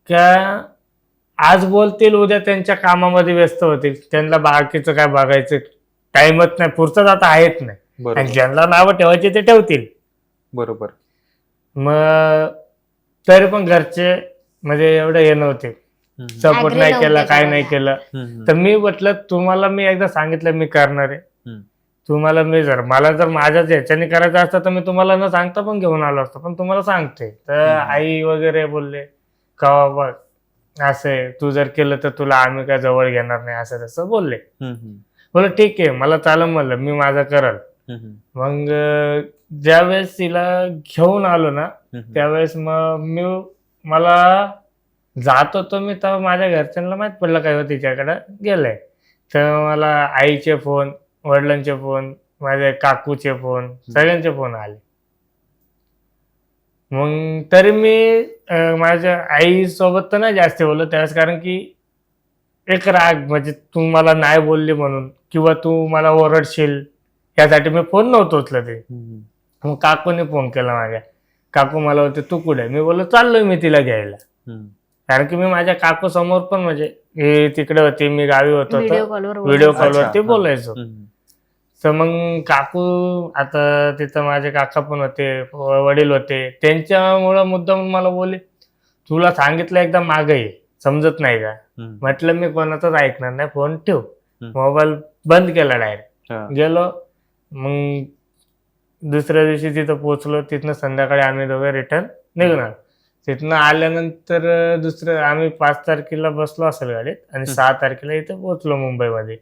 का आज बोलतील, उद्या त्यांच्या कामामध्ये व्यस्त होतील, त्यांना बाकीचं काय बघायचं टाइमच नाही, पुढचं आता आहेच नाही. आणि ज्यांना नावं ठेवायचे ते ठेवतील. बरोबर. मग तरी पण घरचे म्हणजे एवढं हे नव्हते, सपोर्ट नाही केला, काय नाही केलं. तर मी म्हटलं तुम्हाला मी एकदा सांगितलं मी करणार आहे, तुम्हाला मला जर माझ्याच ह्याच्याने करायचं असतं तर मी तुम्हाला न सांगता पण घेऊन आलो असतो, पण तुम्हाला सांगते. तर आई वगैरे बोलले का बाबा असं आहे, तू जर केलं तर तुला आम्ही काय जवळ घेणार नाही, असं तसं बोलले. बोल ठीक आहे, मला चालेल म्हणलं, मी माझं करल. मग ज्यावेळेस तिला घेऊन आलो ना, त्यावेळेस मग मला जात होतो मी, तेव्हा माझ्या घरच्यांना माहित पडलं काय तिच्याकडे गेलंय. तर मला आईचे फोन, वडिलांचे फोन, माझ्या काकूचे फोन, सगळ्यांचे फोन आले. मग तरी मी माझ्या आईसोबत तर नाही जास्त बोललो त्यावेळेस, कारण की एक राग, म्हणजे तू मला नाही बोलली म्हणून किंवा तू मला ओरडशील यासाठी मी फोन नव्हतो उचलत ते. मग काकूने फोन केला माझ्या, काकू मला बोलते तू कुठे? मी बोललो चाललोय मी तिला घ्यायला. कारण की मी माझ्या काकू समोर पण म्हणजे हे तिकडे होते, मी गावी होतो, व्हिडिओ कॉलवरती बोलायचो. तर मग काकू, आता तिथं माझे काका पण होते, वडील होते, त्यांच्यामुळं मुद्दाम मला बोलले, तुला सांगितलं एकदा मागे ये, समजत नाही का? म्हटलं मी कोणाचाच ऐकणार नाही, फोन ठेव. मोबाईल बंद केला डायरेक्ट. गेलो. मग दुसऱ्या दिवशी तिथं पोहोचलो. तिथनं संध्याकाळी आम्ही दोघे रिटर्न निघणार. तिथनं आल्यानंतर आम्ही 5 तारखेला बसलो असेल गाडीत आणि 6 तारखेला इथं पोहोचलो मुंबईमध्ये.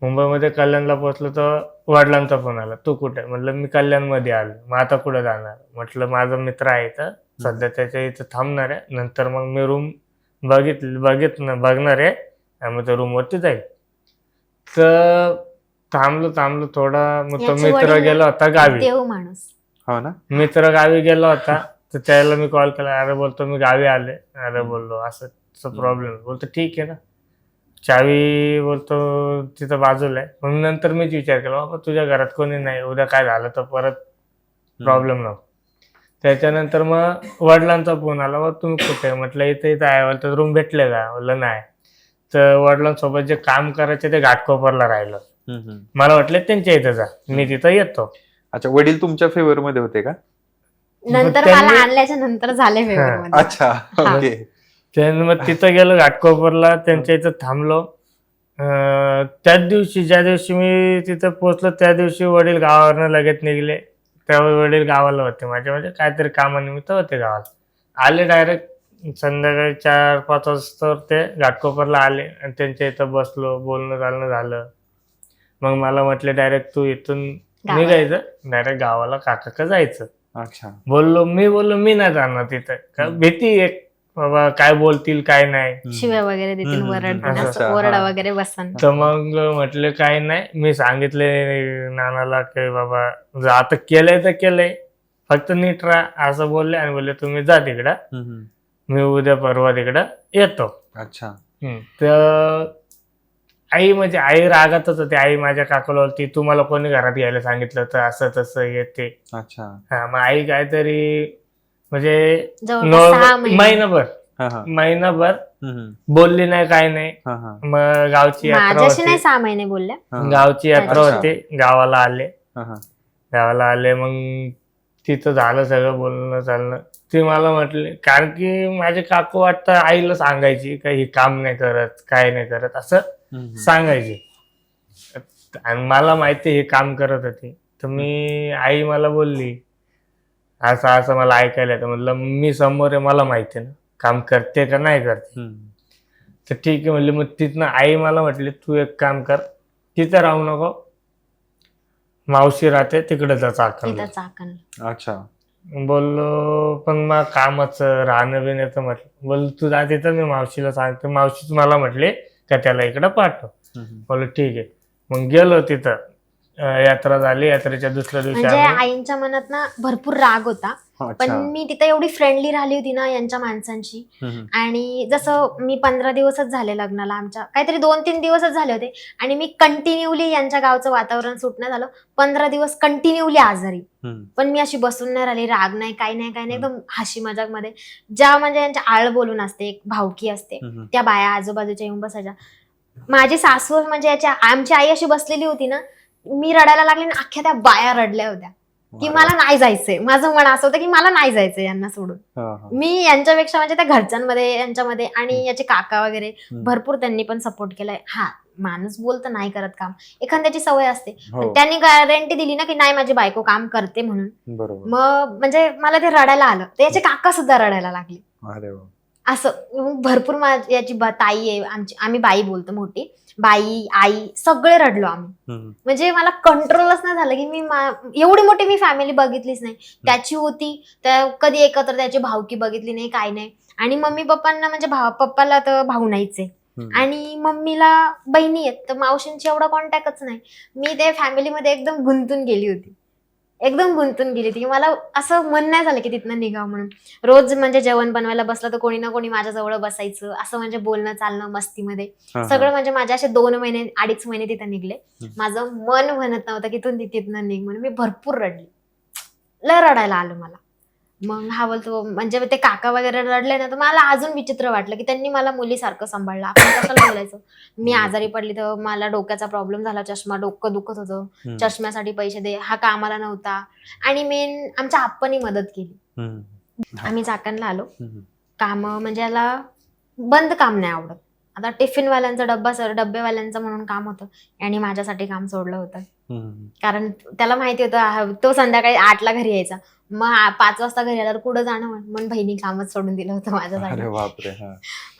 मुंबईमध्ये कल्याणला पोहोचलो तर वडिलांचा फोन आला, तू कुठे? म्हटलं मी कल्याणमध्ये आलो. मग आता कुठे जाणार? म्हटलं माझा मित्र आहे तर सध्या त्याच्या इथं थांबणार आहे, नंतर मग मी रूम बघणार आहे आणि मग त्या रूमवरती जाईल. तर थांबलो थोडा. मग तो याचे मित्र वडील गेला होता गावी. देव माणूस. हो ना. मित्र गावी गेला होता, तर त्याला मी कॉल केला. अरे बोलतो मी गावी आले. अरे बोललो असं प्रॉब्लेम. बोलतो ठीक आहे ना, चावी बोलतो तिथं बाजूला आहे. मग नंतर मीच विचार केला, बाबा तुझ्या घरात कोणी नाही, उद्या काय झालं तर परत प्रॉब्लेम नको. त्याच्यानंतर मग वडिलांचा फोन आला, बा तुम्ही कुठे? म्हटलं इथं आहे. बोलतो रूम भेटले का? बोललं नाही. तर वडिलांसोबत जे काम करायचे ते घाटकोपरला राहिलं. मला वाटलं त्यांच्या इथं जा, मी तिथं येतो. अच्छा, वडील तुमच्या फेवर मध्ये होते का? नंतर मला आणल्याच्या नंतर झाले फेवर मध्ये. अच्छा, ओके. त्यानं मग तिथं गेलो घाटकोपरला, त्यांच्या इथं थांबलो. त्याच दिवशी, ज्या दिवशी मी तिथं पोहोचलो त्या दिवशी वडील गावावरनं लगेच निघले. त्यावेळी वडील गावाला होते माझ्या, म्हणजे काहीतरी कामानिमित्त होते गावाला. आले डायरेक्ट संध्याकाळी 4-5 वाजता ते घाटकोपरला आले आणि त्यांच्या इथं बसलो, बोलणं चालणं झालं. मग मला म्हटले डायरेक्ट तू इथून निघायचं, डायरेक्ट गावाला काका जायचं. अच्छा. मी बोललो मी नाही जाणार तिथं, का भीती एक, बाबा काय बोलतील काय नाही, शिव्या वगैरे देतील, ओरडतील, अच्छा, असं ओरडा वगैरे बसन. तर मग म्हटले काय नाही. मी सांगितले नानाला की बाबा आता केलंय तर केलंय, फक्त नीट राहा असं बोलले. आणि बोलले तुम्ही जा तिकडं, मी उद्या परवा तिकडं येतो. अच्छा. तर आई रागातच होती. आई माझ्या काकाला बोलती, तुम्हाला कोणी घरात घ्यायला सांगितलं तर असं तसं येते. अच्छा. हा, मग आई काहीतरी म्हणजे जवळपास 6 महिने. महिनाभर बोलली नाही, काय नाही. मग गावची यात्रा माझ्याशी नाही होती. 6 महिने बोलल्या. गावची यात्रा अच्छा. होती, गावाला आले. मग तिथं झालं सगळं बोलणं चालणं. ती मला म्हटली, कारण की माझे काकू वाटतं आईला सांगायची का ही काम नाही करत, काय नाही करत असं सांगायची. आणि मला माहिती हे काम करत होती. तर आई मला बोलली असं असं मला ऐकायला येतं. म्हटलं मी समोर आहे, मला माहिती आहे ना काम करते का नाही करते. तर ठीक आहे म्हणले. मग तिथनं आई मला म्हटली तू एक काम कर, तिथं राहू नको, मावशी राहते तिकडे जा चाकण. अच्छा. बोललो पण मग कामच राहणं बिण्याचं म्हटलं. बोल तू जा तिथं, मी मावशीला सांगते. मावशीच मला म्हटले का त्याला इकडं पाठव. बोललो ठीक आहे. मग गेलो तिथं. यात्रा झाली. यात्रेच्या दुसऱ्या दिवशी म्हणजे आईंच्या मनात ना भरपूर राग होता, पण मी तिथे एवढी फ्रेंडली राहिली होती ना यांच्या माणसांशी. आणि जसं मी 15 दिवसच झाले लग्नाला, आमच्या काहीतरी 2-3 दिवसच झाले होते, आणि मी कंटिन्युअली यांच्या गावचं वातावरण सुटणं झालं. 15 दिवस कंटिन्युअली आजारी, पण मी अशी बसून नाही राहिली, राग नाही, काही नाही, एकदम हशी मजाक मध्ये. ज्या म्हणजे यांच्या आळ बोलून असते, एक भावकी असते, त्या बाया आजूबाजूच्या येऊन बसायच्या. माझी सासू म्हणजे आमची आई अशी बसलेली होती ना, मी रडायला लागले ना, अख्ख्या त्या बाया रडल्या होत्या की मला नाही जायचंय. माझं मन असं होतं की मला नाही जायचंय यांना सोडून. मी यांच्यापेक्षा म्हणजे त्या घरच्यांमध्ये, यांच्यामध्ये, आणि याचे काका वगैरे भरपूर त्यांनी पण सपोर्ट केलाय. हा, माणूस बोलतं नाही करत काम, एखाद्याची सवय असते. त्यांनी गॅरंटी दिली ना की नाही माझी बायको काम करते म्हणून, मग म्हणजे मला ते रडायला आलं. तर याचे काका सुद्धा रडायला लागले. असं भरपूर याची ताई आहे आमची, आम्ही बाई बोलतो, मोठी बाई, आई, सगळे रडलो आम्ही. म्हणजे मला कंट्रोलच नाही झालं की मी एवढी मोठी मी फॅमिली बघितलीच नाही. त्याची होती तर कधी एकत्र त्याची भावकी बघितली नाही, काय नाही. आणि मम्मी पप्पांना म्हणजे पप्पाला तर भाऊ नाहीच आहे, आणि मम्मीला बहिणी आहेत, तर मावशींची एवढा कॉन्टॅक्टच नाही. मी त्या फॅमिलीमध्ये एकदम गुंतून गेली होती. मला असं मन नाही झालं की तिथनं निघावं म्हणून. रोज म्हणजे जेवण बनवायला बसलं तर कोणी ना कोणी माझ्या जवळ बसायचं, असं म्हणजे बोलणं चालणं मस्तीमध्ये सगळं. म्हणजे माझे असे 2 महिने 2.5 महिने तिथं निघले. माझं मन म्हणत नव्हतं की तू तिथनं निघ म्हणून. मी भरपूर रडली, लय रडायला आलं मला. मग हा बोलतो, म्हणजे ते काका वगैरे रडले ना, तर मला अजून विचित्र वाटलं की त्यांनी मला मुलीसारखं सांभाळलं, आपण कशाला बोलायचं. मी आजारी पडली तर मला डोक्याचा प्रॉब्लेम झाला, चष्मा, डोकं दुखत होतं, चष्म्यासाठी पैसे दे, हा कामाला नव्हता. आणि मेन आमच्या आप्पांनी मदत केली. आम्ही चाकणला आलो. काम म्हणजे याला बंद काम नाही आवडत. आता टिफिनवाल्यांचा डब्बेवाल्यांचं म्हणून काम होतं, आणि माझ्यासाठी काम सोडलं होतं. कारण त्याला माहिती होतं तो संध्याकाळी 8ला घरी यायचा, मग 5 वाजता घरी आल्यावर कुठं जाणं, म्हणून बहिणी कामच सोडून दिलं होतं माझ्यासाठी. अरे बापरे.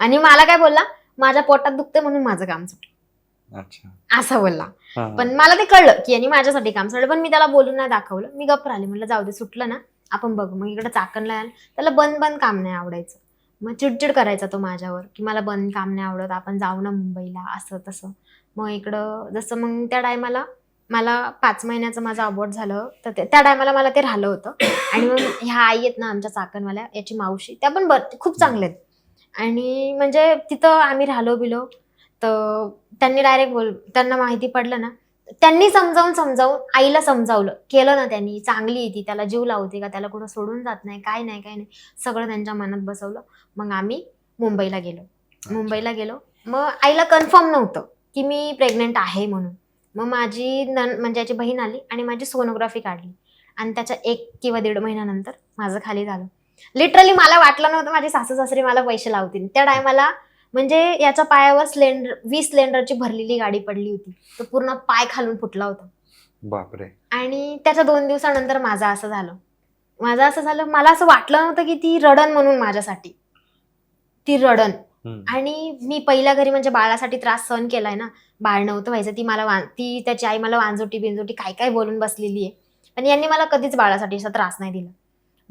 आणि मला काय बोलला, माझ्या पोटात दुखते म्हणून माझं काम सुटलं, अच्छा. असं बोलला. पण मला ते कळलं की यांनी माझ्यासाठी काम सोडलं, पण मी त्याला बोलून नाही दाखवलं. मी गप्प राहिली, म्हणलं जाऊ दे, सुटलं ना आपण बघू. मग इकडे चाकणला यायला त्याला बंद काम नाही आवडायचं. मग चिडचिड करायचा तो माझ्यावर की मला बंद काम नाही आवडत, आपण जाऊ ना मुंबईला, असं तसं. मग इकडं जसं मग त्या टायमाला मला 5 महिन्याचं माझं अबॉर्ट झालं, तर त्या टायमाला मला ते राहिलं होतं. आणि मग ह्या आई आहेत ना आमच्या चाकणवाल्या, याची मावशी, त्या पण खूप चांगल्या आहेत. आणि म्हणजे तिथं आम्ही राहिलो तर त्यांनी डायरेक्ट त्यांना माहिती पडलं ना, त्यांनी समजावून आईला समजावलं, केलं ना त्यांनी. चांगली आहे ती, त्याला जीव लावते का, त्याला कुठं सोडून जात नाही, काय नाही, सगळं त्यांच्या मनात बसवलं. मग आम्ही मुंबईला गेलो. मग आईला कन्फर्म नव्हतं की मी प्रेग्नेंट आहे म्हणून. मग माझी म्हणजे याची बहीण आली आणि माझी सोनोग्राफी काढली, आणि त्याच्या 1 किंवा 1.5 महिन्यानंतर माझं खाली झालं. लिटरली मला वाटलं नव्हतं माझे सासू सासरे मला पैसे लावतील. त्या टायमाला म्हणजे याच्या पायावर 20 सिलेंडरची भरलेली गाडी पडली होती, तो पूर्ण पाय खालून फुटला होता. बापरे. आणि त्याच्या 2 दिवसानंतर माझं असं झालं. मला असं वाटलं नव्हतं की ती रडन म्हणून माझ्यासाठी, ती रडन. आणि मी पहिल्या घरी म्हणजे बाळासाठी त्रास सहन केलाय ना, बाळ नव्हतं व्हायचं, ती त्याची आई मला वांजोटी बिंजोटी काय बोलून बसलेली आहे, पण यांनी मला कधीच बाळासाठी असा त्रास नाही दिला.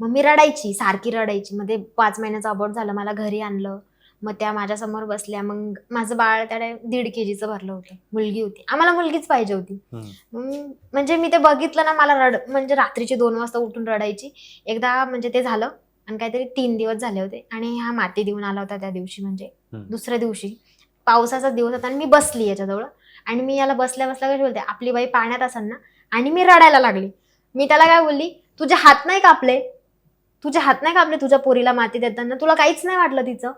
मग मी रडायची, सारखी रडायची. मग ते 5 महिन्याचं अबॉर्ट झालं, मला घरी आणलं, मग त्या माझ्यासमोर बसल्या. मग माझं बाळ त्याने 1.5 kg भरलं होतं, मुलगी होती, आम्हाला मुलगीच पाहिजे होती. म्हणजे मी ते बघितलं ना, मला म्हणजे रात्रीचे 2 वाजता उठून रडायची. एकदा म्हणजे ते झालं, आणि काहीतरी 3 दिवस झाले होते, आणि हा माती देऊन आला होता त्या दिवशी, म्हणजे दुसऱ्या दिवशी पावसाचा दिवस होता. आणि मी बसली याच्याजवळ, आणि मी याला बसल्या कशी बोलते, आपली बाई पाण्यात असेल ना, आणि मी रडायला लागली. मी त्याला काय बोलली, तुझे हात नाही कापले तुझ्या पोरीला माती देताना, तुला काहीच नाही वाटलं तिचं?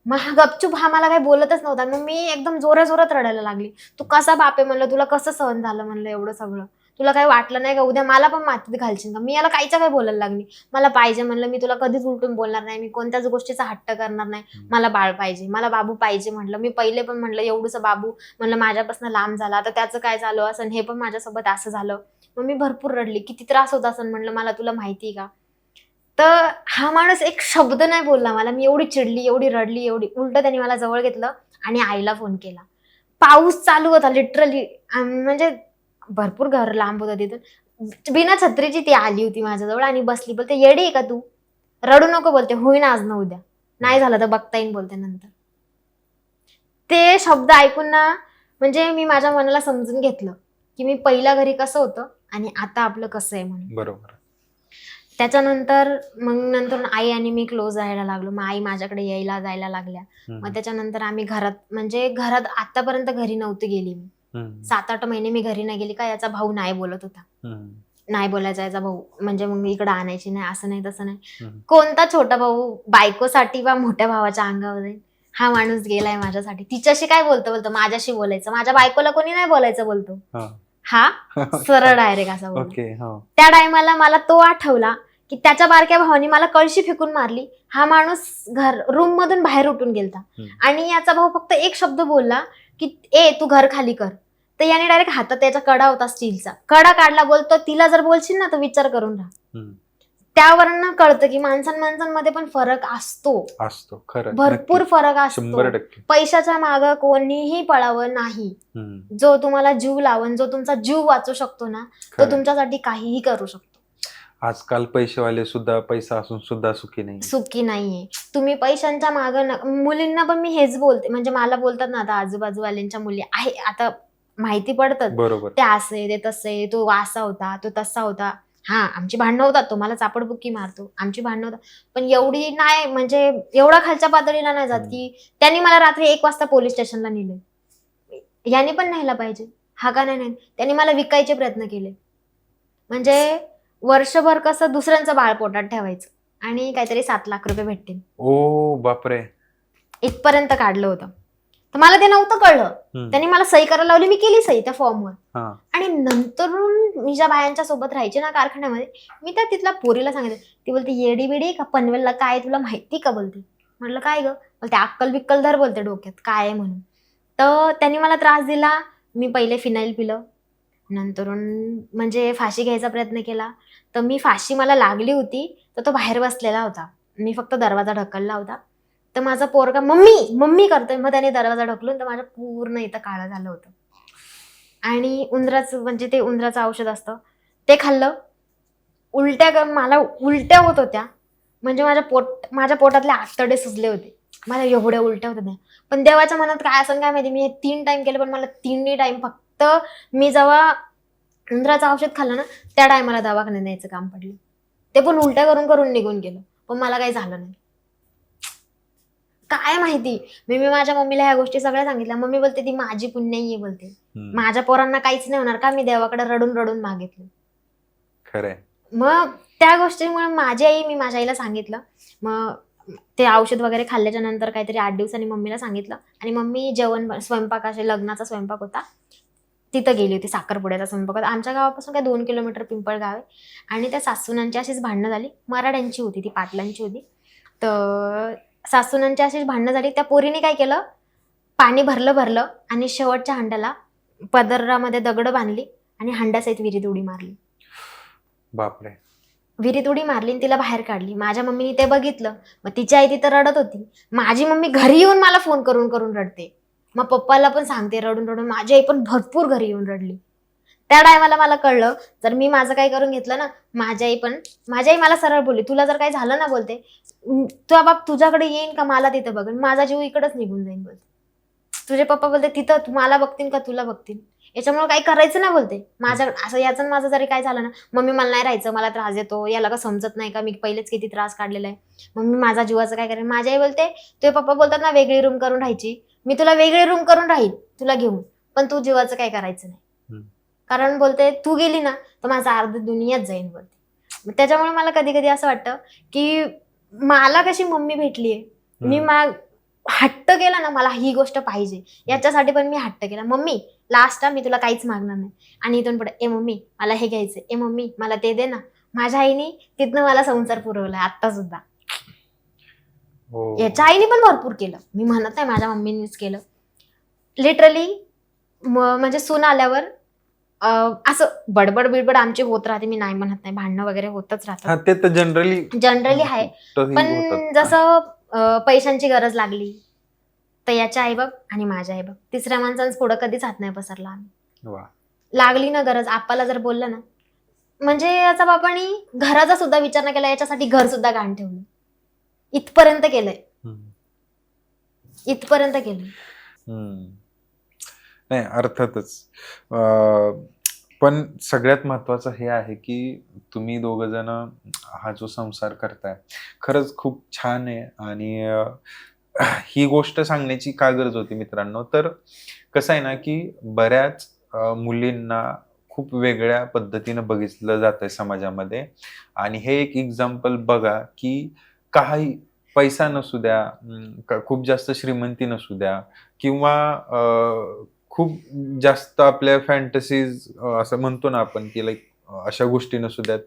मग हा गपचूप, हा मला काही बोलतच नव्हता. मग मी एकदम जोरात रडायला लागली. तू कसा बाप आहे म्हणलं, तुला कसं सहन झालं म्हणलं एवढं सगळं, तुला काही वाटलं नाही का, उद्या मला पण मातीत घालशील का? मी याला काहीच्या काय बोलायला लागली. मला पाहिजे म्हणलं, मी तुला कधीच उलटून बोलणार नाही, मी कोणत्याच गोष्टीचा हट्ट करणार नाही, मला बाळ पाहिजे, मला बाबू पाहिजे म्हटलं. मी पहिले पण म्हणलं, एवढंसं बाबू म्हणलं माझ्यापासून लांब झाला, आता त्याचं काय झालं असं, हे पण माझ्यासोबत असं झालं. मग मी भरपूर रडली, किती त्रास होत असं म्हणलं मला, तुला माहिती का? तर हा माणूस एक शब्द नाही बोलला मला. मी एवढी चिडली, एवढी रडली, उलट त्यांनी मला जवळ घेतलं आणि आईला फोन केला. पाऊस चालू होता लिटरली, म्हणजे भरपूर घर लांब होतं तिथून. बिना छत्रीची ती आली होती माझ्याजवळ आणि बसली. बोलते, येडी आहे का तू, रडू नको, बोलते होईन आज न उद्या, नाही झालं तर बघता येईन, बोलते नंतर. ते शब्द ऐकून ना, म्हणजे मी माझ्या मनाला समजून घेतलं की मी पहिल्या घरी कसं होतं आणि आता आपलं कसं आहे म्हणून. बरोबर. त्याच्यानंतर नंतर आई आणि मी क्लोज राहायला लागलो. मग आई माझ्याकडे यायला जायला लागल्या. मग त्याच्यानंतर आम्ही घरात आतापर्यंत घरी नव्हती गेली मी. 7-8 महिने मी घरी नाही गेली का. याचा भाऊ नाही बोलत होता, नाही बोलायचा याचा भाऊ, म्हणजे मग इकडं आणायची नाही, असं नाही तसं नाही. कोणता छोटा भाऊ बायकोसाठी वा मोठ्या भावाच्या अंगावर जाईल, हा माणूस गेलाय माझ्यासाठी. तिच्याशी काय बोलतो माझ्याशी बोलायचं, माझ्या बायकोला कोणी नाही बोलायचं बोलतो, हा सरळ डायरेक्ट असा बोलतो. त्या टायमाला मला तो आठवला की त्याच्या बारक्या भावानी मला कळशी फेकून मारली. हा माणूस रूम मधून बाहेर उठून गेलता आणि याचा भाऊ फक्त एक शब्द बोलला की तू घर खाली कर. तर याने डायरेक्ट हातात त्याचा कडा होता, स्टीलचा कडा काढला. बोलतो, तिला जर बोलशील ना तर विचार करून राहा. त्यावरनं कळतं की माणसांमध्ये पण फरक असतो खरं, भरपूर फरक असतो. पैशाच्या मागं कोणीही पळावं नाही. जो तुम्हाला जीव लावून, जो तुमचा जीव वाचू शकतो ना, तो तुमच्यासाठी काहीही करू शकतो. आजकाल पैसेवाले सुद्धा पैसा असून सुद्धा सुखी नाहीये. तुम्ही पैशांच्या मागं मुलींना पण मी हेच बोलते, म्हणजे मला बोलतात ना आता आजूबाजूवाल्यांच्या मुली आहे, आता माहिती पडतात, बरोबर, ते असे ते तसे, तो असा होता तो तसा होता. हा, आमची भांडणं होतात, तो मला चापडबुक्की मारतो, आमची भांडणं होतात, पण एवढी नाही, म्हणजे एवढा खालच्या पातळीला नाही जात की त्यांनी मला रात्री 1 वाजता पोलीस स्टेशनला नेले. याने पण न्यायला पाहिजे, हा का नाही. त्यांनी मला विकायचे प्रयत्न केले. म्हणजे वर्षभर कसं दुसऱ्यांचं बाळ पोटात ठेवायचं, आणि काहीतरी 7 लाख रुपये भेटतील. ओ बापरे. इथपर्यंत काढलं होतं. तर मला ते नव्हतं कळलं. त्यांनी मला सही करायला लावली, मी केली सही त्या फॉर्मवर. हा. आणि नंतरून मी ज्या बायांच्या सोबत राहायचे ना कारखान्यामध्ये, मी त्या तिथल्या पोरीला सांगितलं. ती बोलते येडी बिडी का पनवेलला काय तुला माहिती का बोलते. म्हटलं काय ग, बोलते अक्कल बिक्कल धर बोलते डोक्यात काय आहे म्हणून. तर त्यांनी मला त्रास दिला. मी पहिले फिनाईल पिलं, नंतरून म्हणजे फाशी घ्यायचा प्रयत्न केला. तर मी फाशी मला लागली होती तर तो बाहेर बसलेला होता. मी फक्त दरवाजा ढकलला होता. तर माझा पोरगा मम्मी मम्मी करतोय, मग त्याने दरवाजा ढकलून तर माझ्या पूर्ण इथं काळं झालं होतं. आणि उंदराचं म्हणजे ते उंदराचं औषध असतं ते खाल्लं. मला उलट्या होत होत्या. म्हणजे माझ्या पोटातले आतडे सुजले होते. मला एवढ्या उलट्या होत्या त्या. पण देवाच्या मनात काय असं काय माहिती, मी हे 3 टाइम केलं पण मला 3 टाइम फक्त मी जेव्हा उंदराचं औषध खाल्लं ना त्या टायमाला दवाखान्यात न्यायचं काम पडलं. ते पण उलट्या करून करून निघून गेलं, पण मला काही झालं नाही. काय माहिती. मी माझ्या मम्मीला ह्या गोष्टी सगळ्या सांगितल्या. मम्मी बोलते ती माझी पुण्याई आहे बोलते. माझ्या पोरांना काहीच नाही होणार का, मी देवाकडे रडून रडून मागितलं. खरंय. मग त्या गोष्टीमुळे मी माझ्या आईला सांगितलं. मग ते औषध वगैरे खाल्ल्याच्या नंतर काहीतरी 8 दिवसांनी मम्मीला सांगितलं. आणि मम्मी स्वयंपाक असे लग्नाचा स्वयंपाक होता तिथं गेली होती. साखरपुड्याचा स्वयंपाक होता. आमच्या गावापासून काय 2 किलोमीटर पिंपळगाव आहे. आणि त्या सासूनांची अशीच भांडणं झाली. मराठ्यांची होती ती, पाटलांची होती. तर सासूनांची अशीच भांडणं झाली. त्या पोरीने काय केलं, पाणी भरलं आणि शेवटच्या हंड्याला पदरामध्ये दगड बांधली आणि हंड्यासहित विहिरीत उडी मारली. बापरे. विहिरीत उडी मारली आणि तिला बाहेर काढली. माझ्या मम्मीने ते बघितलं. मग तिची आई तिथं रडत होती. माझी मम्मी घरी येऊन मला फोन करून करून रडते. मग पप्पाला पण सांगते रडून रडून. माझी आई पण भरपूर घरी येऊन रडली. त्या टायमाला मला कळलं जर मी माझं काही करून घेतलं ना, माझी आई मला सरळ बोलली, तुला जर काही झालं ना बोलते, तुझा बाप तुझ्याकडे येईन का मला तिथं बघेन, माझा जीव इकडेच निघून जाईन बोलते. तुझे पप्पा बोलते तिथं मला बघतील का तुला बघतील, याच्यामुळे काही करायचं ना बोलते. माझ्या असं याचं माझं जरी काय झालं ना, मम्मी मला नाही राहायचं, मला त्रास देतो, याला का समजत नाही का मी पहिलेच किती त्रास काढलेला आहे, मम्मी माझा जीवाचं काय करेन. माझी आई बोलते तुझे पप्पा बोलतात ना वेगळी रूम करून राहायची, मी तुला वेगळी रूम करून राहील तुला घेऊन, पण तू जीवाचं काय करायचं नाही. कारण बोलते तू गेली ना तर माझं अर्ध दुनियाच जाईन बोलते. त्याच्यामुळे मला कधी कधी असं वाटतं की मला कशी मम्मी भेटलीये, मी हट्ट केला ना मला ही गोष्ट पाहिजे, याच्यासाठी पण मी हट्ट केला. मम्मी लास्ट मी तुला काहीच मागणार नाही. आणि इथून पुढे ए मम्मी मला हे घ्यायचंय, ए मम्मी मला ते दे ना. माझ्या आईने तिथनं मला संसार पुरवलाय आता सुद्धा. याच्या आईने पण भरपूर केलं, मी म्हणत नाही माझ्या मम्मीनेच केलं. लिटरली म्हणजे सून आल्यावर असं बडबड बिडबड आमची होत राहते, मी नाही म्हणत नाही, भांडणं वगैरे होतच राहतात, ते तर जनरली आहे. पण जसं पैशांची गरज लागली तर याच्या आई बघ आणि माझ्या आई बघ, तिसऱ्या माणसांच पुढं कधीच हात नाही पसरला आम्ही. लागली ना गरज, आपाला जर बोललं ना, म्हणजे याचा बापानी घराचा सुद्धा विचार नाही केला, याच्यासाठी घर सुद्धा गाण ठेवलं. इथपर्यंत केलंय. नाही अर्थातच. पण सगळ्यात महत्वाचं हे आहे की तुम्ही दोघ जण हा जो संसार करताय खरंच खूप छान आहे. आणि ही गोष्ट सांगण्याची काय गरज होती मित्रांनो, तर कसं आहे ना की बऱ्याच मुलींना खूप वेगळ्या पद्धतीनं बघितलं जातंय समाजामध्ये. आणि हे एक एक्झाम्पल बघा की काही पैसा नसू द्या, खूप जास्त श्रीमंती नसू द्या, किंवा खूप जास्त आपल्या फॅन्टसीज असं म्हणतो ना आपण की लाईक अशा गोष्टी नसू द्यात,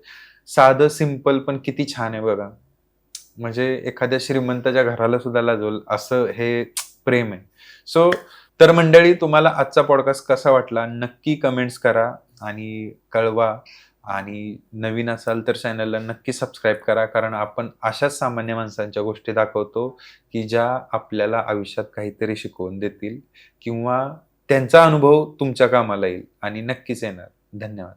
साधं सिंपल पण किती छान आहे बघा. म्हणजे एखाद्या श्रीमंताच्या घराला सुद्धा लाजवल असं हे प्रेम आहे. सो तर मंडळी, तुम्हाला आजचा पॉडकास्ट कसा वाटला नक्की कमेंट्स करा आणि कळवा. आणि नवीन असाल तर चॅनलला नक्की सबस्क्राईब करा, कारण आपण अशाच सामान्य माणसांच्या गोष्टी दाखवतो की ज्या आपल्याला आयुष्यात काहीतरी शिकवून देतील किंवा त्यांचा अनुभव तुमच्या कामाला येईल आणि नक्कीच येणार. धन्यवाद.